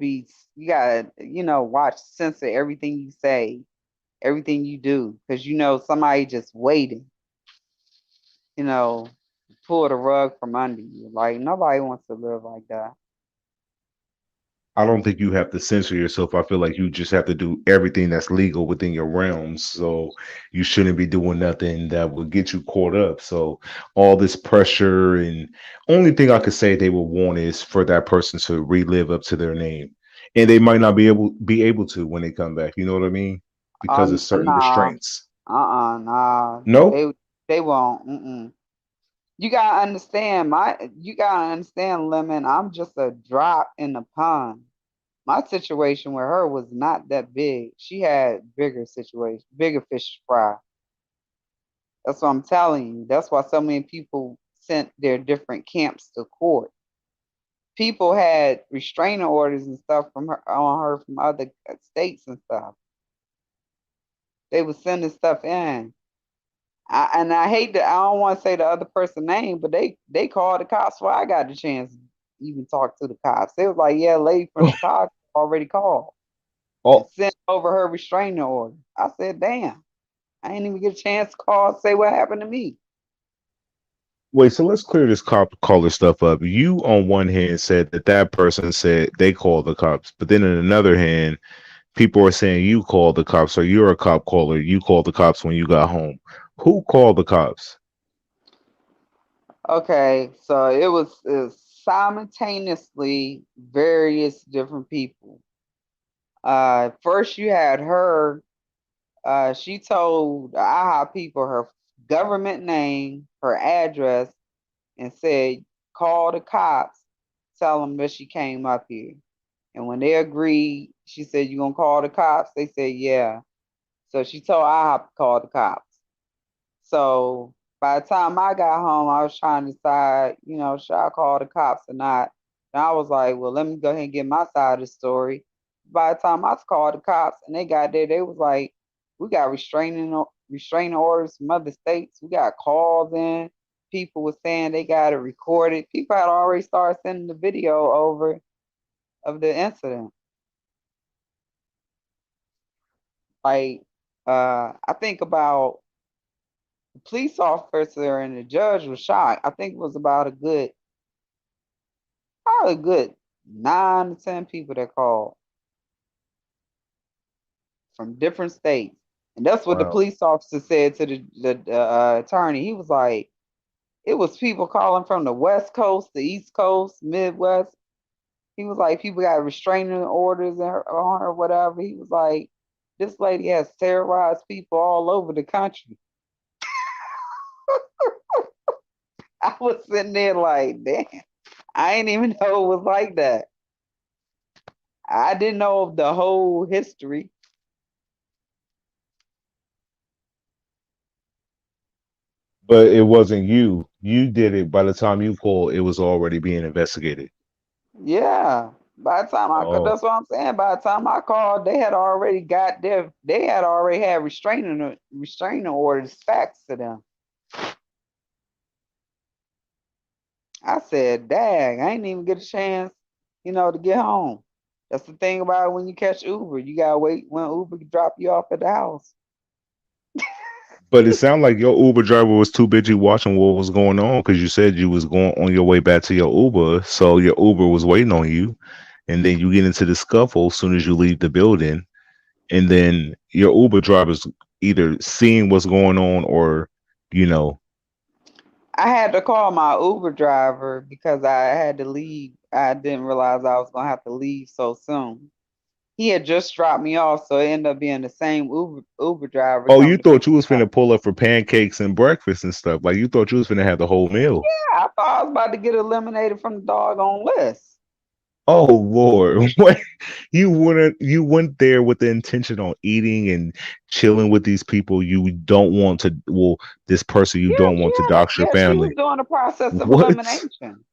watch, censor everything you say, everything you do, because somebody just waiting, pull the rug from under you. Like nobody wants to live like that. I don't think you have to censor yourself. I feel like you just have to do everything that's legal within your realms. So you shouldn't be doing nothing that will get you caught up. So all this pressure, and only thing I could say they would want is for that person to relive up to their name. And they might not be able to when they come back. You know what I mean? Because of certain Nah, restraints. nah. No? They won't. Mm-mm. You gotta understand, Lemon. I'm just a drop in the pond. My situation with her was not that big. She had bigger fish to fry. That's what I'm telling you. That's why so many people sent their different camps to court. People had restraining orders and stuff from her from other states and stuff. They were sending stuff in. I hate that. I don't want to say the other person's name, but they called the cops before I got the chance to even talk to the cops. They was like, "Yeah, a lady from Chicago already called and sent over her restraining order." I said, "Damn, I didn't even get a chance to call and say what happened to me." Wait, so let's clear this cop caller stuff up. You, on one hand, said that person said they called the cops, but then in another hand, people are saying you called the cops, or you're a cop caller. You called the cops when you got home. Who called the cops? Okay, so it was simultaneously various different people. First you had her. She told the AHA people her government name, her address, and said, "Call the cops, tell them that she came up here." And when they agreed, she said, "You gonna call the cops?" They said, "Yeah." So she told AHA to call the cops. So by the time I got home, I was trying to decide, should I call the cops or not? And I was like, well, let me go ahead and get my side of the story. By the time I called the cops and they got there, they was like, we got restraining orders from other states. We got calls in. People were saying they got it recorded. People had already started sending the video over of the incident. Like, I think about the police officer and the judge was shocked. I think it was about probably a good 9 to 10 people that called from different states. And that's what the Wow. police officer said to the attorney. He was like, it was people calling from the West Coast, the East Coast, Midwest. He was like, people got restraining orders on her, whatever. He was like, this lady has terrorized people all over the country. I was sitting there like, damn, I didn't even know it was like that. I didn't know of the whole history. But it wasn't you. You did it. By the time you called, it was already being investigated. Yeah. By the time that's what I'm saying. By the time I called, they had already had restraining orders faxed to them. I said, dang, I ain't even get a chance, to get home. That's the thing about it when you catch Uber. You gotta wait when Uber can drop you off at the house. But it sounded like your Uber driver was too busy watching what was going on, because you said you was going on your way back to your Uber, so your Uber was waiting on you, and then you get into the scuffle as soon as you leave the building, and then your Uber driver's either seeing what's going on or, I had to call my Uber driver because I had to leave. I didn't realize I was gonna have to leave so soon. He had just dropped me off, so it ended up being the same Uber driver Oh, you coming to pick thought you was me up. finna pull up for pancakes and breakfast and stuff. Like, you thought you was finna have the whole meal. Yeah, I thought I was about to get eliminated from the doggone list. Oh Lord, what you went there with the intention on eating and chilling with these people you don't want to well this person you don't want to dox your She was family. doing a process of What? elimination.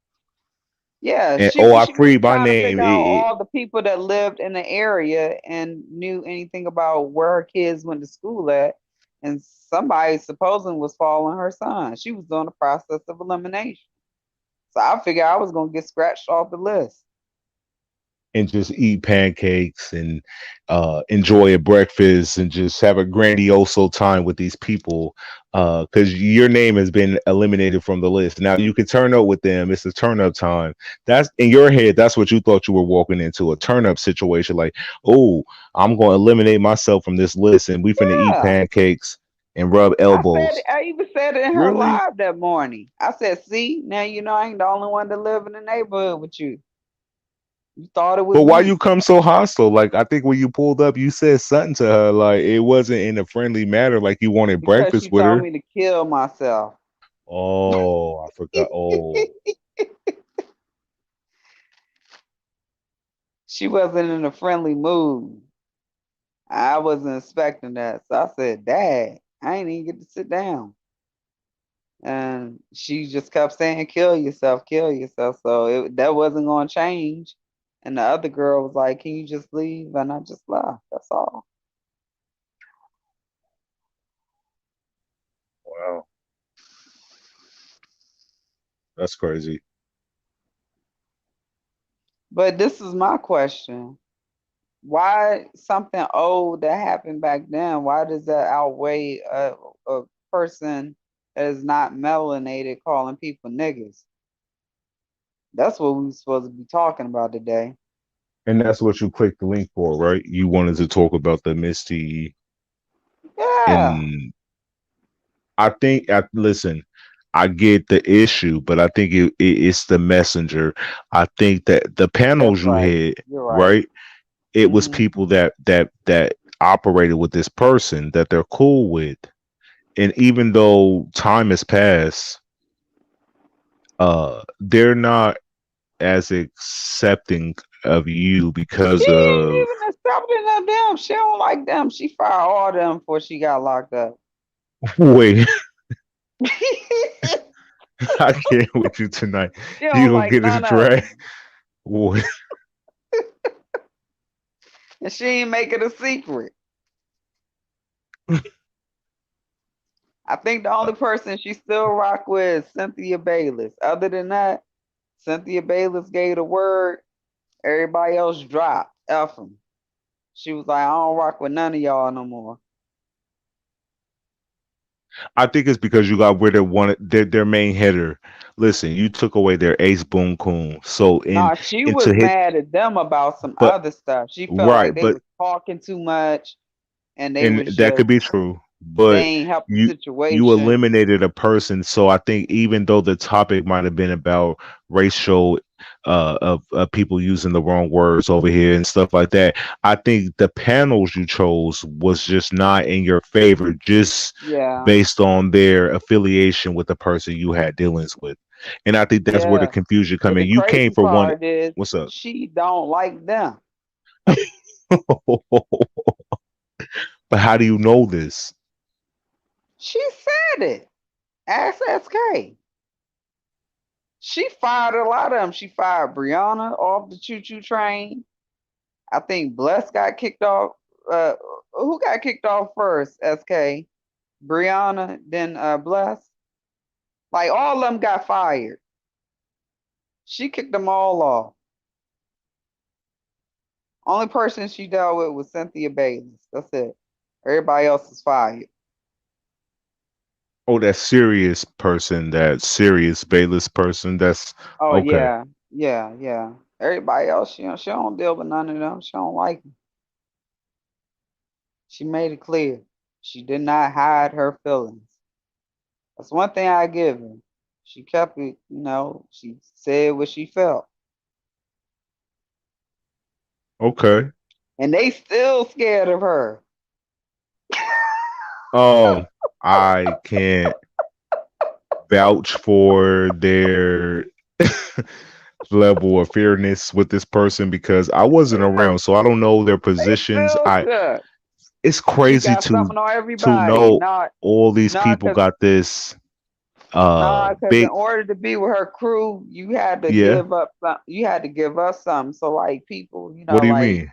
Yeah, And she I she was freed my trying to name. figure out all the people that lived in the area and knew anything about where her kids went to school at, and somebody supposing was following her son. She was doing a process of elimination. So I figured I was gonna get scratched off the list. And just eat pancakes and enjoy a breakfast and just have a grandioso time with these people because your name has been eliminated from the list. Now you can turn up with them. It's a turn up time. That's in your head. That's what you thought you were walking into, a turn up situation. Like, oh, I'm going to eliminate myself from this list and we finna eat Yeah. pancakes and rub elbows. I even said it in her Really? live that morning. I said, see, now you know I ain't the only one that live in the neighborhood with you. You thought it was But why me. you come so hostile? Like I think when you pulled up, you said something to her. Like it wasn't in a friendly manner. Like you wanted Because breakfast she with told her. me to kill myself. Oh, I forgot. Oh, She wasn't in a friendly mood. I wasn't expecting that. So I said, Dad, I ain't even get to sit down. And she just kept saying, kill yourself, kill yourself. So that wasn't going to change. And the other girl was like, can you just leave? And I just left. That's all. wow, that's crazy. But this is my question. Why something old that happened back then, why does that outweigh a person that is not melanated calling people niggas? That's what we supposed to be talking about today. And that's what you clicked the link for, right? You wanted to talk about the Misty, Yeah, and I think. Listen, I get the issue, but I think it's the messenger. I think that the that's panels you right. had, You're right. right? It was Hmm. people that operated with this person that they're cool with, and even though time has passed, they're not as accepting of you She because ain't of even accepting of them. She don't like them. She fired all them before she got locked up. wait. I can't with you tonight. She You don't gonna like get this none of drag? them. Boy, And she ain't make it a secret. I think the only person she still rock with is Cynthia Bayless. Other than that, Cynthia Bayless gave the word. Everybody else dropped. F them. She was like, I don't rock with none of y'all no more. I think it's because you got rid of their main hitter. Listen, you took away their ace boom coon. So Nah, she in was to hit, mad at them about some but other stuff. She felt right, like they but was talking too much and they and was that could just be true, they but ain't help the you situation. eliminated a person. So I think even though the topic might have been about racial of people using the wrong words over here and stuff like that, I think the panels you chose was just not in your favor, just Yeah. based on their affiliation with the person you had dealings with. And I think that's where the Yeah. confusion come But the in. You came crazy for one. part is What's up? she don't like them. But how do you know this? She said it. Ask SK. She fired a lot of them. She fired Brianna off the choo choo train. I think Bless got kicked off. Uh, who got kicked off first? SK, Brianna, then Bless. Like all of them got fired. She kicked them all off. Only person she dealt with was Cynthia Bayless. That's it. Everybody else is fired. Oh, that serious person, that serious Bayless person. That's Oh okay. yeah, yeah, yeah. Everybody else, she don't deal with none of them. She don't like them. She made it clear. She did not hide her feelings. That's one thing I give her. She kept it, she said what she felt. Okay. And they still scared of her. Um, I can't vouch for their level of fairness with this person because I wasn't around, so I don't know their They positions. still should. It's You crazy got something on to everybody. know Not, all these not people cause, got this nah, cause in big. order to be with her crew, you had to Yeah. give up some. You had to give us something. So like people, What do you like mean?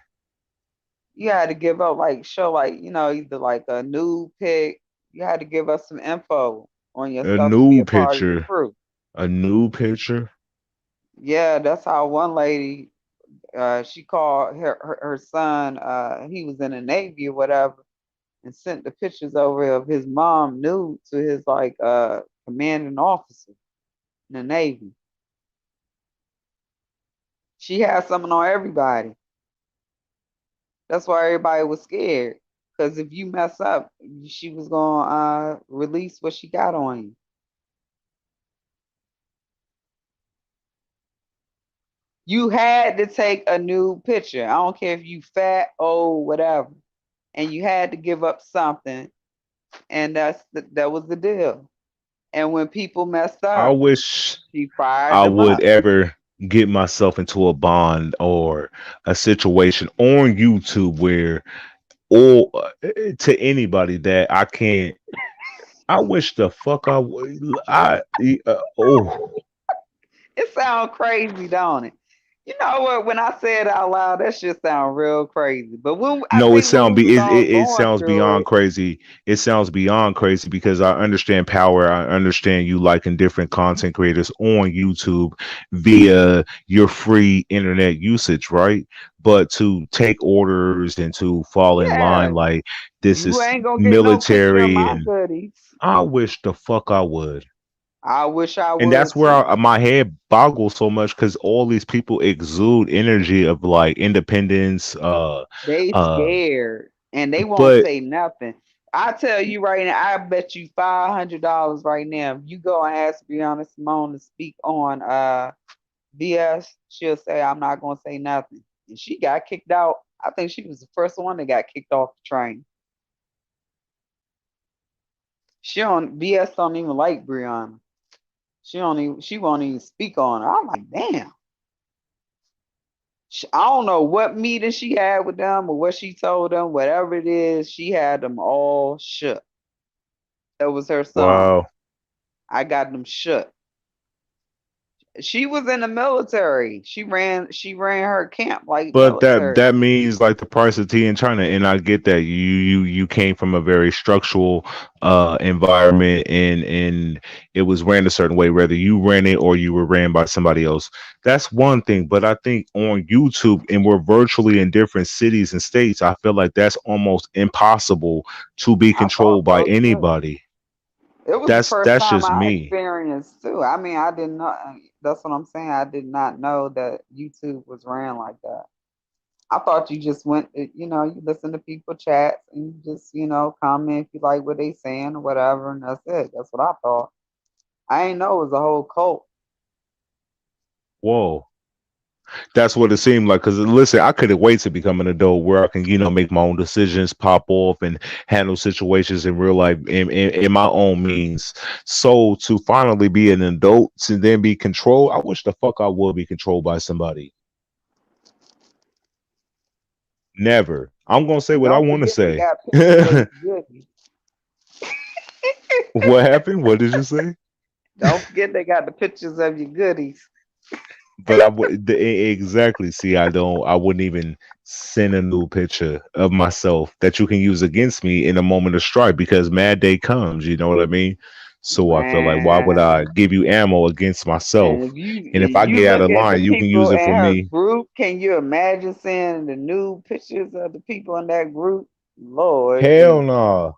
you had to give up like show like either like a nude pic. You had to give us some info on A yourself to be new a part of the picture. crew. A new picture. Yeah, that's how one lady she called her son, he was in the Navy or whatever, and sent the pictures over of his mom nude to his like commanding officer in the Navy. She had something on everybody. That's why everybody was scared. Because if you mess up, she was gonna release what she got on you. You had to take a new picture. I don't care if you fat, old, whatever. And you had to give up something. And that was the deal. And when people messed I up, wish she fired I them would up. ever get myself into a bond or a situation on YouTube where or to anybody that I can't. I wish the fuck I would. Oh It sounds crazy, don't it? You know what? When I say it out loud, that shit sound real crazy. But when I no, think when we was all it going sounds through beyond it, crazy. It sounds beyond crazy because I understand power. I understand you liking different content creators on YouTube via your free internet usage, right? But to take orders and to fall in line yeah, like this you is ain't gonna get no picture of military my and goodies. I wish the fuck I would. I wish I And that's would where too. my head boggles so much because all these people exude energy of like independence. They Uh, scared and they won't but say nothing. I tell you right now, I bet you $500 right now. If you go and ask Brianna Simone to speak on BS, she'll say I'm not gonna say nothing. And she got kicked out. I think she was the first one that got kicked off the train. She don't BS don't even like Brianna. She won't even speak on her. I'm like, damn. I don't know what meeting she had with them or what she told them. Whatever it is, she had them all shook. That was her song. wow. I got them shook. She was in the military. She ran her camp like But that military. that means like the price of tea in China, and I get that you came from a very structural environment, and it was ran a certain way, whether you ran it or you were ran by somebody else. That's one thing. But I think on YouTube, and we're virtually in different cities and states, I feel like that's almost impossible to be I thought controlled by so too. anybody. It was the first That's time just I me. experienced too. I mean, I didn't know. That's what I'm saying. I did not know that YouTube was ran like that. I thought you just went, you listen to people chats and you just, comment if you like what they saying or whatever, and that's it. That's what I thought. I ain't know it was a whole cult. Whoa. That's what it seemed like. Because listen, I couldn't wait to become an adult where I can, make my own decisions, pop off, and handle situations in real life in my own means. So to finally be an adult to then be controlled, I wish the fuck I would be controlled by somebody. Never. I'm gonna say And what I don't want to forget they say. got pictures of your goodies. What happened? What did you say? Don't forget they got the pictures of your goodies. But I would exactly see. I wouldn't even send a new picture of myself that you can use against me in a moment of strife because mad day comes. You know what I mean? So I feel like why would I Man. give you ammo against And myself? if you And if I you get out look of at the line, you can use people it in for her me. group, can you imagine seeing the new pictures of the people in that group? Lord Hell Jesus. no.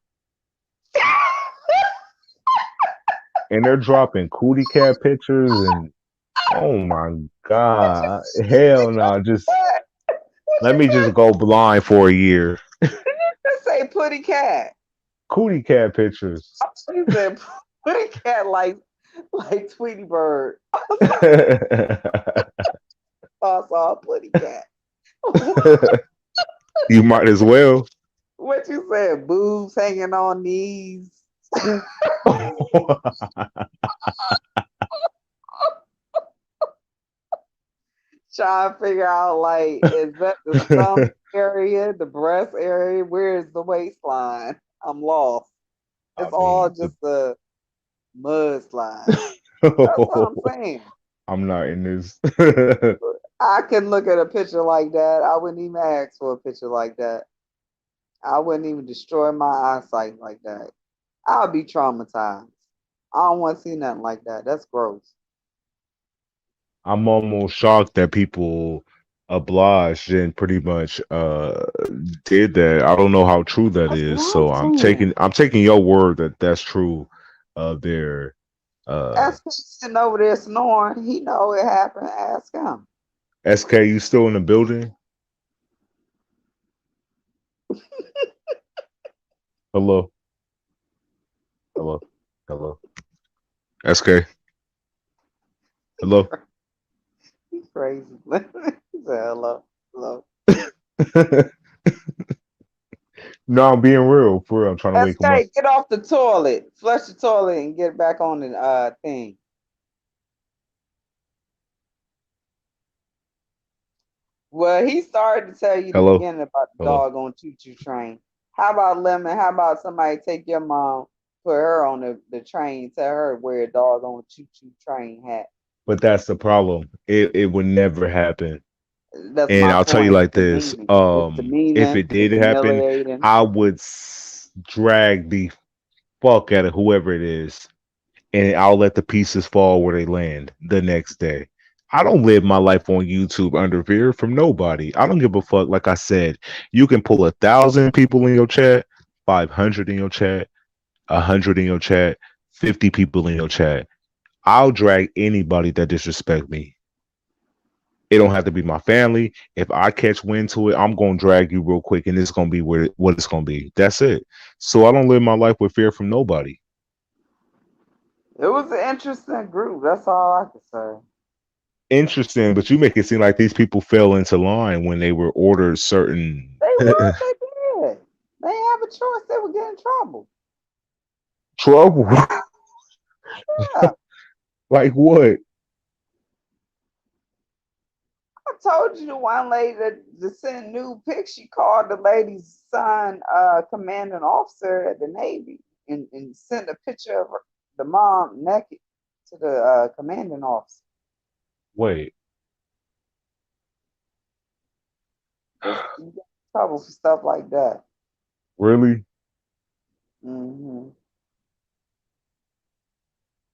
And they're dropping cootie cat pictures and oh my god, hell no. Just What let you me say? just go blind for a year. Just say putty cat. Cootie cat pictures. I thought you said putty cat like Tweety Bird. I saw a putty cat. You might as well. What you said? Boobs hanging on knees. trying to figure out like, is that the stomach area, the breast area? Where is the waistline? I'm lost. I It's all mean, just a mudslide. That's what I'm saying. I'm not in this. I can look at a picture like that. I wouldn't even ask for a picture like that. I wouldn't even destroy my eyesight like that. I'll be traumatized. I don't want to see nothing like that. That's gross. I'm almost shocked that people obliged and pretty much did that. I don't know how true that That's is, what so I'm saying. I'm taking your word that that's true. There, SK sitting over there snoring. He know it happened. Ask him. SK, you still in the building? Hello, hello, hello. SK, hello. He's crazy. He said hello, hello. No, I'm being real. For real, I'm trying to wake him up. SK, get off the toilet. Flush the toilet and get back on the thing. Well, he started to tell you the Hello, beginning about the hello. dog on choo-choo train. How about Lemon? How about somebody take your mom, put her on the train, tell her to wear a dog on choo-choo train hat? But that's the problem. It would never happen. That's And my I'll tell you point. like It's this. demeaning. It's If demeaning. it did It's happen, humiliating. I would drag the fuck out of whoever it is, and I'll let the pieces fall where they land the next day. I don't live my life on YouTube under fear from nobody. I don't give a fuck. Like I said, you can pull 1,000 people in your chat, 500 in your chat, 100 in your chat, 50 people in your chat. I'll drag anybody that disrespect me. It don't have to be my family. If I catch wind to it, I'm gonna drag you real quick, and it's gonna be what it's gonna be. That's it. So I don't live my life with fear from nobody. It was an interesting group. That's all I can say. Interesting, but you make it seem like these people fell into line when they were ordered certain They were. They did. They didn't have a choice. They would get in trouble. trouble. Yeah. Like what? I told you the one lady that sent new pics, she called the lady's son commanding officer at the Navy and sent a picture of the mom naked to the commanding officer. Wait. You get in trouble for stuff like that. Really? Mm-hmm.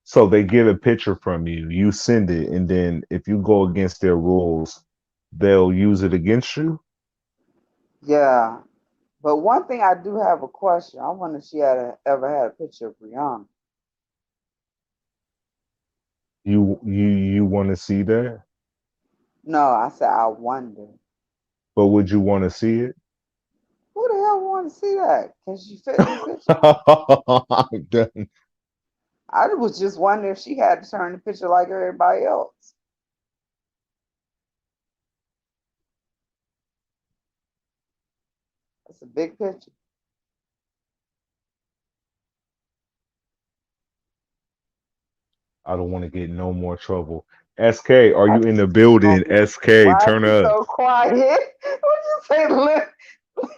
So they get a picture from you, you send it, and then if you go against their rules, they'll use it against you? Yeah. But one thing I do have a question. I wonder if she ever had a picture of Brianna. You want to see that? No, I said I wonder. But would you want to see it? Who the hell want to see that? Can she fit in the picture? I'm done. I was just wondering if she had to turn the picture like everybody else. That's a big picture. I don't want to get no more trouble. SK, are you in the building? SK, Why is turn she up. so quiet? What you say,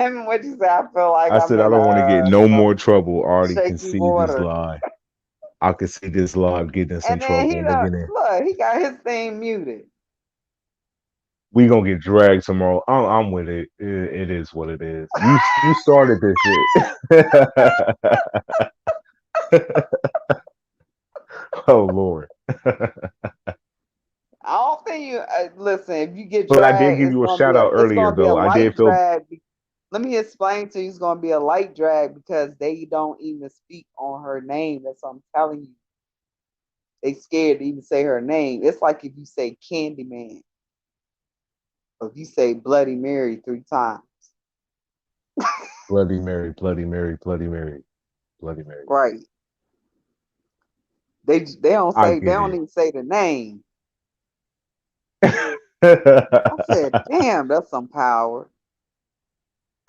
Lemon? What you say? I feel like I I'm said I in don't want to get no more some trouble. I already can shaky see this water. live. I can see this live getting us in And then trouble. he Look done, at it. look, he got his thing muted. We gonna get dragged tomorrow. I'm with it. It is what it is. You started this shit. Oh Lord. I don't think you listen. If you get But I did dragged, give you a shout out it's earlier gonna be a though. I did light feel drag. Let me explain to you. It's gonna be a light drag because they don't even speak on her name. That's what I'm telling you. They scared to even say her name. It's like if you say Candyman, or if you say Bloody Mary 3 times. Bloody Mary, Bloody Mary, Bloody Mary, Bloody Mary. Right. They I they get don't it. even say the name. I said, damn, that's some power.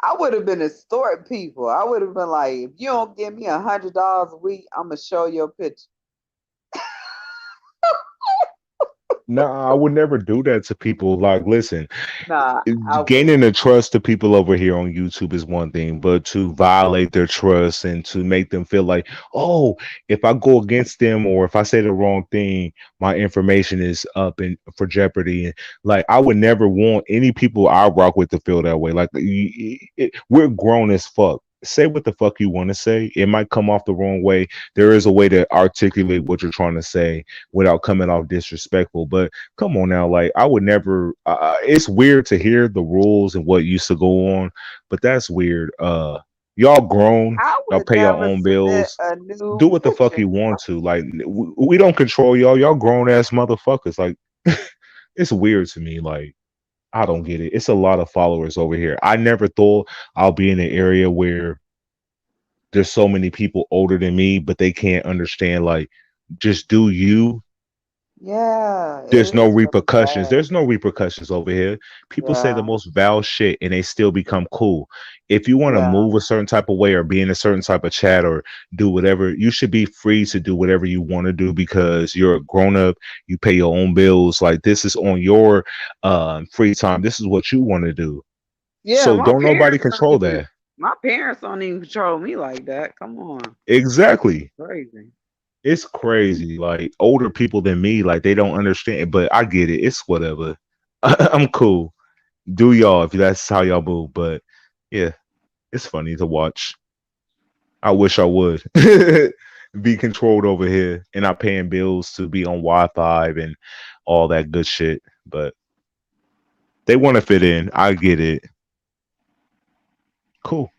I would have been extorting people. I would have been like, if you don't give me $100 a week, I'm gonna show your picture. No, I would never do that to people. Like, listen, Nah, I would. gaining the trust of people over here on YouTube is one thing, but to violate their trust and to make them feel like, oh, if I go against them or if I say the wrong thing, my information is up in for jeopardy. And like, I would never want any people I rock with to feel that way. Like, we're grown as fuck. Say what the fuck you want to say. It might come off the wrong way. There is a way to articulate what you're trying to say without coming off disrespectful. But come on now, like I would never. It's weird to hear the rules and what used to go on, but that's weird. Y'all grown. I Y'all would pay your never own submit bills. a Do new what the fuck picture. you want to. Like we don't control y'all. Y'all grown ass motherfuckers. Like it's weird to me. Like I don't get it. It's a lot of followers over here. I never thought I'll be in an area where there's so many people older than me, but they can't understand. Like just do you. Yeah, it There's no is really repercussions. sad. There's no repercussions over here. People say the Yeah, most vile shit and they still become cool. If you want to yeah, move a certain type of way or be in a certain type of chat or do whatever, you should be free to do whatever you want to do because you're a grown up. You pay your own bills. Like this is on your free time. This is what you want to do. yeah. So don't nobody control that. My parents don't even control me like that. Come on, Exactly. crazy. It's crazy. Like older people than me, like they don't understand, but I get it. It's whatever. I'm cool. Do y'all if that's how y'all move. But yeah, it's funny to watch. I wish I would be controlled over here and not paying bills to be on Wi-Fi and all that good shit. But they want to fit in. I get it. Cool.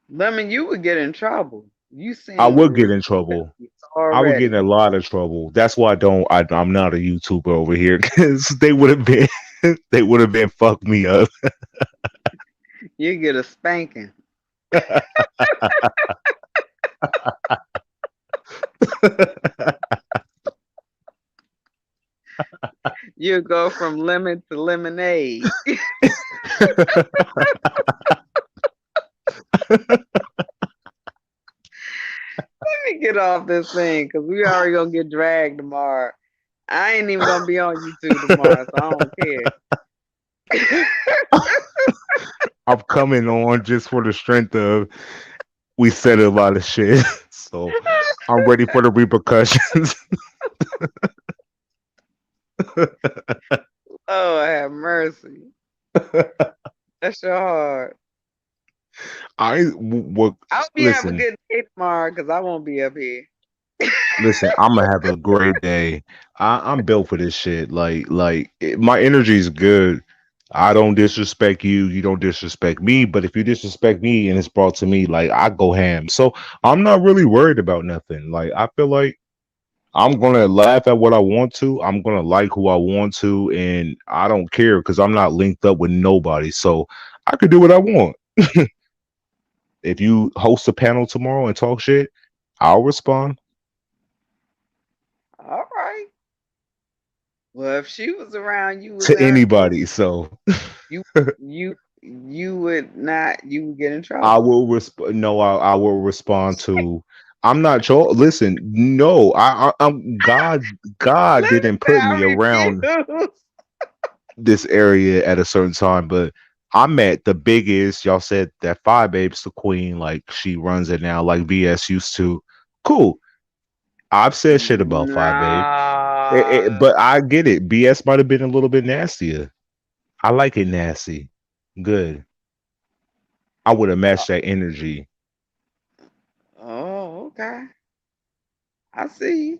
Lemon, you would get in trouble. You I seem would get in risky trouble. I would get already. in a lot of trouble. That's why I'm not a YouTuber over here because they would have been they would have been fuck me up. You get a spanking. You go from lemon to lemonade. Let me get off this thing because we already gonna get dragged tomorrow. I ain't even gonna be on YouTube tomorrow, so I don't care. I'm coming on just for the strength of we said a lot of shit. So I'm ready for the repercussions. Oh, have mercy. That's your heart. I hope you have a Listen, good day tomorrow because I won't be up here. listen, I'm gonna have a great day. I'm built for this shit. My energy is good. I don't disrespect you. You don't disrespect me. But if you disrespect me and it's brought to me, like I go ham. So I'm not really worried about nothing. Like I feel like I'm gonna laugh at what I want to. I'm gonna like who I want to, and I don't care because I'm not linked up with nobody. So I could do what I want. If you host a panel tomorrow and talk shit, I'll respond All right. Well, if she was around, you was to in her face, anybody. So you you would not. You would get in I trouble. will respond. No, I will respond to. I'm not sure. Listen, no, I'm God. God Let me didn't say put me I around refuse. this area at a certain time, but I met the biggest. Y'all said that Five Babes the queen, like she runs it now, like VS used to. Cool. I've said shit about Five Babe, Nah. but I get it. BS might have been a little bit nastier. I like it nasty. Good. I would have matched that energy. Oh, okay. I see.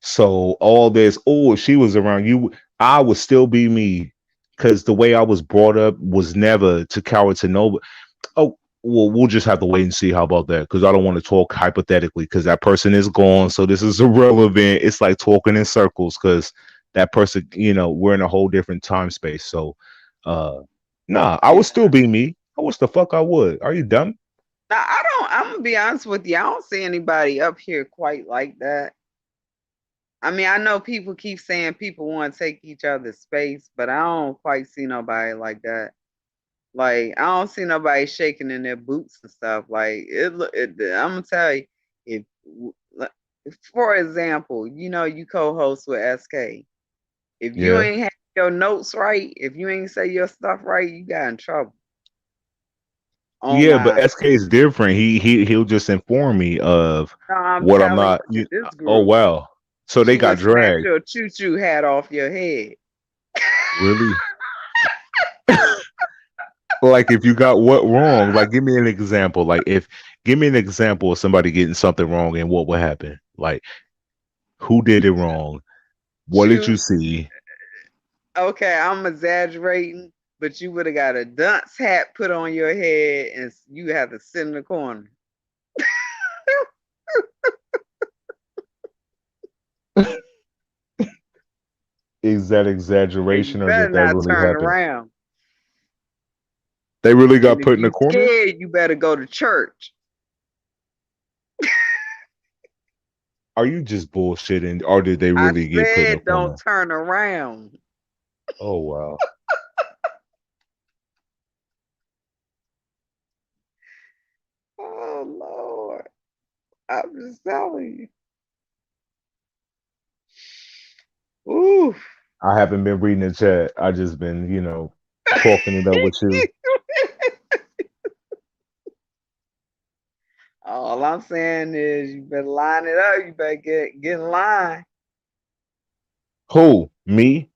So all this, oh, if she was around you, I would still be me. Because the way I was brought up was never to cower to no. Oh, well, we'll just have to wait and see. How about that? Because I don't want to talk hypothetically because that person is gone. So this is irrelevant. It's like talking in circles because that person, we're in a whole different time space. So, nah, I Yeah. would still be me. I wish the fuck I would. Are you dumb? Now I don't. I'm gonna be honest with you. I don't see anybody up here quite like that. I mean, I know people keep saying people want to take each other's space, but I don't quite see nobody like that. Like I don't see nobody shaking in their boots and stuff. Like I'm gonna tell you, if for example, you co-host with SK. If you Yeah. ain't have your notes right, if you ain't say your stuff right, you got in trouble. Oh Yeah, but my. SK is different. He'll just inform me of No, I'm what I'm telling not. you, this Oh group, wow. So they she got would snatch dragged. your choo-choo hat off your head. Really? Like if you got what wrong? Like give me an example. Give me an example of somebody getting something wrong and what would happen. Like who did it wrong? What did you Shoot. see? Okay, I'm exaggerating, but you would have got a dunce hat put on your head and you have to sit in the corner. Is that And you exaggeration or better did that not really turn happen? around. They really got And if put in the you corner? scared, you better go to church. Are you just bullshitting or did they I really get put in the said don't corner? turn around. Oh wow. Oh Lord. I'm just telling you. Ooh. I haven't been reading the chat. I just been, talking it up with you. All I'm saying is you better line it up. You better get in line. Who? Me?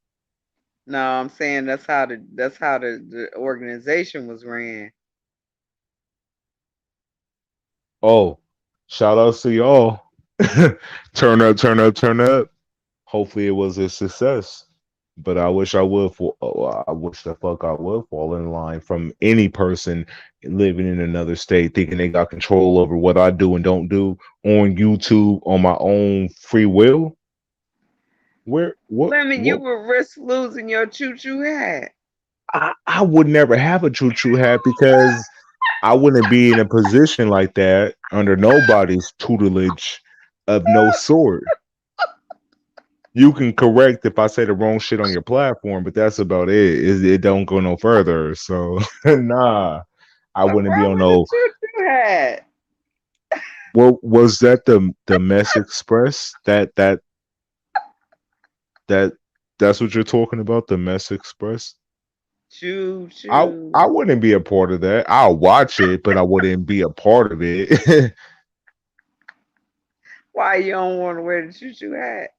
No, I'm saying that's how the organization was ran. Oh, shout outs to y'all. Turn up, turn up, turn up. Hopefully it was a success. But I wish I wish the fuck I would fall in line from any person living in another state thinking they got control over what I do and don't do on YouTube on my own free will. Where Lemon, you what would risk losing your choo-choo hat. I would never have a choo-choo hat because I wouldn't be in a position like that under nobody's tutelage of no sort. You can correct if I say the wrong shit on your platform, but that's about it. It don't go no further. So nah, I What's wouldn't be wrong on with the no. choo-choo hat? What was that? The Mess Express? That that's what you're talking about? The Mess Express? I Choo-choo. wouldn't be a part of that. I'll watch it, but I wouldn't be a part of it. Why you don't want to wear the choo-choo hat?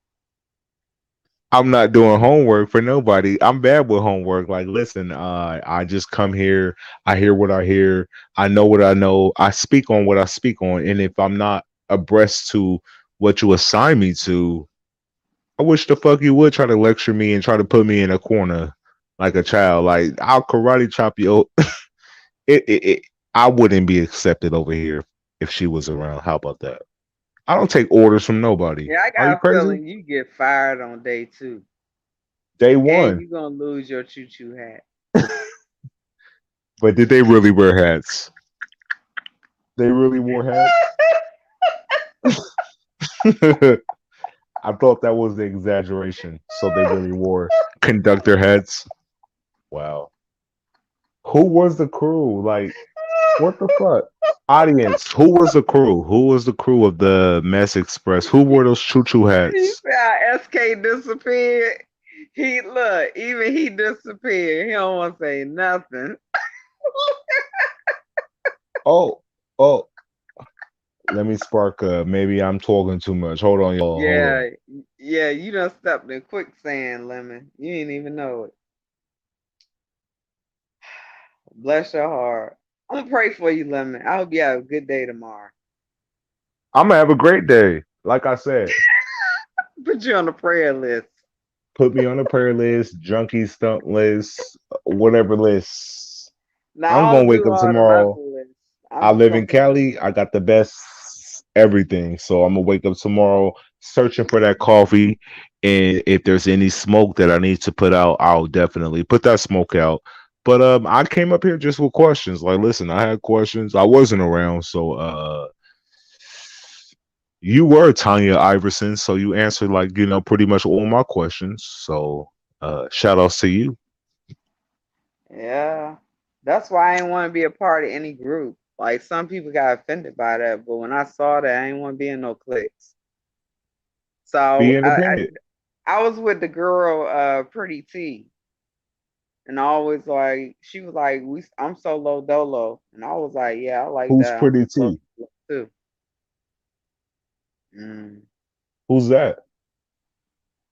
I'm not doing homework for nobody. I'm bad with homework. Like, listen, I just come here, I hear what I hear, I know what I know, I speak on what I speak on, and if I'm not abreast to what you assign me to, I wish the fuck you would try to lecture me and try to put me in a corner like a child. Like, I'll karate chop you. It I wouldn't be accepted over here if she was around. How about that? I don't take orders from nobody. Yeah, I Are you got a crazy? feeling you get fired on day 2. Day And one. you're going to lose your choo-choo hat. But did they really wear hats? They really wore hats? I thought that was the exaggeration. So they really wore conductor hats. Wow. Who was the crew? Like, what the fuck? Audience, who was the crew? Who was the crew of the Mess Express? Who wore those choo-choo You hats? see how SK disappeared? Even he disappeared. He don't want to say nothing. Oh, oh. Let me spark up. Maybe I'm talking too much. Hold on, y'all. Hold on. Yeah, you done stepped in quicksand, Lemon. You ain't even know it. Bless your heart. I'm gonna pray for you, Lemon. I hope you have a good day tomorrow. I'm gonna have a great day. Like I said, Put you on the prayer list. put me on a prayer list, junkie stunt list, whatever list. I'm Now gonna I'll wake do up all the rest of tomorrow. the list. I I'm just live gonna in put you on Cali. I got the best everything. So I'm gonna wake up tomorrow searching for that coffee. And if there's any smoke that I need to put out, I'll definitely put that smoke out. But I came up here just with questions. Like, listen, I had questions. I wasn't around, so you were Tanya Iverson, so you answered like, pretty much all my questions. So shout outs to you. Yeah. That's why I didn't want to be a part of any group. Like some people got offended by that, but when I saw that, I didn't want to be in no cliques. Be So independent. I was with the girl, Pretty T, and I always like she was like, I'm solo dolo, and I was like, yeah, I like Who's that. I'm Pretty solo T? dolo too. Mm. Who's that?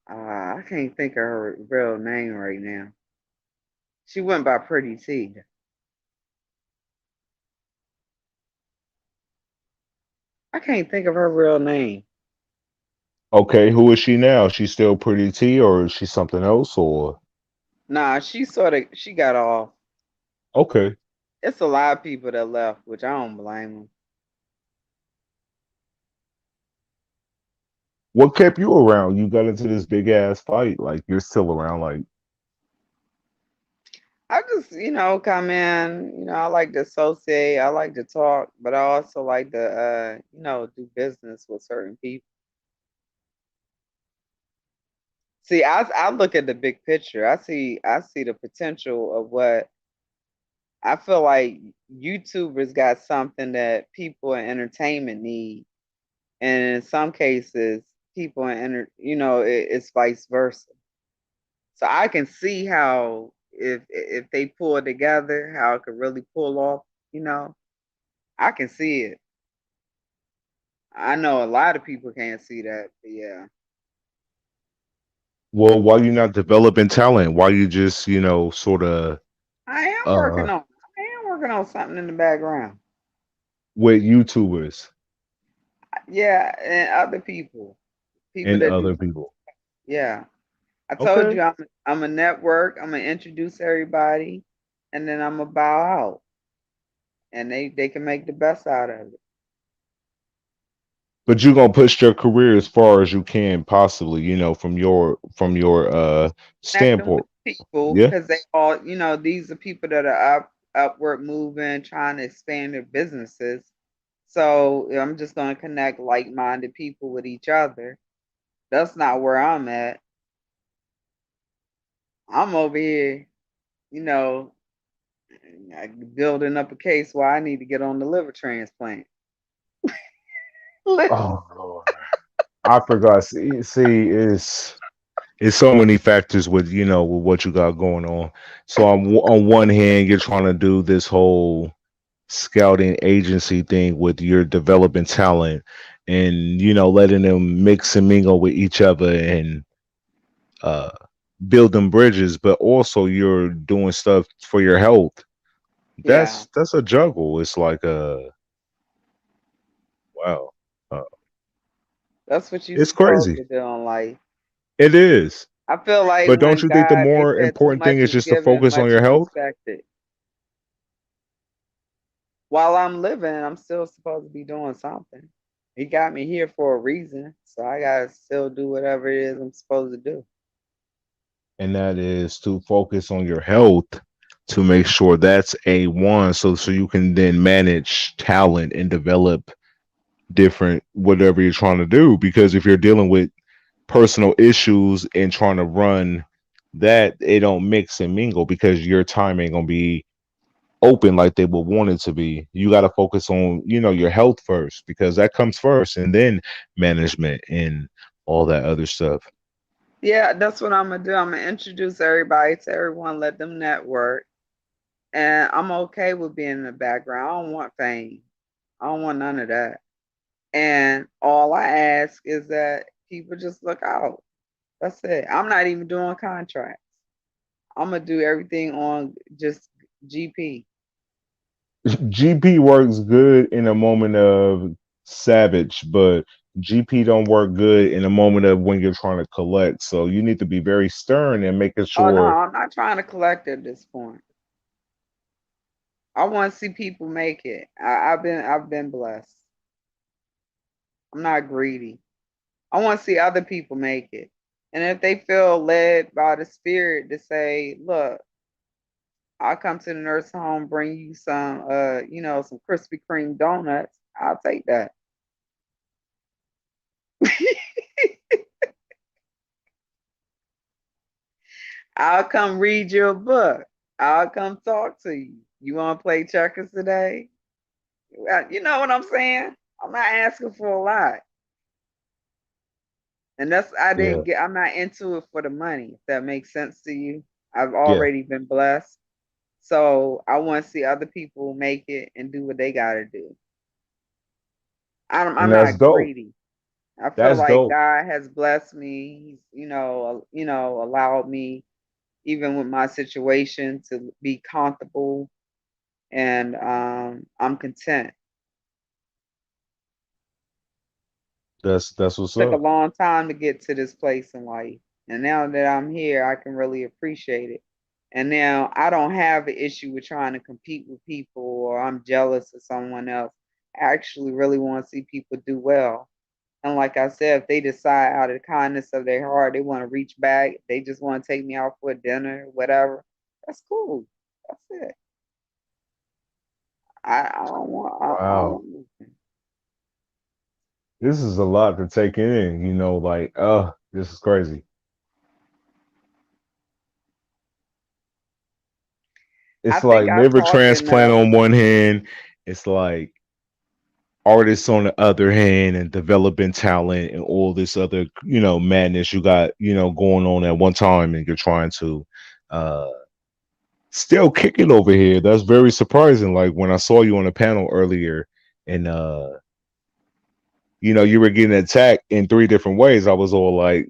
I can't think of her real name right now. She went by Pretty T. I can't think of her real name. Okay, who is she now? She's still Pretty T, or is she something else? Or Nah, she got off. okay, It's a lot of people that left, which I don't blame them. what kept you around? You got into this big ass fight. Like you're still around. Like I just, come in, I like to associate, I like to talk, but I also like to, do business with certain people. See, I look at the big picture. I see the potential of what I feel like YouTubers got something that people in entertainment need, and in some cases, people in it's vice versa. So I can see how if they pull it together, how it could really pull off. You know, I can see it. I know a lot of people can't see that, but yeah, well, why you not developing talent? Why you just, sort of I am uh working on. I am working on something in the background. with YouTubers Yeah, and other people and that do. other people? Yeah, I told Okay. you I'm a network. I'm gonna introduce everybody, and then I'm gonna bow out, and they can make the best out of it. But you're gonna push your career as far as you can possibly, from your Connecting with standpoint. people Yeah. because they all, these are people that are upward moving, trying to expand their businesses. So I'm just gonna connect like-minded people with each other. That's not where I'm at. I'm over here, you know, building up a case why I need to get on the liver transplant. Oh Lord. I forgot. See, it's so many factors with with what you got going on. So on one hand, you're trying to do this whole scouting agency thing with your developing talent, and letting them mix and mingle with each other and uh building bridges, but also you're doing stuff for your health. Yeah, That's a juggle. It's like wow, uh, that's what you're it's supposed crazy. to do in life. It is. I feel like But don't when you think the God, they more said too important thing much is is just to given, focus on much your is health? expected. While I'm living, I'm still supposed to be doing something. He got me here for a reason, so I gotta still do whatever it is I'm supposed to do. And that is to focus on your health, to make sure that's A1, so you can then manage talent and develop different whatever you're trying to do. Because if you're dealing with personal issues and trying to run that, it don't mix and mingle because your time ain't gonna be open like they would want it to be. You got to focus on your health first, because that comes first, and then management and all that other stuff. Yeah, that's what I'm gonna do. I'm gonna introduce everybody to everyone, let them network, and I'm okay with being in the background. I don't want fame. I don't want none of that. And all I ask is that people just look out. That's it. I'm not even doing contracts. I'm gonna do everything on just GP. GP works good in a moment of savage, but GP don't work good in a moment of when you're trying to collect. So you need to be very stern and making Oh no, sure. I'm not trying to collect at this point. I want to see people make it. I've been blessed. I'm not greedy. I want to see other people make it. And if they feel led by the spirit to say, look, I'll come to the nursing home, bring you some some Krispy Kreme donuts, I'll take that. I'll come read you a book. I'll come talk to you. You want to play checkers today? You know what I'm saying? I'm not asking for a lot. And that's I'm not into it for the money, if that makes sense to you. I've Yeah. already been blessed. So I want to see other people make it and do what they gotta do. I'm And that's not dope. greedy. I feel That's like dope. God has blessed me. He's, allowed me, even with my situation, to be comfortable, and I'm content. That's what's Took a up. long time to get to this place in life, and now that I'm here, I can really appreciate it. And now I don't have an issue with trying to compete with people or I'm jealous of someone else. I actually really want to see people do well. And like I said, if they decide out of the kindness of their heart, they want to reach back, they just want to take me out for a dinner, whatever, that's cool. That's it. I don't want, I don't Wow. want This is a lot to take in, like, this is crazy. I It's think like I liver talk transplant enough. on one hand. It's like artists on the other hand and developing talent and all this other, madness you got, going on at one time, and you're trying to uh still kicking over here. That's very surprising. Like when I saw you on the panel earlier and you were getting attacked in three different ways. I was all like,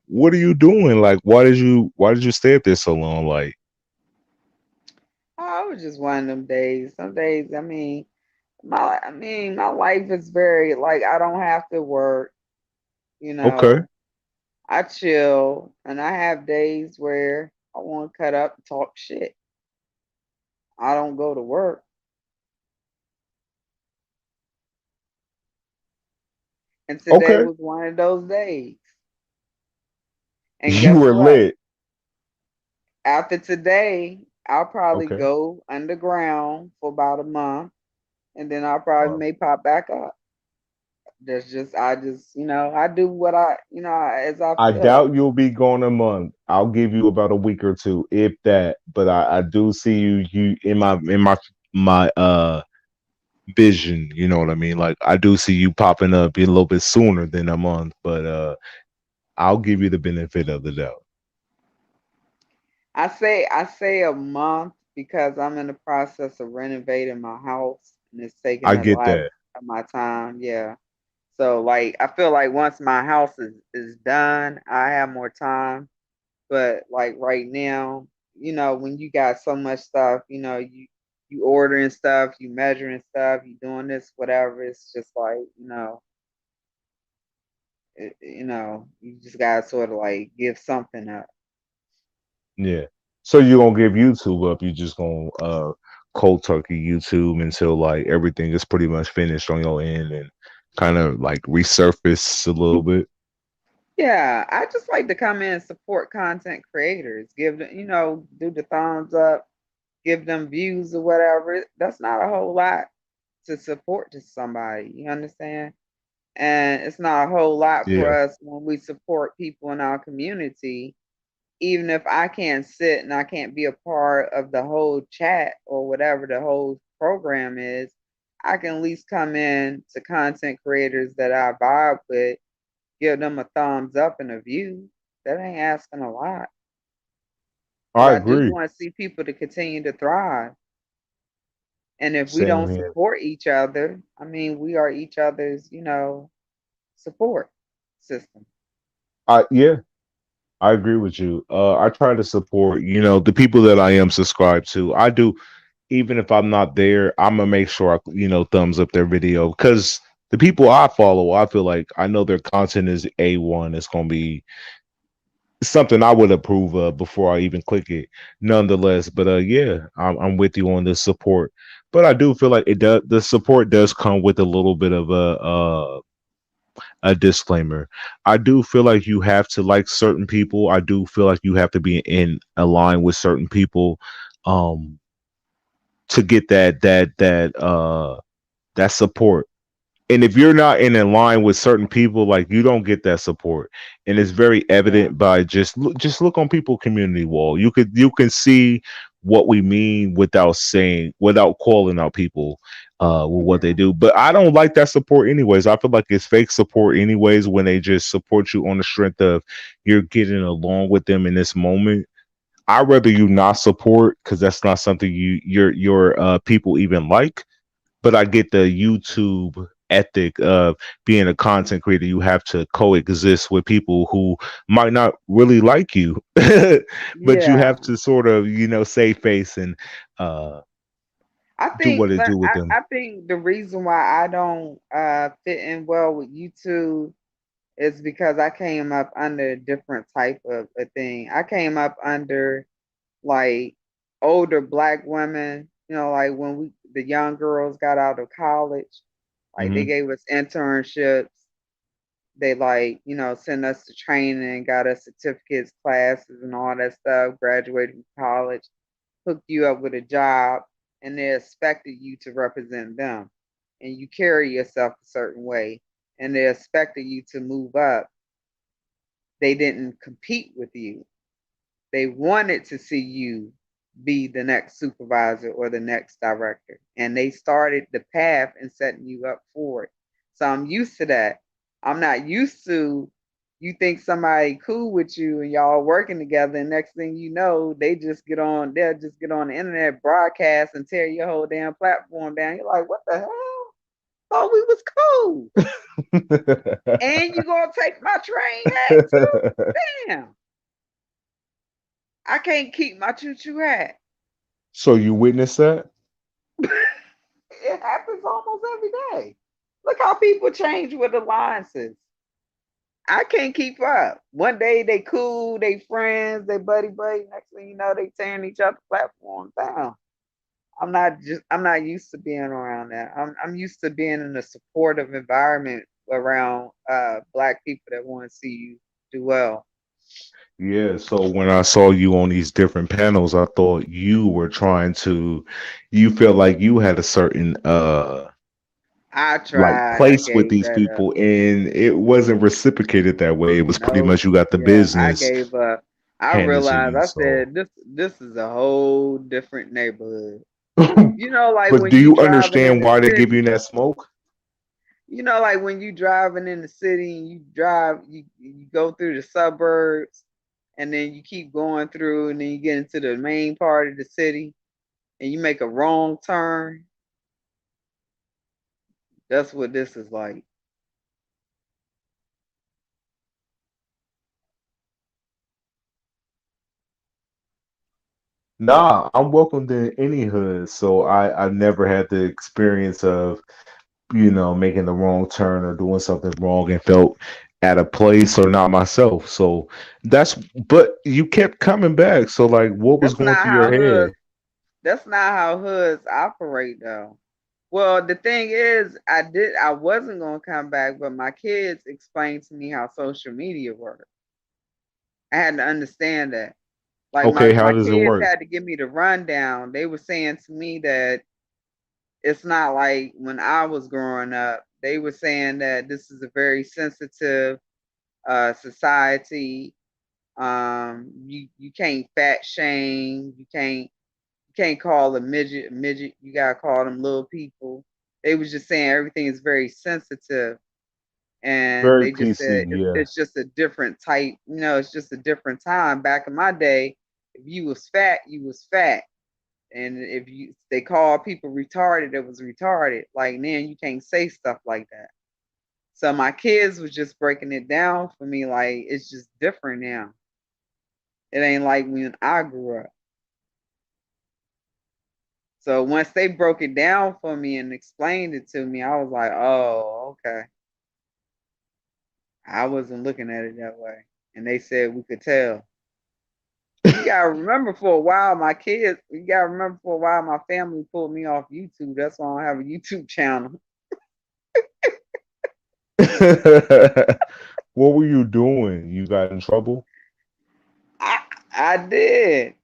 what are you doing? Like, why did you stay up there so long? Like, Oh, it was just one of them days. Some days, my life is very like I don't have to work, you okay, know. I chill and I have days where I want to cut up and talk shit. I don't go to work. And today okay, was one of those days. And you guess were what? lit. After today, I'll probably Okay. go underground for about a month and then I'll probably may pop back up. I do what as I I feel. doubt you'll be gone a month. I'll give you about a week or two, if that. But I do see you in my vision. You know what I mean? Like I do see you popping up a little bit sooner than a month, but I'll give you the benefit of the doubt. I say a month because I'm in the process of renovating my house and it's taking I a get lot that. of my time. Yeah. So like I feel like once my house is done, I have more time. But like right now, when you got so much stuff, you ordering stuff, you measuring stuff, you doing this, whatever, it's just like, you just gotta sort of like give something up. Yeah. So you gonna give YouTube up? You just gonna cold turkey YouTube until like everything is pretty much finished on your end and kind of like resurface a little bit. Yeah, I just like to come in and support content creators. Give them, do the thumbs up, give them views or whatever. That's not a whole lot to support to somebody. You understand? And it's not a whole lot for Yeah. us when we support people in our community. Even if I can't sit and I can't be a part of the whole chat or whatever the whole program is, I can at least come in to content creators that I vibe with, give them a thumbs up and a view. That ain't asking a lot. Because I I do agree. want to see people to continue to thrive. And if we Same don't here. support each other, we are each other's, support system. Yeah, I agree with you. I try to support, the people that I am subscribed to. I do, even if I'm not there, I'm gonna make sure I, thumbs up their video because the people I follow, I feel like I know their content is A1. It's gonna be something I would approve of before I even click it. Nonetheless, but yeah, I'm with you on the support. But I do feel like it does. The support does come with a little bit of a disclaimer. I do feel like you have to like certain people. I do feel like you have to be in a line with certain people um to get that support. And if you're not in a line with certain people, like you don't get that support. And it's very Yeah. evident by just look on people community wall. You can see what we mean without calling out people. with what they do. But I don't like that support anyways. I feel like it's fake support anyways when they just support you on the strength of you're getting along with them in this moment. I'd rather you not support because that's not something your people even like. But I get the YouTube ethic of being a content creator. You have to coexist with people who might not really like you, but you Yeah. have to sort of, save face and uh, I do what think it do with them. I think the reason why I don't fit in well with YouTube is because I came up under a different type of a thing. I came up under like older black women, like when the young girls got out of college, like they Hmm. gave us internships. They like, sent us to training, got us certificates, classes and all that stuff, graduated from college, hooked you up with a job, and they expected you to represent them. And you carry yourself a certain way, and they expected you to move up. They didn't compete with you. They wanted to see you be the next supervisor or the next director. And they started the path and setting you up for it. So I'm used to that. I'm not used to you think somebody cool with you and y'all working together, and next thing you know, they'll just get on the internet, broadcast, and tear your whole damn platform down. You're like, what the hell? Thought we was cool. And you gonna take my train hat too? Damn. I can't keep my choo-choo hat. So you witness that? It happens almost every day. Look how people change with alliances. I can't keep up. One day they cool, they friends, they buddy buddy. Next thing you know, they tearing each other platforms down. I'm not used to being around that. I'm used to being in a supportive environment around black people that want to see you do well. Yeah, so when I saw you on these different panels, I thought you felt like you had a certain I like tried, I place with gave these that up. people, and it wasn't reciprocated that way. It was pretty Nope. much you got the Yeah, I business gave up. I handed to realized you. I So, said this is a whole different neighborhood. Like but when do you you driving in understand the why they give city, you that smoke? like when you driving in the city and you go through the suburbs and then you keep going through and then you get into the main part of the city and you make a wrong turn. That's what this is like. Nah, I'm welcomed in any hood, so I never had the experience of making the wrong turn or doing something wrong and felt at a place or not myself. So but you kept coming back. So like, what was That's going not through your how head? hoods that's not how hoods operate though. Well, the thing is, I wasn't gonna come back, but my kids explained to me how social media works. I had to understand that. Like Okay, how my does it kids work? had to give me the rundown. They were saying to me that it's not like when I was growing up. They were saying that this is a very sensitive society. You can't fat shame. You can't call a midget a midget. You gotta call them little people. They was just saying everything is very sensitive, and Very they just PC, said yeah. it's just a different type. It's just a different time. Back in my day, if you was fat, you was fat, and if they call people retarded, it was retarded. Like then you can't say stuff like that. So my kids was just breaking it down for me. Like it's just different now. It ain't like when I grew up. So once they broke it down for me and explained it to me, I was like, oh, okay. I wasn't looking at it that way. And they said we could tell. You gotta remember for a while, you gotta remember for a while, my family pulled me off YouTube. That's why I don't have a YouTube channel. What were you doing? You got in trouble? I did.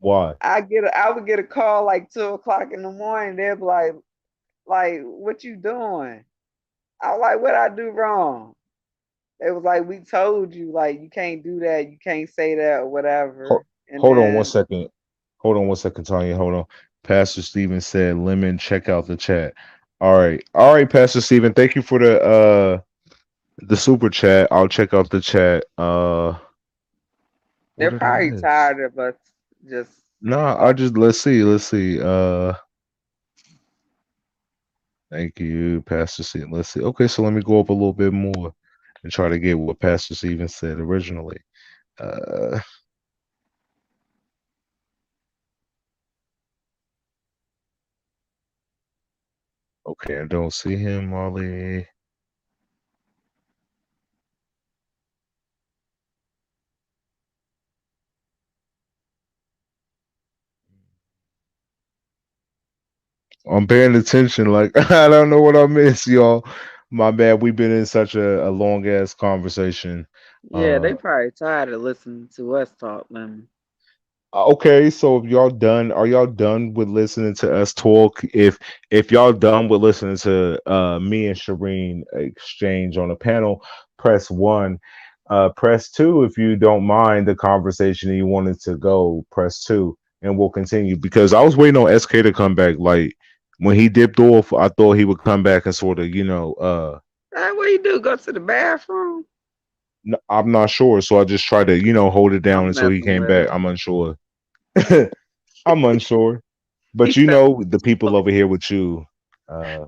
Why? I would get a call like 2 o'clock in the morning. They'd be like, what you doing? I was like, what I do wrong? It was like, we told you, like, you can't do that, you can't say that or Ho- whatever. And Hold on one then second. Hold on one second, Tanya. Hold on. Pastor Steven said, "Lemon, check out the chat." All right, Pastor Steven. Thank you for the super chat. I'll check out the chat. What They're did I probably miss? tired of us just Nah, I talking. just let's see. Thank you, Pastor Steven. Let's see. Okay, so let me go up a little bit more and try to get what Pastor Steven said originally. Uh, okay, I don't see him, Molly. I'm paying attention. Like I don't know what I missed, y'all. My bad. We've been in such a long ass conversation. Yeah, Uh, they probably tired of listening to us talk, Lemon. okay, so if y'all done, are y'all done with listening to us talk? If y'all done with listening to me and Shireen exchange on a panel, press one. Press two if you don't mind the conversation and you wanted to go. Press two, and we'll continue because I was waiting on SK to come back. Like when he dipped off, I thought he would come back and sort of, Hey, what you do? Go to the bathroom? I'm not sure. So I just tried to, hold it down I'm until he messing came with back. him. I'm unsure. I'm unsure. He But fell. the people over here with you. Uh,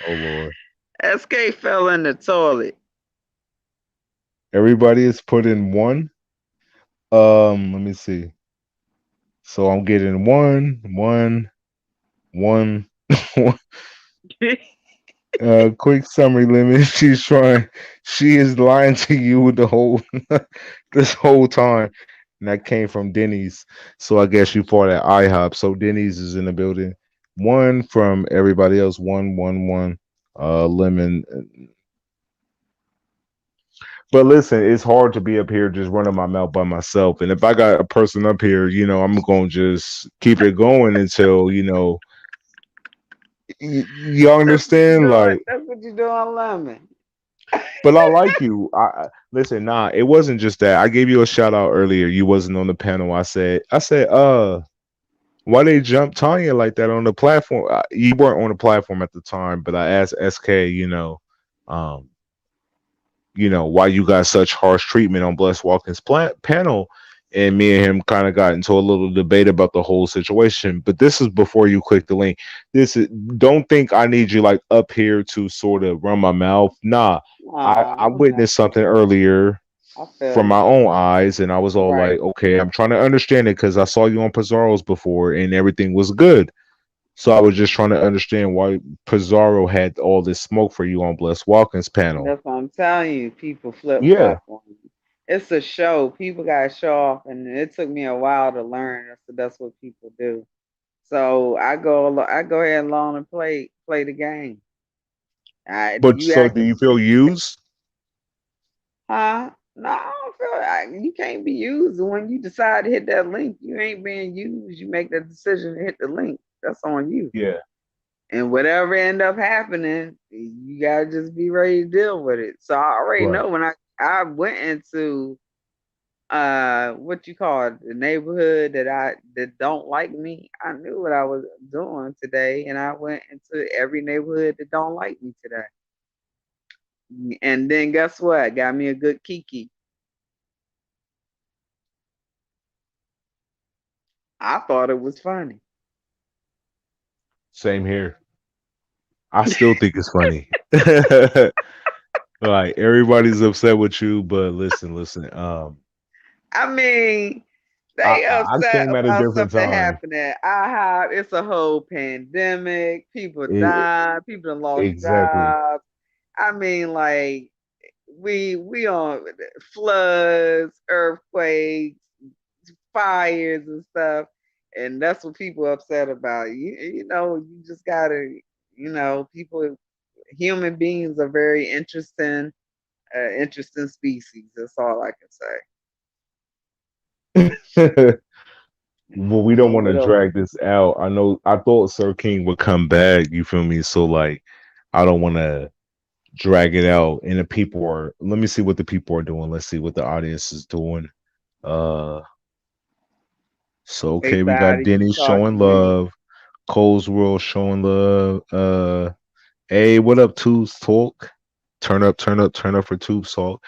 oh Lord, SK fell in the toilet. everybody is put in one. Let me see. So I'm getting one. Quick summary, Lemon. She's trying. She is lying to you the whole this whole time. And that came from Denny's. So I guess you fought at IHOP. So Denny's is in the building. One from everybody else. One. Lemon. But listen, it's hard to be up here just running my mouth by myself. And if I got a person up here, I'm going to just keep it going until, y'all That's what you understand? doing. Like, That's what you doing, Lemon. but I like you. Listen, nah, it wasn't just that. I gave you a shout out earlier. You wasn't on the panel. I said, why they jump Tanya like that on the platform? You weren't on the platform at the time, but I asked SK, um, why you got such harsh treatment on Bless Walkins' panel. And me and him kind of got into a little debate about the whole situation. But this is before you click the link. Don't think I need you like up here to sort of run my mouth. Nah, I Oh, okay. witnessed something earlier I from feel my you. own eyes, and I was all Right. like, okay, I'm trying to understand it because I saw you on Pizarro's before, and everything was good. So I was just trying to understand why Pizarro had all this smoke for you on Bless Walkins' panel. That's what I'm telling you. People flip Yeah. flop on you. It's a show. People got to show off, and it took me a while to learn. That's what people do. So I go ahead and learn and play the game. But You so act, do you feel used? huh? No, I don't feel you can't be used. When you decide to hit that link, you ain't being used. You make that decision to hit the link. That's on you. Yeah. And whatever end up happening, you gotta just be ready to deal with it. So I already Right. know when I went into what you call it, the neighborhood that don't like me, I knew what I was doing today, and I went into every neighborhood that don't like me today. And then guess what? Got me a good kiki. I thought it was funny. Same here. I still think it's funny. Like everybody's upset with you, but listen. I mean, I they I upset came at a about different something time. happening. It's a whole pandemic. People It, dying. People done lost exactly. jobs. I mean, like we on floods, earthquakes, fires and stuff, and that's what people are upset about. You just gotta, people, human beings are very interesting species. That's all I can say. Well, we don't So want to what else? drag this out. I thought Sir King would come back, you feel me? So like I don't want to drag it out. And the people are let me see what the people are doing. Let's see what the audience is doing. Uh So They okay, we got tired of you Denny showing talking to me. love, Cole's World showing love. Hey, what up, Tubes Talk? Turn up, turn up, turn up for Tubes Talk.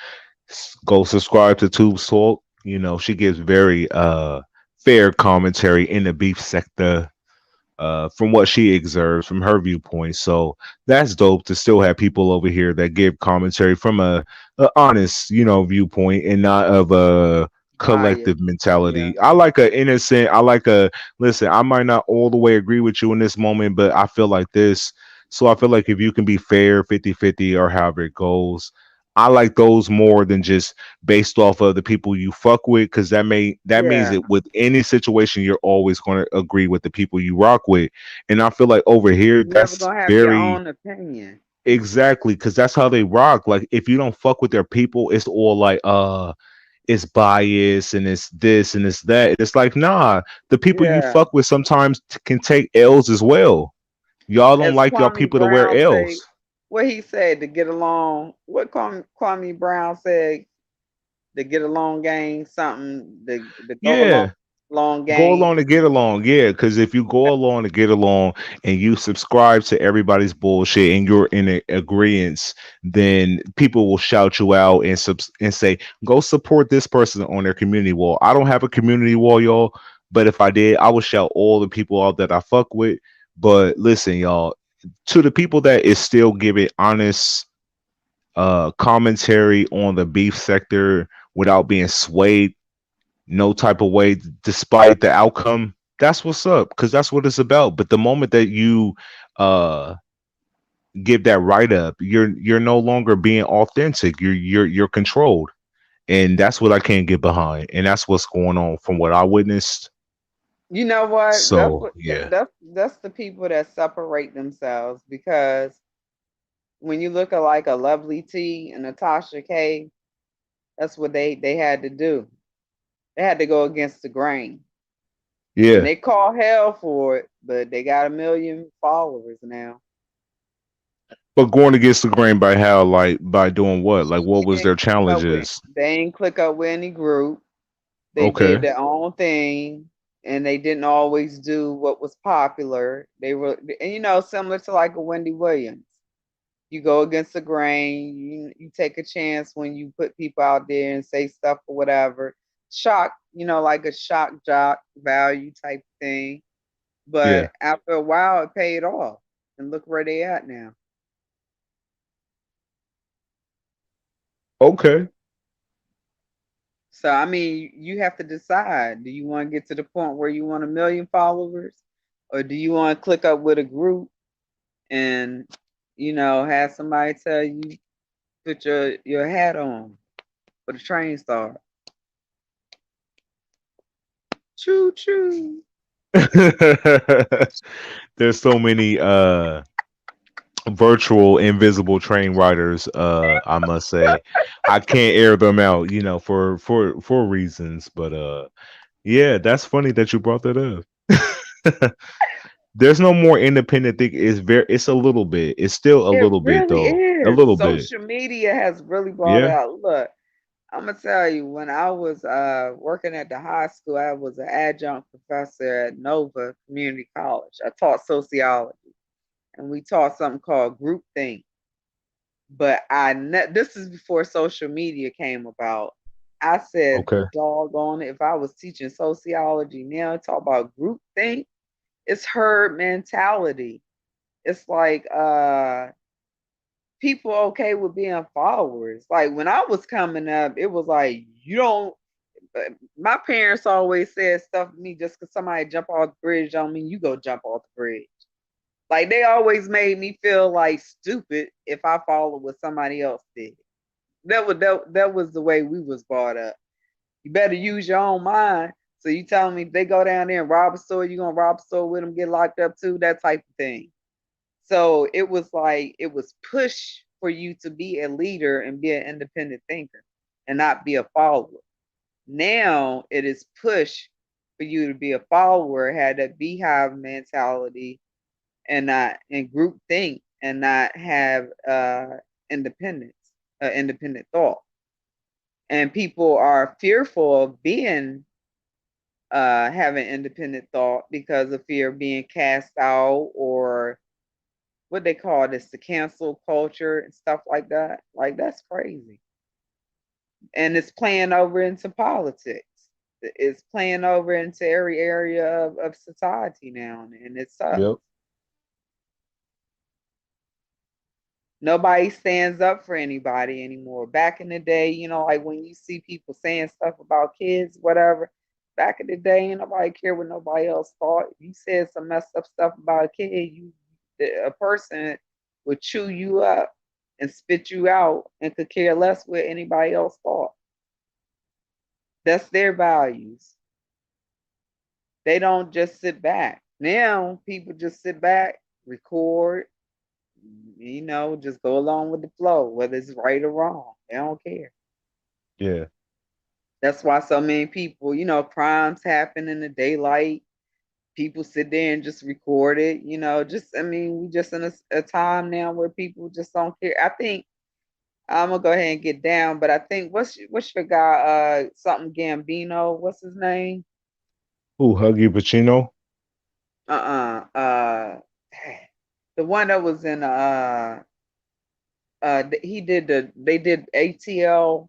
Go subscribe to Tubes Talk. You know, she gives very fair commentary in the beef sector from what she observes from her viewpoint. So that's dope to still have people over here that give commentary from a honest, you know, viewpoint and not of a Bias. collective Yeah. mentality. I like a innocent, I like a listen, I might not all the way agree with you in this moment, but I feel like this. So I feel like if you can be fair 50-50 or however it goes, I like those more than just based off of the people you fuck with, because that means Yeah. that with any situation you're always going to agree with the people you rock with. And I feel like over here You're never that's gonna have your very own opinion. exactly because that's how they rock. Like if you don't fuck with their people, it's all like it's bias and it's this and it's that. It's like nah, the people you Yeah. fuck with sometimes can take L's as well. Y'all don't As like y'all Kwame people to wear Brown say, L's. what he said to get along. What Kwame Brown said to get along, gang something. The go along, Yeah. long Go gang. along to get along, yeah. Because if you go along to get along and you subscribe to everybody's bullshit and you're in agreement, then people will shout you out and and say, "Go support this person on their community wall." I don't have a community wall, y'all, but if I did, I would shout all the people out that I fuck with. But listen, y'all, to the people that is still giving honest commentary on the beef sector without being swayed no type of way despite the outcome, that's what's up because that's what it's about. But the moment that you uh give that write up, you're no longer being authentic. You're controlled, and that's what I can't get behind, and that's what's going on from what I witnessed. You know what? That's So what yeah, that's the people that separate themselves because when you look at like a Lovely T and Natasha K, that's what they had to do. They had to go against the grain. And yeah. they call hell for it, but they got 1 million followers now. But going against the grain by how, like by doing what, like what They was ain't their click up with challenges? they ain't click up with any group. They did Okay, their own thing and they didn't always do what was popular. They were and similar to like a Wendy Williams. You go against the grain, you take a chance when you put people out there and say stuff or whatever. Shock, like a shock jock value type thing. yeah, But after a while it paid off. And look where they at now. okay. So I mean, you have to decide. Do you want to get to the point where you want 1 million followers? Or do you want to click up with a group and have somebody tell you put your hat on for the train start? Choo choo. There's so many virtual invisible train riders, I must say. I can't air them out, you know, for reasons, but yeah, that's funny that you brought that up. There's no more independent thing. It's a little bit. It's still a It little bit really though. A is. little bit. Social media has really brought Yeah. out. Look, I'm gonna tell you, when I was working at the high school, I was an adjunct professor at Nova Community College. I taught sociology, and we taught something called groupthink. But this is before social media came about. I said, Okay. doggone it, if I was teaching sociology now, talk about groupthink, it's herd mentality. It's like people okay with being followers. Like when I was coming up, it was like you don't. My parents always said stuff to me just because somebody jump off the bridge don't mean you go jump off the bridge. Like they always made me feel like stupid if I followed what somebody else did. That was the way we was brought up. You better use your own mind. So you telling me if they go down there and rob a store, you gonna rob a store with them, get locked up too, that type of thing. So it was like it was push for you to be a leader and be an independent thinker and not be a follower. Now it is push for you to be a follower, had that beehive mentality and not and group think and not have independence, independent thought. And people are fearful of being having independent thought because of fear of being cast out, or what they call this, the cancel culture and stuff like that. Like, that's crazy. And it's playing over into politics. It's playing over into every area of society now, and it sucks. Yep. Nobody stands up for anybody anymore. Back in the day, you know, like when you see people saying stuff about kids, whatever, back in the day, ain't nobody care what nobody else thought. If you said some messed up stuff about a kid, a person would chew you up and spit you out and could care less what anybody else thought. That's their values. They don't just sit back. Now people just sit back, record, you know, just go along with the flow, whether it's right or wrong. They don't care. Yeah. That's why so many people, you know, crimes happen in the daylight. People sit there and just record it, you know, just, I mean, we just in a time now where people just don't care. I think I'm gonna go ahead and get down, but I think what's your guy, something Gambino, what's his name? Who, Huggy Pacino? The one that was in they did ATL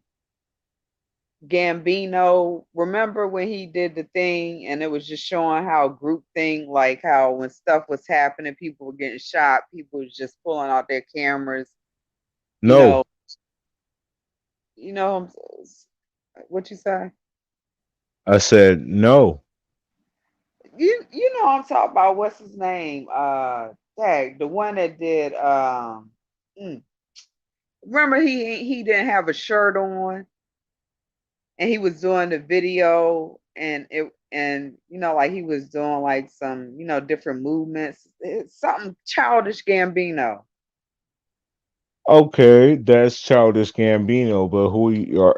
Gambino. Remember when he did the thing and it was just showing how group thing, like how when stuff was happening, people were getting shot, people was just pulling out their cameras. No. You know what you say? I said no. You know I'm talking about. What's his name? The one that did remember he didn't have a shirt on and he was doing the video and you know, like he was doing like some, you know, different movements. It's something Childish Gambino. Okay, that's Childish Gambino, but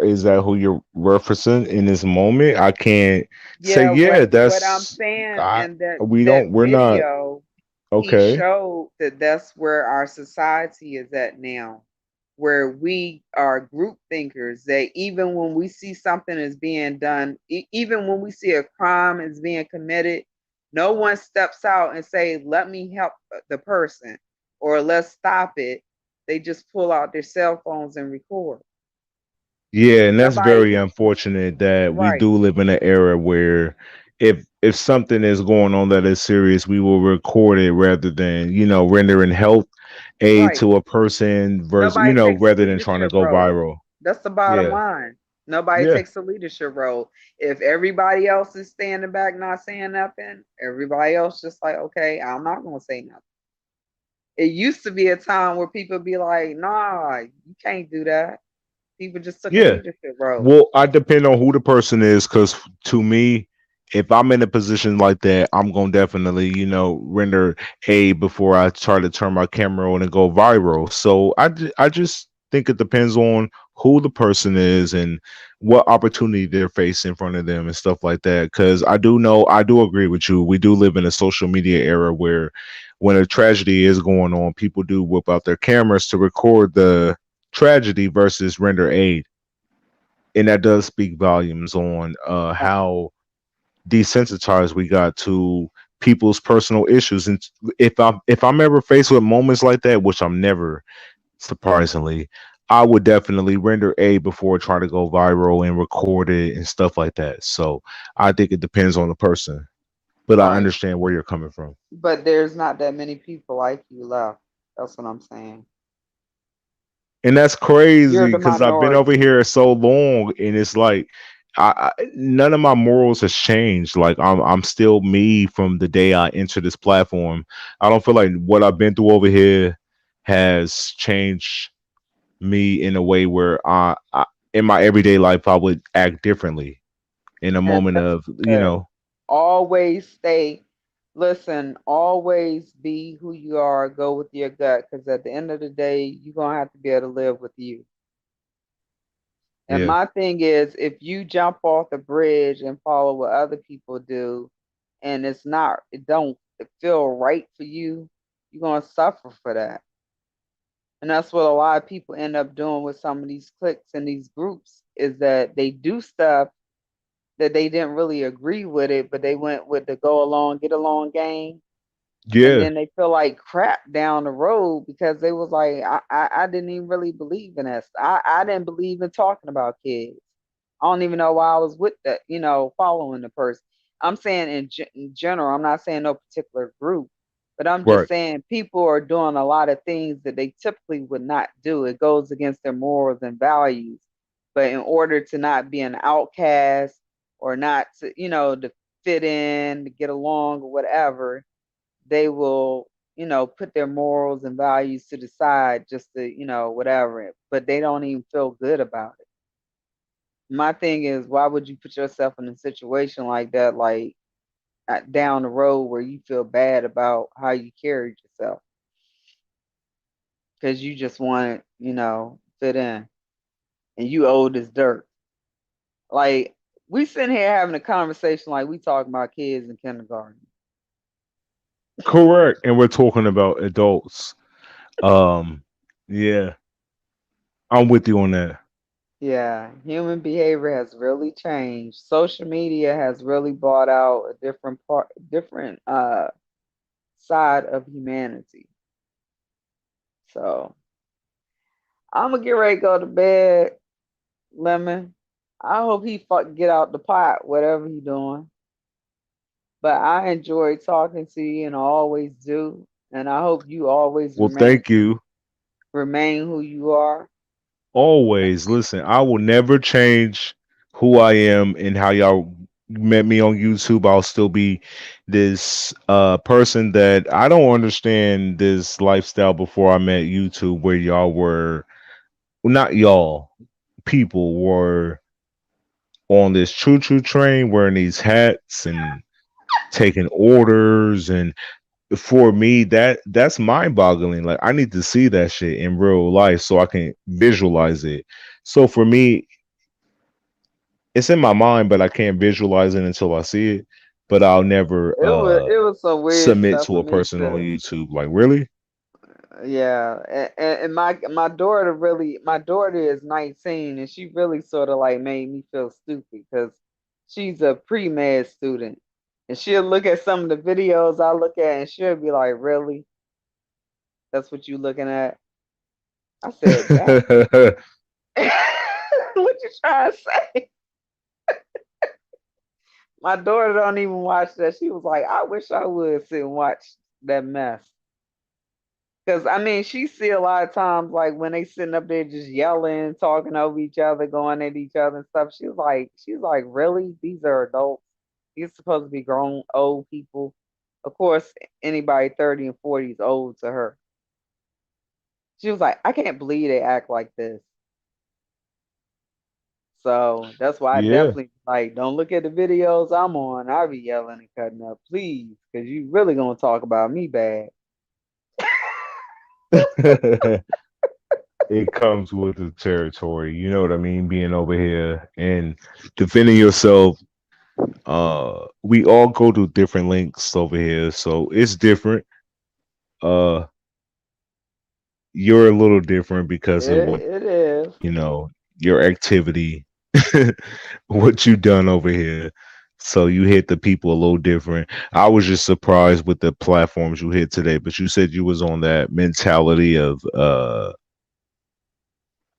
is that who you're referencing in this moment? I can't say Yeah, yeah, what I'm that's saying, I and we're not video, he okay. showed that that's where our society is at now, where we are group thinkers. That even when we see something is being done, even when we see a crime is being committed, no one steps out and say, "Let me help the person," or "Let's stop it." They just pull out their cell phones and record. Yeah, and that's Nobody, very unfortunate that we right, do live in an era where if something is going on that is serious, we will record it rather than, rendering health aid right. to a person versus, Nobody takes a rather than trying to leadership go role. viral. That's the bottom Yeah. line. Nobody Yeah. takes a leadership role. If everybody else is standing back, not saying nothing, everybody else just like, okay, I'm not going to say nothing. It used to be a time where people be like, nah, you can't do that. People just took a Yeah. leadership role. Well, I depend on who the person is, because to me, if I'm in a position like that, I'm gonna definitely, render aid before I try to turn my camera on and go viral. So I just think it depends on who the person is and what opportunity they're facing in front of them and stuff like that. Because I do agree with you. We do live in a social media era where when a tragedy is going on, people do whip out their cameras to record the tragedy versus render aid, and that does speak volumes on how desensitized we got to people's personal issues. And if I'm ever faced with moments like that, which I'm never, surprisingly, I would definitely render aid before trying to go viral and record it and stuff like that. So I think it depends on the person, but I Right. understand where you're coming from. But there's not that many people like you left. That's what I'm saying. And that's You're crazy the because I've been over minority. here so long, and it's like none of my morals has changed. Like I'm still me from the day I entered this platform. I don't feel like what I've been through over here has changed me in a way where in my everyday life I would act differently in a And moment that's of good. Always always be who you are, go with your gut, because at the end of the day, you're going to have to be able to live with you. And yeah. my thing is, if you jump off the bridge and follow what other people do, and it don't feel right for you, you're going to suffer for that. And that's what a lot of people end up doing with some of these cliques and these groups, is that they do stuff that they didn't really agree with it, but they went with the go along, get along game. And Yeah. then they feel like crap down the road because they was like, I didn't even really believe in that. I didn't believe in talking about kids. I don't even know why I was with that, following the person. I'm saying in general, I'm not saying no particular group, but I'm just Right. saying people are doing a lot of things that they typically would not do. It goes against their morals and values. But in order to not be an outcast or not to, to fit in, to get along or whatever, they will, put their morals and values to the side just to, whatever, but they don't even feel good about it. My thing is, why would you put yourself in a situation like that, like down the road where you feel bad about how you carried yourself because you just want to, fit in and you old as dirt. Like, we sitting here having a conversation like we talking about kids in kindergarten. Correct. And we're talking about adults. Yeah, I'm with you on that. Yeah, human behavior has really changed. Social media has really brought out a different side of humanity. So I'm gonna get ready to go to bed, Lemon. I hope he get out the pot, whatever he doing. But I enjoy talking to you, and I always do. And I hope you always Well, remain thank you. who you are. Always listen. I will never change who I am and how y'all met me on YouTube. I'll still be this person that I don't understand this lifestyle before I met YouTube, where y'all were, well, not y'all, people were on this choo choo train wearing these hats and taking orders. And for me, that's mind boggling. Like, I need to see that shit in real life so I can visualize it. So for me, it's in my mind, but I can't visualize it until I see it. But I'll never It was some weird submit stuff to for a me person on too. YouTube. Like, really? Yeah, and my daughter is 19, and she really sort of like made me feel stupid because she's a pre-med student, and she'll look at some of the videos I look at, and she'll be like, "Really? That's what you looking at?" I said, "Dang, what you trying to say?" My daughter don't even watch that. She was like, "I wish I would sit and watch that mess." Cause I mean, she see a lot of times like when they sitting up there just yelling, talking over each other, going at each other and stuff. She's like, really? These are adults. You're supposed to be grown, old people. Of course, anybody 30 and 40 is old to her. She was like, I can't believe they act like this. So that's why I Yeah. definitely like don't look at the videos I'm on. I be yelling and cutting up, please, because you really gonna talk about me bad. It comes with the territory. You know what I mean? Being over here and defending yourself. We all go to different links over here, so it's different. Uh, you're a little different because of what, It is. your activity, what you done over here. So you hit the people a little different. I was just surprised with the platforms you hit today, but you said you was on that mentality of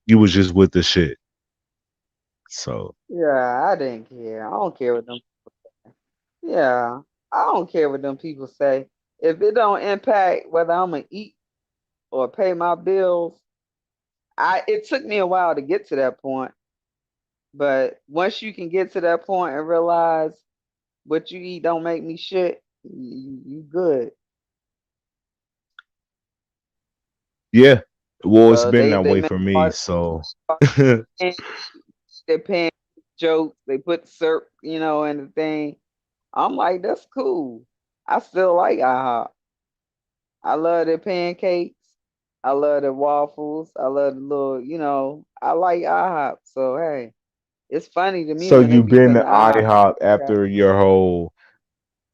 you was just with the shit. So Yeah, I didn't care. I don't care what them. Yeah, I don't care what them people say. If it don't impact whether I'm gonna eat or pay my bills, it took me a while to get to that point. But once you can get to that point and realize what you eat don't make me shit, you good. yeah, well, it's So been they that they way make for me. hard, So they're paying jokes. They put the syrup, in the thing. I'm like, that's cool. I still like IHOP. I love their pancakes. I love the waffles. I love the little, I like IHOP. So hey, it's funny to me so when they you've be been putting to the IHOP. IHOP Yeah, after your whole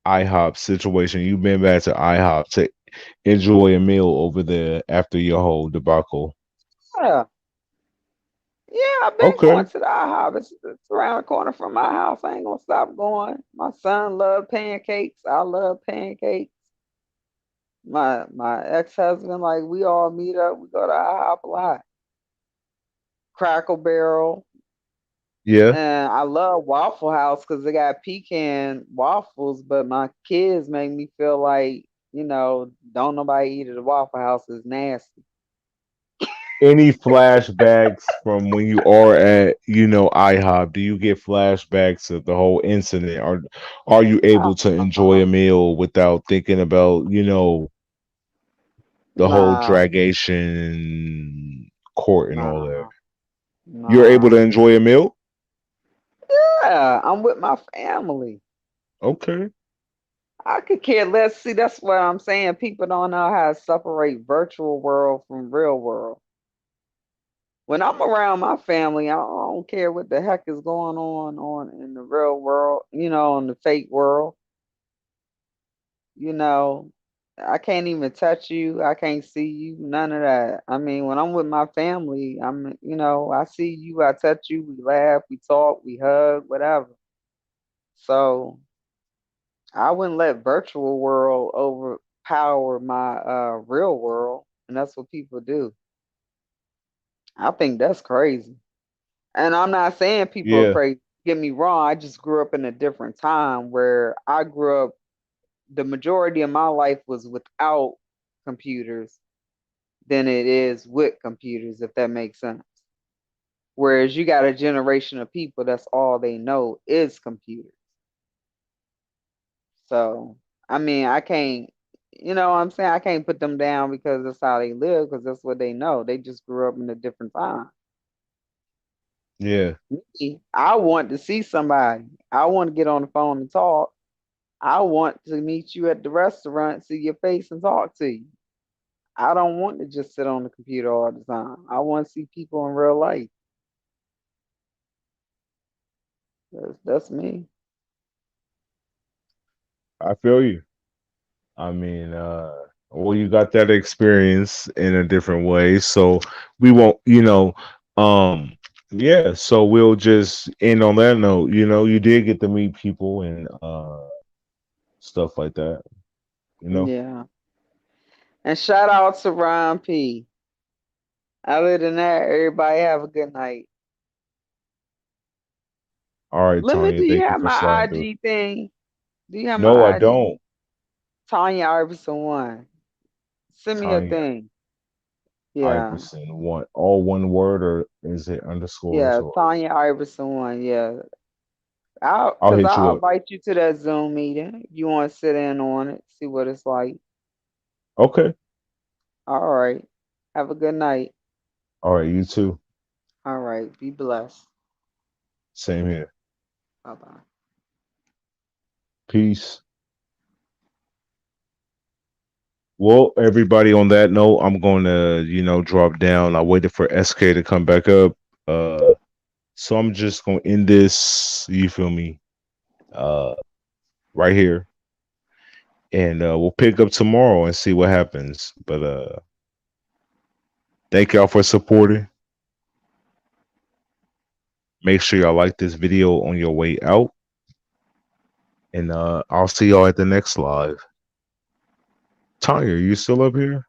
IHOP situation. You've been back to IHOP to enjoy a meal over there after your whole debacle. yeah, Yeah, I've been Okay. going to the IHOP. It's around the corner from my house. I ain't gonna stop going. My son love pancakes. I love pancakes. My ex husband, like we all meet up. We go to IHOP a lot. Crackle Barrel, Yeah. and I love Waffle House because they got pecan waffles. But my kids make me feel like don't nobody eat at the Waffle House is nasty. Any flashbacks from when you are at, IHOP? Do you get flashbacks of the whole incident? Are you able to enjoy a meal without thinking about, the whole Nah, dragation court and all that? nah, You're able nah. to enjoy a meal? Yeah, I'm with my family. Okay. I could care less. See, that's what I'm saying. People don't know how to separate virtual world from real world. When I'm around my family, I don't care what the heck is going on in the real world, in the fake world. You know, I can't even touch you. I can't see you. None of that. I mean, when I'm with my family, I see you, I touch you, we laugh, we talk, we hug, whatever. So I wouldn't let virtual world overpower my real world, and that's what people do. I think that's crazy. And I'm not saying people are Yeah. crazy. Get me wrong. I just grew up in a different time where I grew up. The majority of my life was without computers than it is with computers, if that makes sense. Whereas you got a generation of people that's all they know is computers. So, I mean, I can't, what I'm saying? I can't put them down because that's how they live, because that's what they know. They just grew up in a different time. Yeah. Me, I want to see somebody. I want to get on the phone and talk. I want to meet you at the restaurant, see your face, and talk to you. I don't want to just sit on the computer all the time. I want to see people in real life. That's me. I feel you. I mean, well, you got that experience in a different way, so we won't, yeah. So we'll just end on that note. You did get to meet people and stuff like that. You know. Yeah. And shout out to Ron P. Other than that, everybody have a good night. All right, Lemon, Tanya. do you Thank you have for my sliding through. IG thing? Do you have No, I my IG? don't. Tanya Iverson one. Send me your Tanya thing. Yeah. Iverson. All one word, or is it underscores Yeah, or? Tanya Iverson one. Yeah. I'll Cause hit you I'll up. invite you to that Zoom meeting. You want to sit in on it, see what it's like. Okay. All right. Have a good night. All right. You too. All right. Be blessed. Same here. Bye bye. Peace. Well, everybody, on that note, I'm going to, drop down. I waited for SK to come back up. So I'm just going to end this, you feel me, uh, right here. And we'll pick up tomorrow and see what happens. But thank y'all for supporting. Make sure y'all like this video on your way out. And I'll see y'all at the next live. Tanya, you still up here?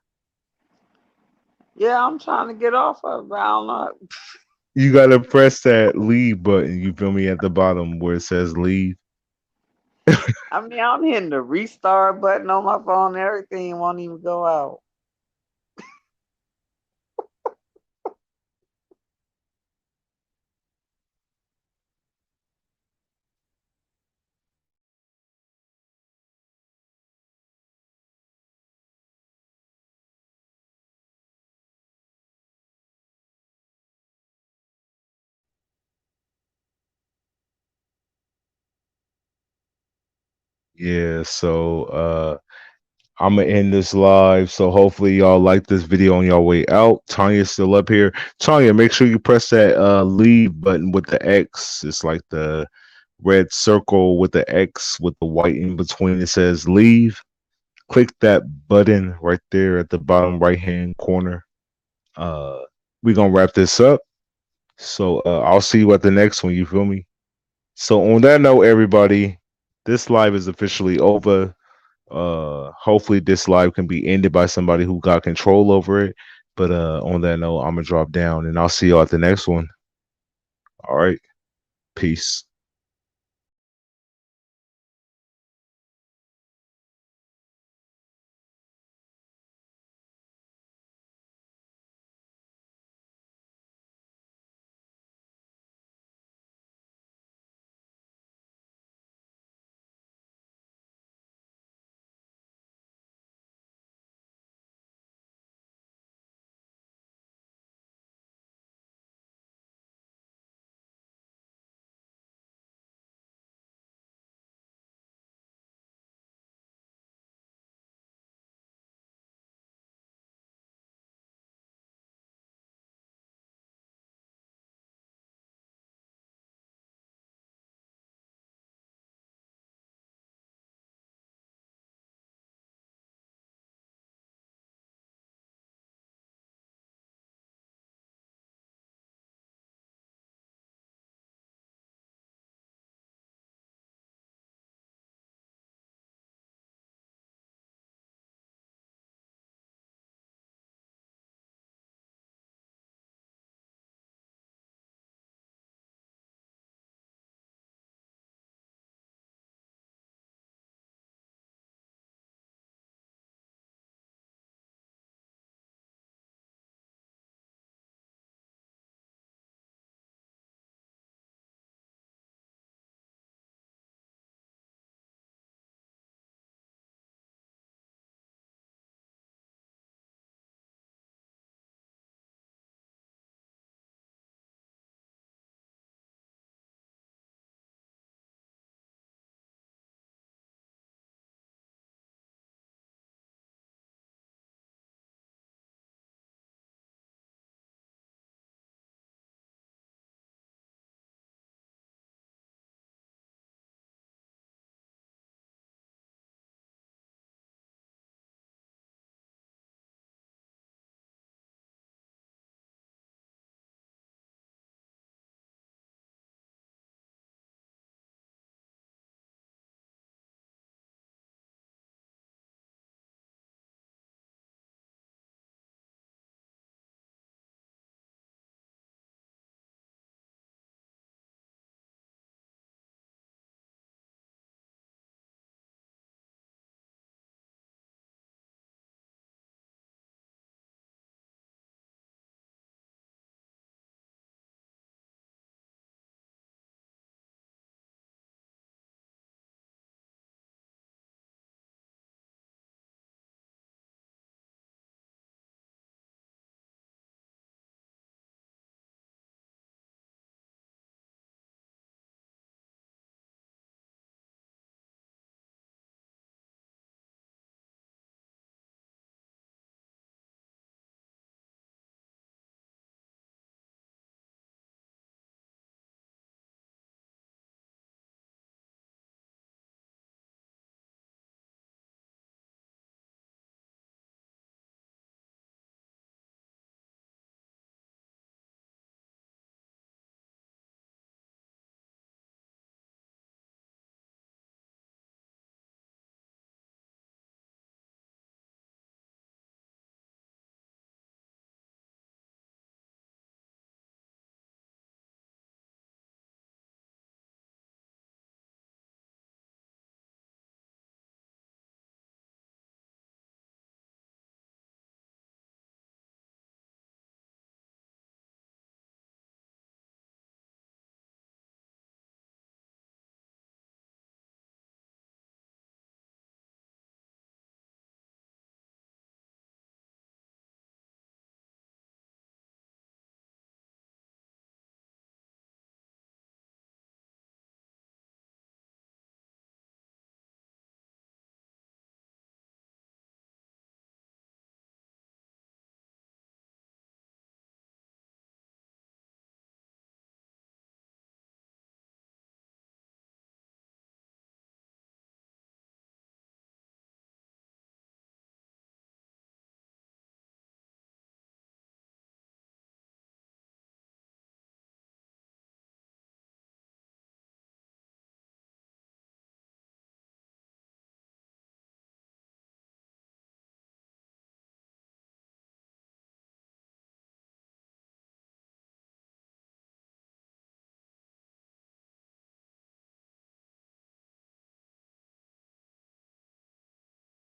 Yeah, I'm trying to get off of it, but I don't know. You gotta press that leave button, you feel me, at the bottom where it says leave. I mean, I'm hitting the restart button on my phone and everything won't even go out. Yeah, so I'm gonna end this live. So hopefully y'all like this video on your way out. Tanya's still up here. Tanya, make sure you press that leave button with the X. It's like the red circle with the X with the white in between. It says leave. Click that button right there at the bottom right hand corner. We're gonna wrap this up. So I'll see you at the next one. You feel me? So on that note, everybody, this live is officially over. Hopefully this live can be ended by somebody who got control over it. But on that note, I'm gonna drop down and I'll see y'all at the next one. All right. Peace.